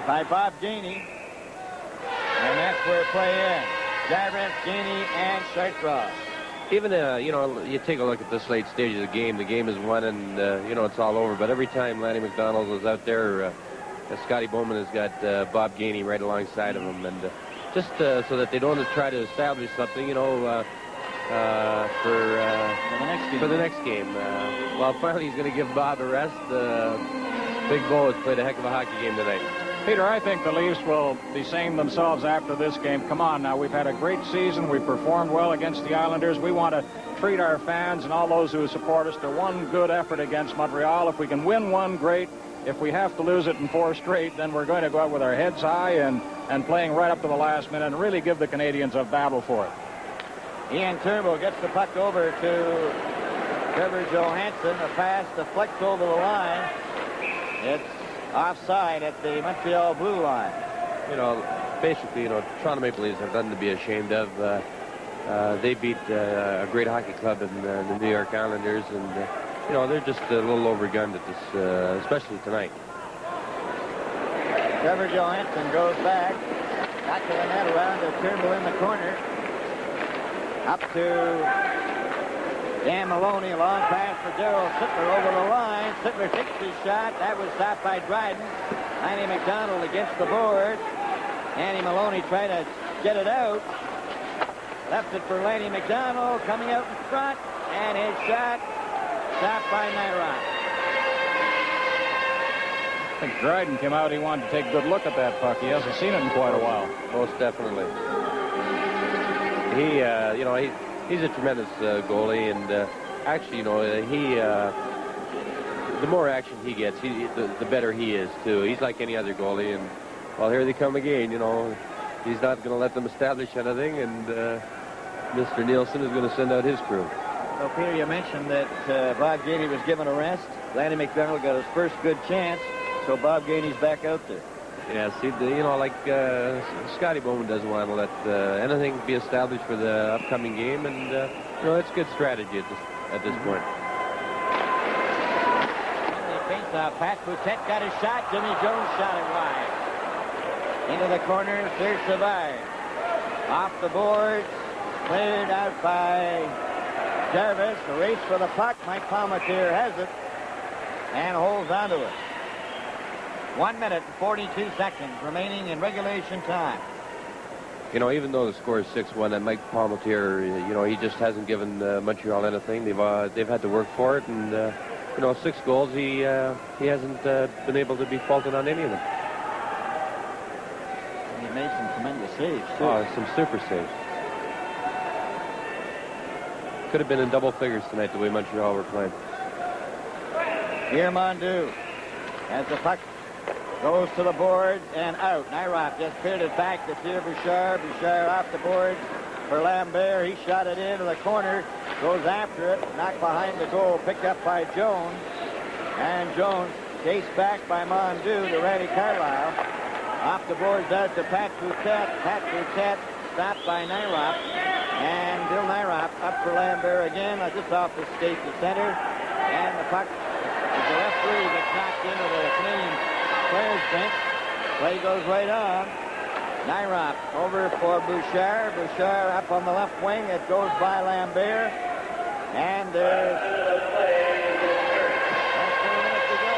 by Bob Gainey. And that's where play ends. Jarvis, Gainey, and Chartres. even, you take a look at this late stage of the game is won and, it's all over. But every time Lanny McDonald was out there, Scotty Bowman has got Bob Gainey right alongside of him. And just so that they don't try to establish something, for the next game. Well, finally he's going to give Bob a rest. Big Bo has played a heck of a hockey game tonight. Peter, I think the Leafs will be saying themselves after this game, come on now, we've had a great season. We performed well against the Islanders. We want to treat our fans and all those who support us to one good effort against Montreal. If we can win one, great. If we have to lose it in 4 straight, then we're going to go out with our heads high and playing right up to the last minute and really give the Canadians a battle for it. Ian Turnbull gets the puck over to Trevor Johansson. The pass deflects over the line. It's offside at the Montreal blue line. Basically, Toronto Maple Leafs have nothing to be ashamed of. They beat a great hockey club in the New York Islanders, and they're just a little overgunned at this, especially tonight. Trevor Johansson goes back, got to the net around to Turnbull in the corner, up to Dan Maloney, long pass for Darryl Sittler over the line. Sittler takes his shot. That was stopped by Dryden. Lanny McDonald against the board. Andy Maloney tried to get it out. Left it for Lanny McDonald, coming out in front, and his shot stopped by Nyron. I think Dryden came out. He wanted to take a good look at that puck. He hasn't seen it in quite a while. Most definitely. He's a tremendous goalie, and actually, the more action he gets, the better he is too. He's like any other goalie, and well, here they come again. He's not going to let them establish anything, and Mr. Nielsen is going to send out his crew. So, Peter, you mentioned that Bob Gainey was given a rest. Lanny McDonald got his first good chance, so Bob Gainey's back out there. Yeah, see, Scotty Bowman doesn't want to let anything be established for the upcoming game, and it's good strategy at this point. Pat Boutet got a shot. Jimmy Jones shot it wide. Into the corner, Serge Savard. Off the boards, cleared out by Jarvis. A race for the puck. Mike Palmateer has it and holds onto it. 1 minute and 42 seconds remaining in regulation time. Even though the score is 6-1, and Mike Palmateer, he just hasn't given Montreal anything. They've had to work for it, and 6 goals. He hasn't been able to be faulted on any of them. And he made some tremendous saves too. Oh, some super saves. Could have been in double figures tonight the way Montreal were playing. Here Mondu as the puck goes to the boards and out. Nyrop just cleared it back to Pierre Bouchard. Bouchard off the boards for Lambert. He shot it into the corner. Goes after it. Knocked behind the goal. Picked up by Jones. And Jones chased back by Mondu to Randy Carlisle. Off the boards out to Pat Boutet. Pat Boutet stopped by Nyrop. And Bill Nyrop up for Lambert again. Just off the skate to center. And the puck, the referee gets knocked into the Canadian players bench. Play goes right on. Nyrop over for Bouchard. Bouchard up on the left wing. It goes by Lambert. And there's 3 minutes to go.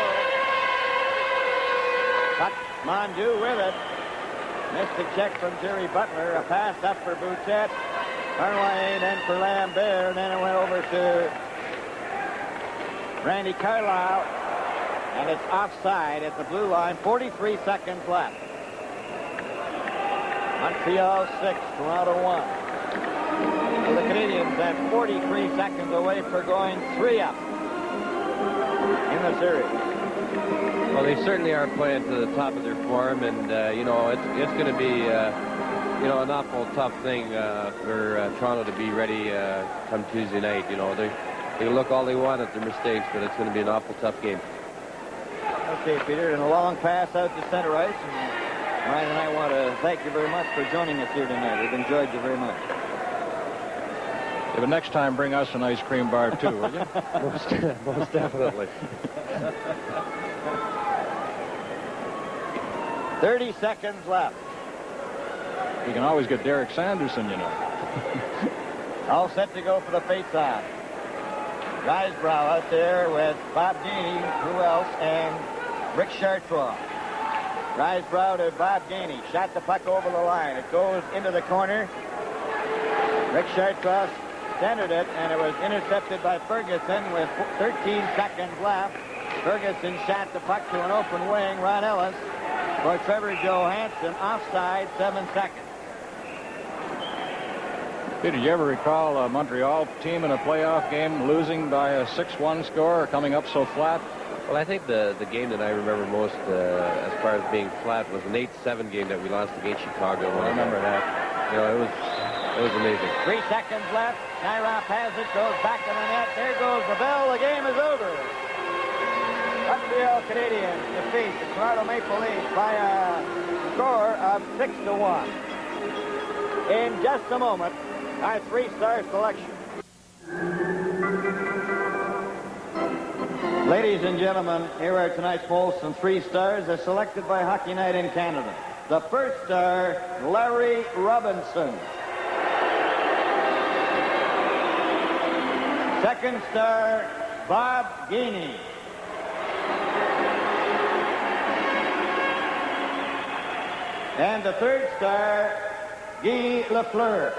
But Mondu with it. Missed a check from Jerry Butler. A pass up for Boutet. Turn away then for Lambert. And then it went over to Randy Carlisle, and it's offside at the blue line. 43 seconds left. Montreal 6, Toronto 1. So the Canadiens at 43 seconds away for going 3-up in the series. Well, they certainly are playing to the top of their form, and you know, it's going to be you know, an awful tough thing for Toronto to be ready come Tuesday night. You know, they look all they want at their mistakes, but it's going to be an awful tough game. Okay, Peter, and a long pass out to center ice. And Ryan and I want to thank you very much for joining us here tonight. We've enjoyed you very much. Yeah, but next time, bring us an ice cream bar, too, will you? Most definitely. 30 seconds left. We can always get Derek Sanderson, you know. All set to go for the face-off. Risebrow out there with Bob Gainey, who else, and Rick Chartrois. Risebrow to Bob Gainey. Shot the puck over the line. It goes into the corner. Rick Chartrois centered it, and it was intercepted by Ferguson with 13 seconds left. Ferguson shot the puck to an open wing. Ron Ellis for Trevor Johansson. Offside, 7 seconds. Peter, do you ever recall a Montreal team in a playoff game losing by a 6-1 score or coming up so flat? Well, I think the game that I remember most as far as being flat was an 8-7 game that we lost against Chicago. I remember that. You know, it was amazing. 3 seconds left. Nairop has it, goes back to the net. There goes the bell. The game is over. Montreal Canadiens defeat the Toronto Maple Leafs by a score of 6-1. In just a moment, our 3-star selection. Ladies and gentlemen, here are tonight's most and 3 stars as selected by Hockey Night in Canada. The first star, Larry Robinson. Second star, Bob Gainey. And the third star, Guy Lafleur.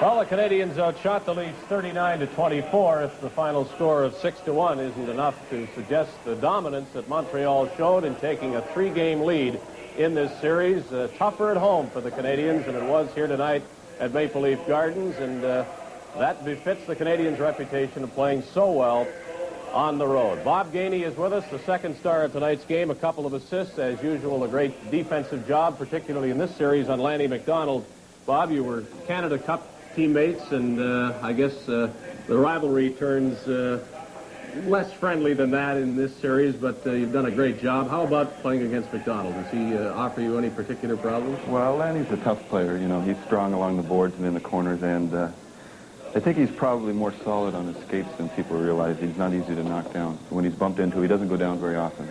Well, the Canadiens outshot the Leafs 39-24. If the final score of 6-1 isn't enough to suggest the dominance that Montreal showed in taking a 3-game lead in this series. Tougher at home for the Canadiens than it was here tonight at Maple Leaf Gardens, and that befits the Canadiens' reputation of playing so well on the road. Bob Gainey is with us, the second star of tonight's game. A couple of assists, as usual, a great defensive job, particularly in this series on Lanny McDonald. Bob, you were Canada Cup teammates, and I guess the rivalry turns less friendly than that in this series, but you've done a great job. How about playing against McDonald? Does he offer you any particular problems? Well, Lanny's a tough player. You know, he's strong along the boards and in the corners, and I think he's probably more solid on his skates than people realize. He's not easy to knock down. When he's bumped into, he doesn't go down very often.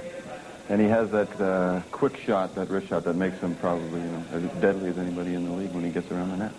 And he has that quick shot, that wrist shot, that makes him probably, you know, as deadly as anybody in the league when he gets around the net.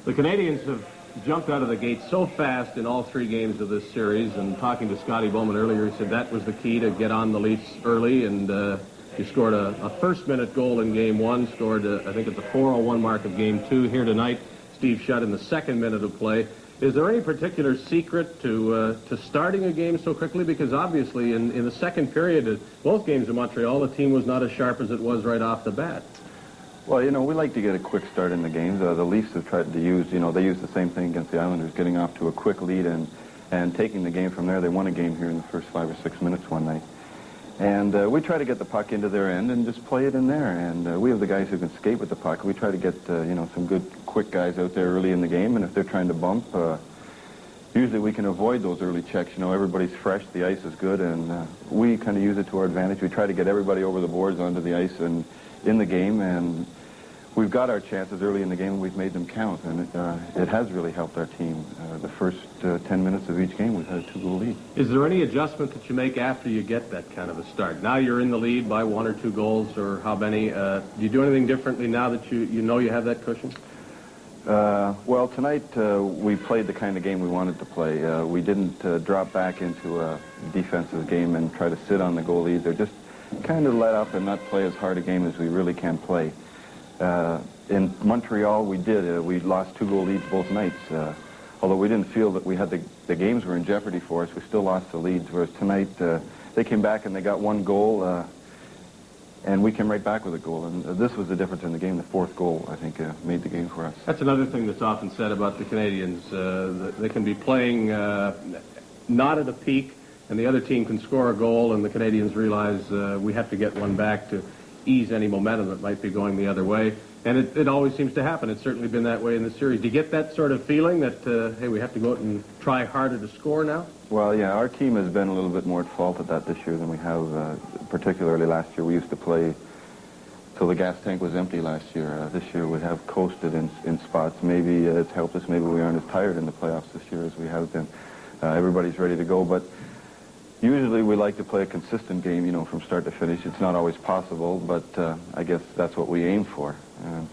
The Canadiens have jumped out of the gate so fast in all 3 games of this series, and talking to Scotty Bowman earlier, he said that was the key to get on the Leafs early, and you scored a first-minute goal in Game 1, scored, I think, at the 4:01 mark of Game 2. Here tonight, Steve Shutt in the second minute of play. Is there any particular secret to starting a game so quickly? Because obviously in the second period, both games in Montreal, the team was not as sharp as it was right off the bat. Well, you know, we like to get a quick start in the games. The Leafs have tried to use, you know, they used the same thing against the Islanders, getting off to a quick lead and taking the game from there. They won a game here in the first 5 or 6 minutes one night. And we try to get the puck into their end and just play it in there. And we have the guys who can skate with the puck. We try to get, you know, some good, quick guys out there early in the game. And if they're trying to bump, usually we can avoid those early checks. You know, everybody's fresh, the ice is good, and we kind of use it to our advantage. We try to get everybody over the boards onto the ice and in the game, and we've got our chances early in the game, and we've made them count, and it has really helped our team. The first 10 minutes of each game, we've had a 2-goal lead. Is there any adjustment that you make after you get that kind of a start? Now you're in the lead by 1 or 2 goals, or how many? Do you do anything differently now that you know you have that cushion? Well, tonight we played the kind of game we wanted to play. We didn't drop back into a defensive game and try to sit on the goal either. Just kind of let up and not play as hard a game as we really can play. In Montreal, we did. We lost 2-goal leads both nights. although we didn't feel that we had the games were in jeopardy for us, we still lost the leads. Whereas tonight, they came back and they got one goal, and we came right back with a goal. And this was the difference in the game. The fourth goal, I think, made the game for us. That's another thing that's often said about the Canadiens. They can be playing not at a peak, and the other team can score a goal, and the Canadiens realize we have to get one back to ease any momentum that might be going the other way. And it always seems to happen. It's certainly been that way in the series. Do you get that sort of feeling that, hey, we have to go out and try harder to score now? Well, yeah, our team has been a little bit more at fault at that this year than we have, particularly last year. We used to play till the gas tank was empty last year. This year we have coasted in spots. Maybe it's helped us. Maybe we aren't as tired in the playoffs this year as we have been. Everybody's ready to go, but usually we like to play a consistent game, you know, from start to finish. It's not always possible, but I guess that's what we aim for.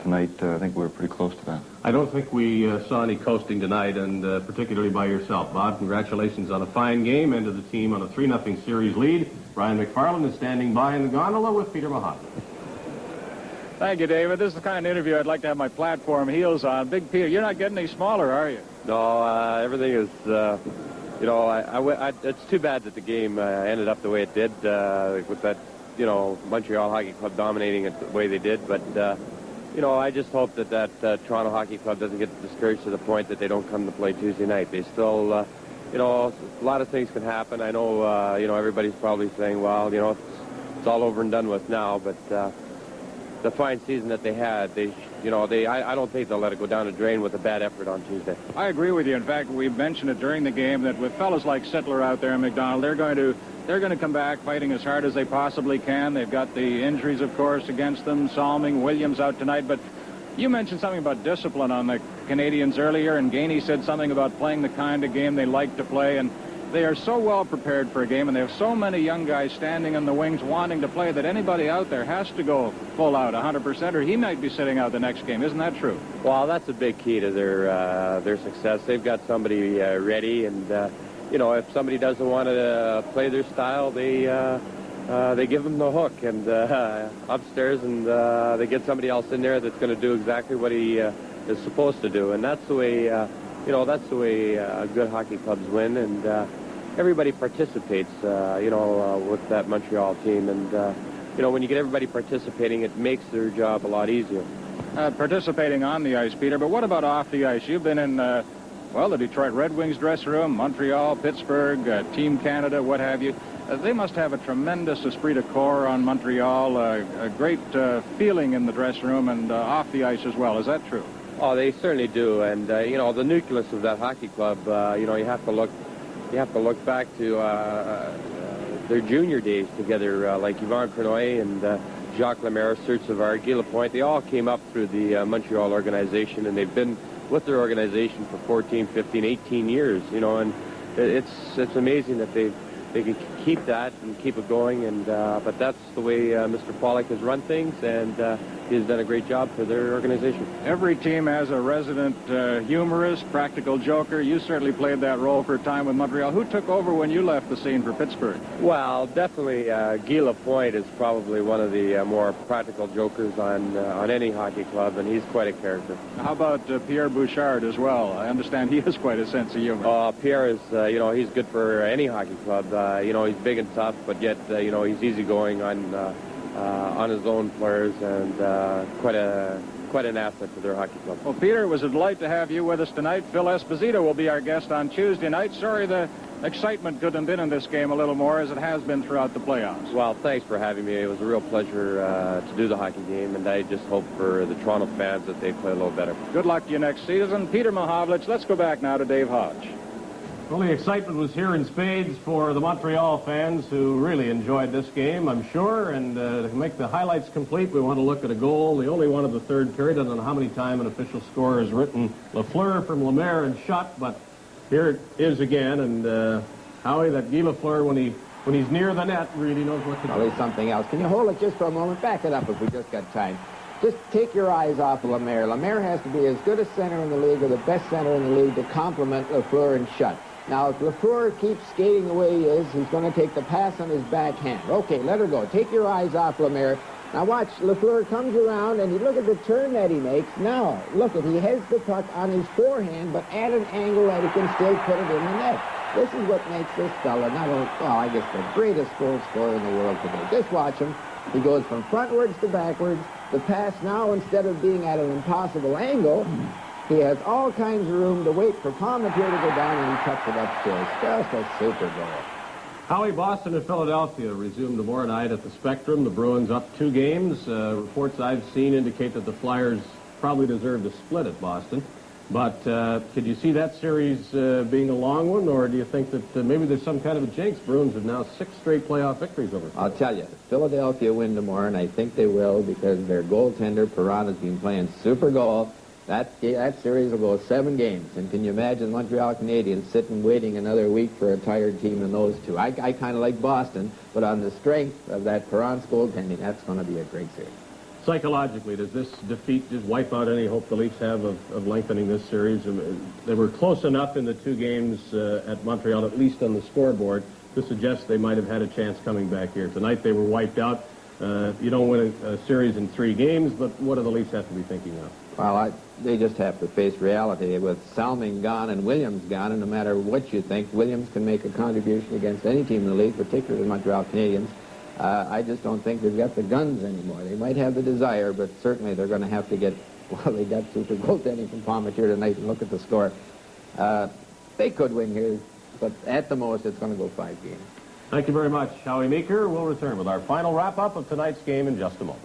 Tonight, I think we were pretty close to that. I don't think we saw any coasting tonight, and particularly by yourself, Bob. Congratulations on a fine game and to the team on a 3-0 series lead. Brian McFarland is standing by in the gondola with Peter Mahatma. Thank you, David. This is the kind of interview I'd like to have my platform heels on. Big Peter, you're not getting any smaller, are you? No, everything is, you know, it's too bad that the game ended up the way it did with that, you know, Montreal Hockey Club dominating it the way they did. But, you know, I just hope that Toronto Hockey Club doesn't get discouraged to the point that they don't come to play Tuesday night. They still, you know, a lot of things can happen. I know, you know, everybody's probably saying, well, you know, it's all over and done with now. But the fine season that they had, you know, I don't think they'll let it go down the drain with a bad effort on Tuesday. I agree with you. In fact, we mentioned it during the game that with fellas like Sittler out there and McDonald, they're going to come back fighting as hard as they possibly can. They've got the injuries, of course, against them. Salming, Williams out tonight. But you mentioned something about discipline on the Canadiens earlier, and Gainey said something about playing the kind of game they like to play. And they are so well prepared for a game, and they have so many young guys standing in the wings wanting to play that anybody out there has to go full out 100%, or he might be sitting out the next game. Isn't that true? Well, that's a big key to their success. They've got somebody ready, and you know, if somebody doesn't want to play their style, they give them the hook and upstairs, and they get somebody else in there that's going to do exactly what he is supposed to do. And that's the way, you know, that's the way good hockey clubs win. And everybody participates, you know, with that Montreal team. And you know, when you get everybody participating, it makes their job a lot easier. Participating on the ice, Peter. But what about off the ice? You've been in, well, the Detroit Red Wings dressing room, Montreal, Pittsburgh, Team Canada, what have you. They must have a tremendous esprit de corps on Montreal, a great feeling in the dressing room and off the ice as well. Is that true? Oh, they certainly do. And you know, the nucleus of that hockey club, you know, you have to look back to their junior days together, like Yvon Prenoy and Jacques Lemaire, Serge Savard, Guy Lapointe. They all came up through the Montreal organization, and they've been with their organization for 14, 15, 18 years, you know, and it's amazing that they can keep that and keep it going. And but that's the way Mr. Pollock has run things, and he's done a great job for their organization. Every team has a resident humorist, practical joker. You certainly played that role for a time with Montreal. Who took over when you left the scene for Pittsburgh? Well, definitely Guy Lapointe is probably one of the more practical jokers on any hockey club, and he's quite a character. How about Pierre Bouchard as well? I understand he has quite a sense of humor. Pierre is, you know, he's good for any hockey club. You know, he's big and tough, but yet, you know, he's easygoing on his own players, and quite an asset to their hockey club. Well, Peter, it was a delight to have you with us tonight. Phil Esposito will be our guest on Tuesday night. Sorry the excitement couldn't have been in this game a little more as it has been throughout the playoffs. Well, thanks for having me. It was a real pleasure to do the hockey game, and I just hope for the Toronto fans that they play a little better. Good luck to you next season. Peter Mahovlich, let's go back now to Dave Hodge. Well, the excitement was here in spades for the Montreal fans who really enjoyed this game, I'm sure. And to make the highlights complete, we want to look at a goal, the only one of the third period. I don't know how many times an official score has written Lafleur from Lemaire and shot, but here it is again. And Howie, that Guy Lafleur, when he's near the net, really knows what to do. Well, there's something else. Can you hold it just for a moment? Back it up if we just got time. Just take your eyes off of Lemaire. Lemaire has to be as good a center in the league or the best center in the league to complement Lafleur and Shutt. Now, if Lafleur keeps skating the way he is, he's going to take the pass on his backhand. Okay, let her go. Take your eyes off Lemaire. Now watch, Lafleur comes around, and you look at the turn that he makes. Now, look at, he has the puck on his forehand, but at an angle that he can still put it in the net. This is what makes this fella not only, well, I guess the greatest goal scorer in the world today. Just watch him. He goes from frontwards to backwards. The pass now, instead of being at an impossible angle, he has all kinds of room to wait for Palmetier to go down, and he cuts it upstairs. Just a super goal. Howie, Boston and Philadelphia resume tomorrow night at the Spectrum. The Bruins up 2 games. Reports I've seen indicate that the Flyers probably deserve to split at Boston. But could you see that series being a long one, or do you think that maybe there's some kind of a jinx? Bruins have now 6 straight playoff victories over. I'll tell you, Philadelphia win tomorrow, and I think they will because their goaltender, Perron, has been playing super goal. That series will go 7 games, and can you imagine Montreal Canadiens sitting waiting another week for a tired team in those two? I kind of like Boston, but on the strength of that Perron's goaltending, that's going to be a great series. Psychologically, does this defeat just wipe out any hope the Leafs have of lengthening this series? They were close enough in the 2 games at Montreal, at least on the scoreboard, to suggest they might have had a chance coming back here. Tonight they were wiped out. You don't win a series in 3 games, but what do the Leafs have to be thinking of? Well, they just have to face reality. With Salming gone and Williams gone, and no matter what you think, Williams can make a contribution against any team in the league, particularly the Montreal Canadiens. I just don't think they've got the guns anymore. They might have the desire, but certainly they're going to have to get, well, they got super goaltending from Palmetier tonight, and look at the score. They could win here, but at the most, it's going to go 5 games. Thank you very much, Howie Meeker. We'll return with our final wrap-up of tonight's game in just a moment.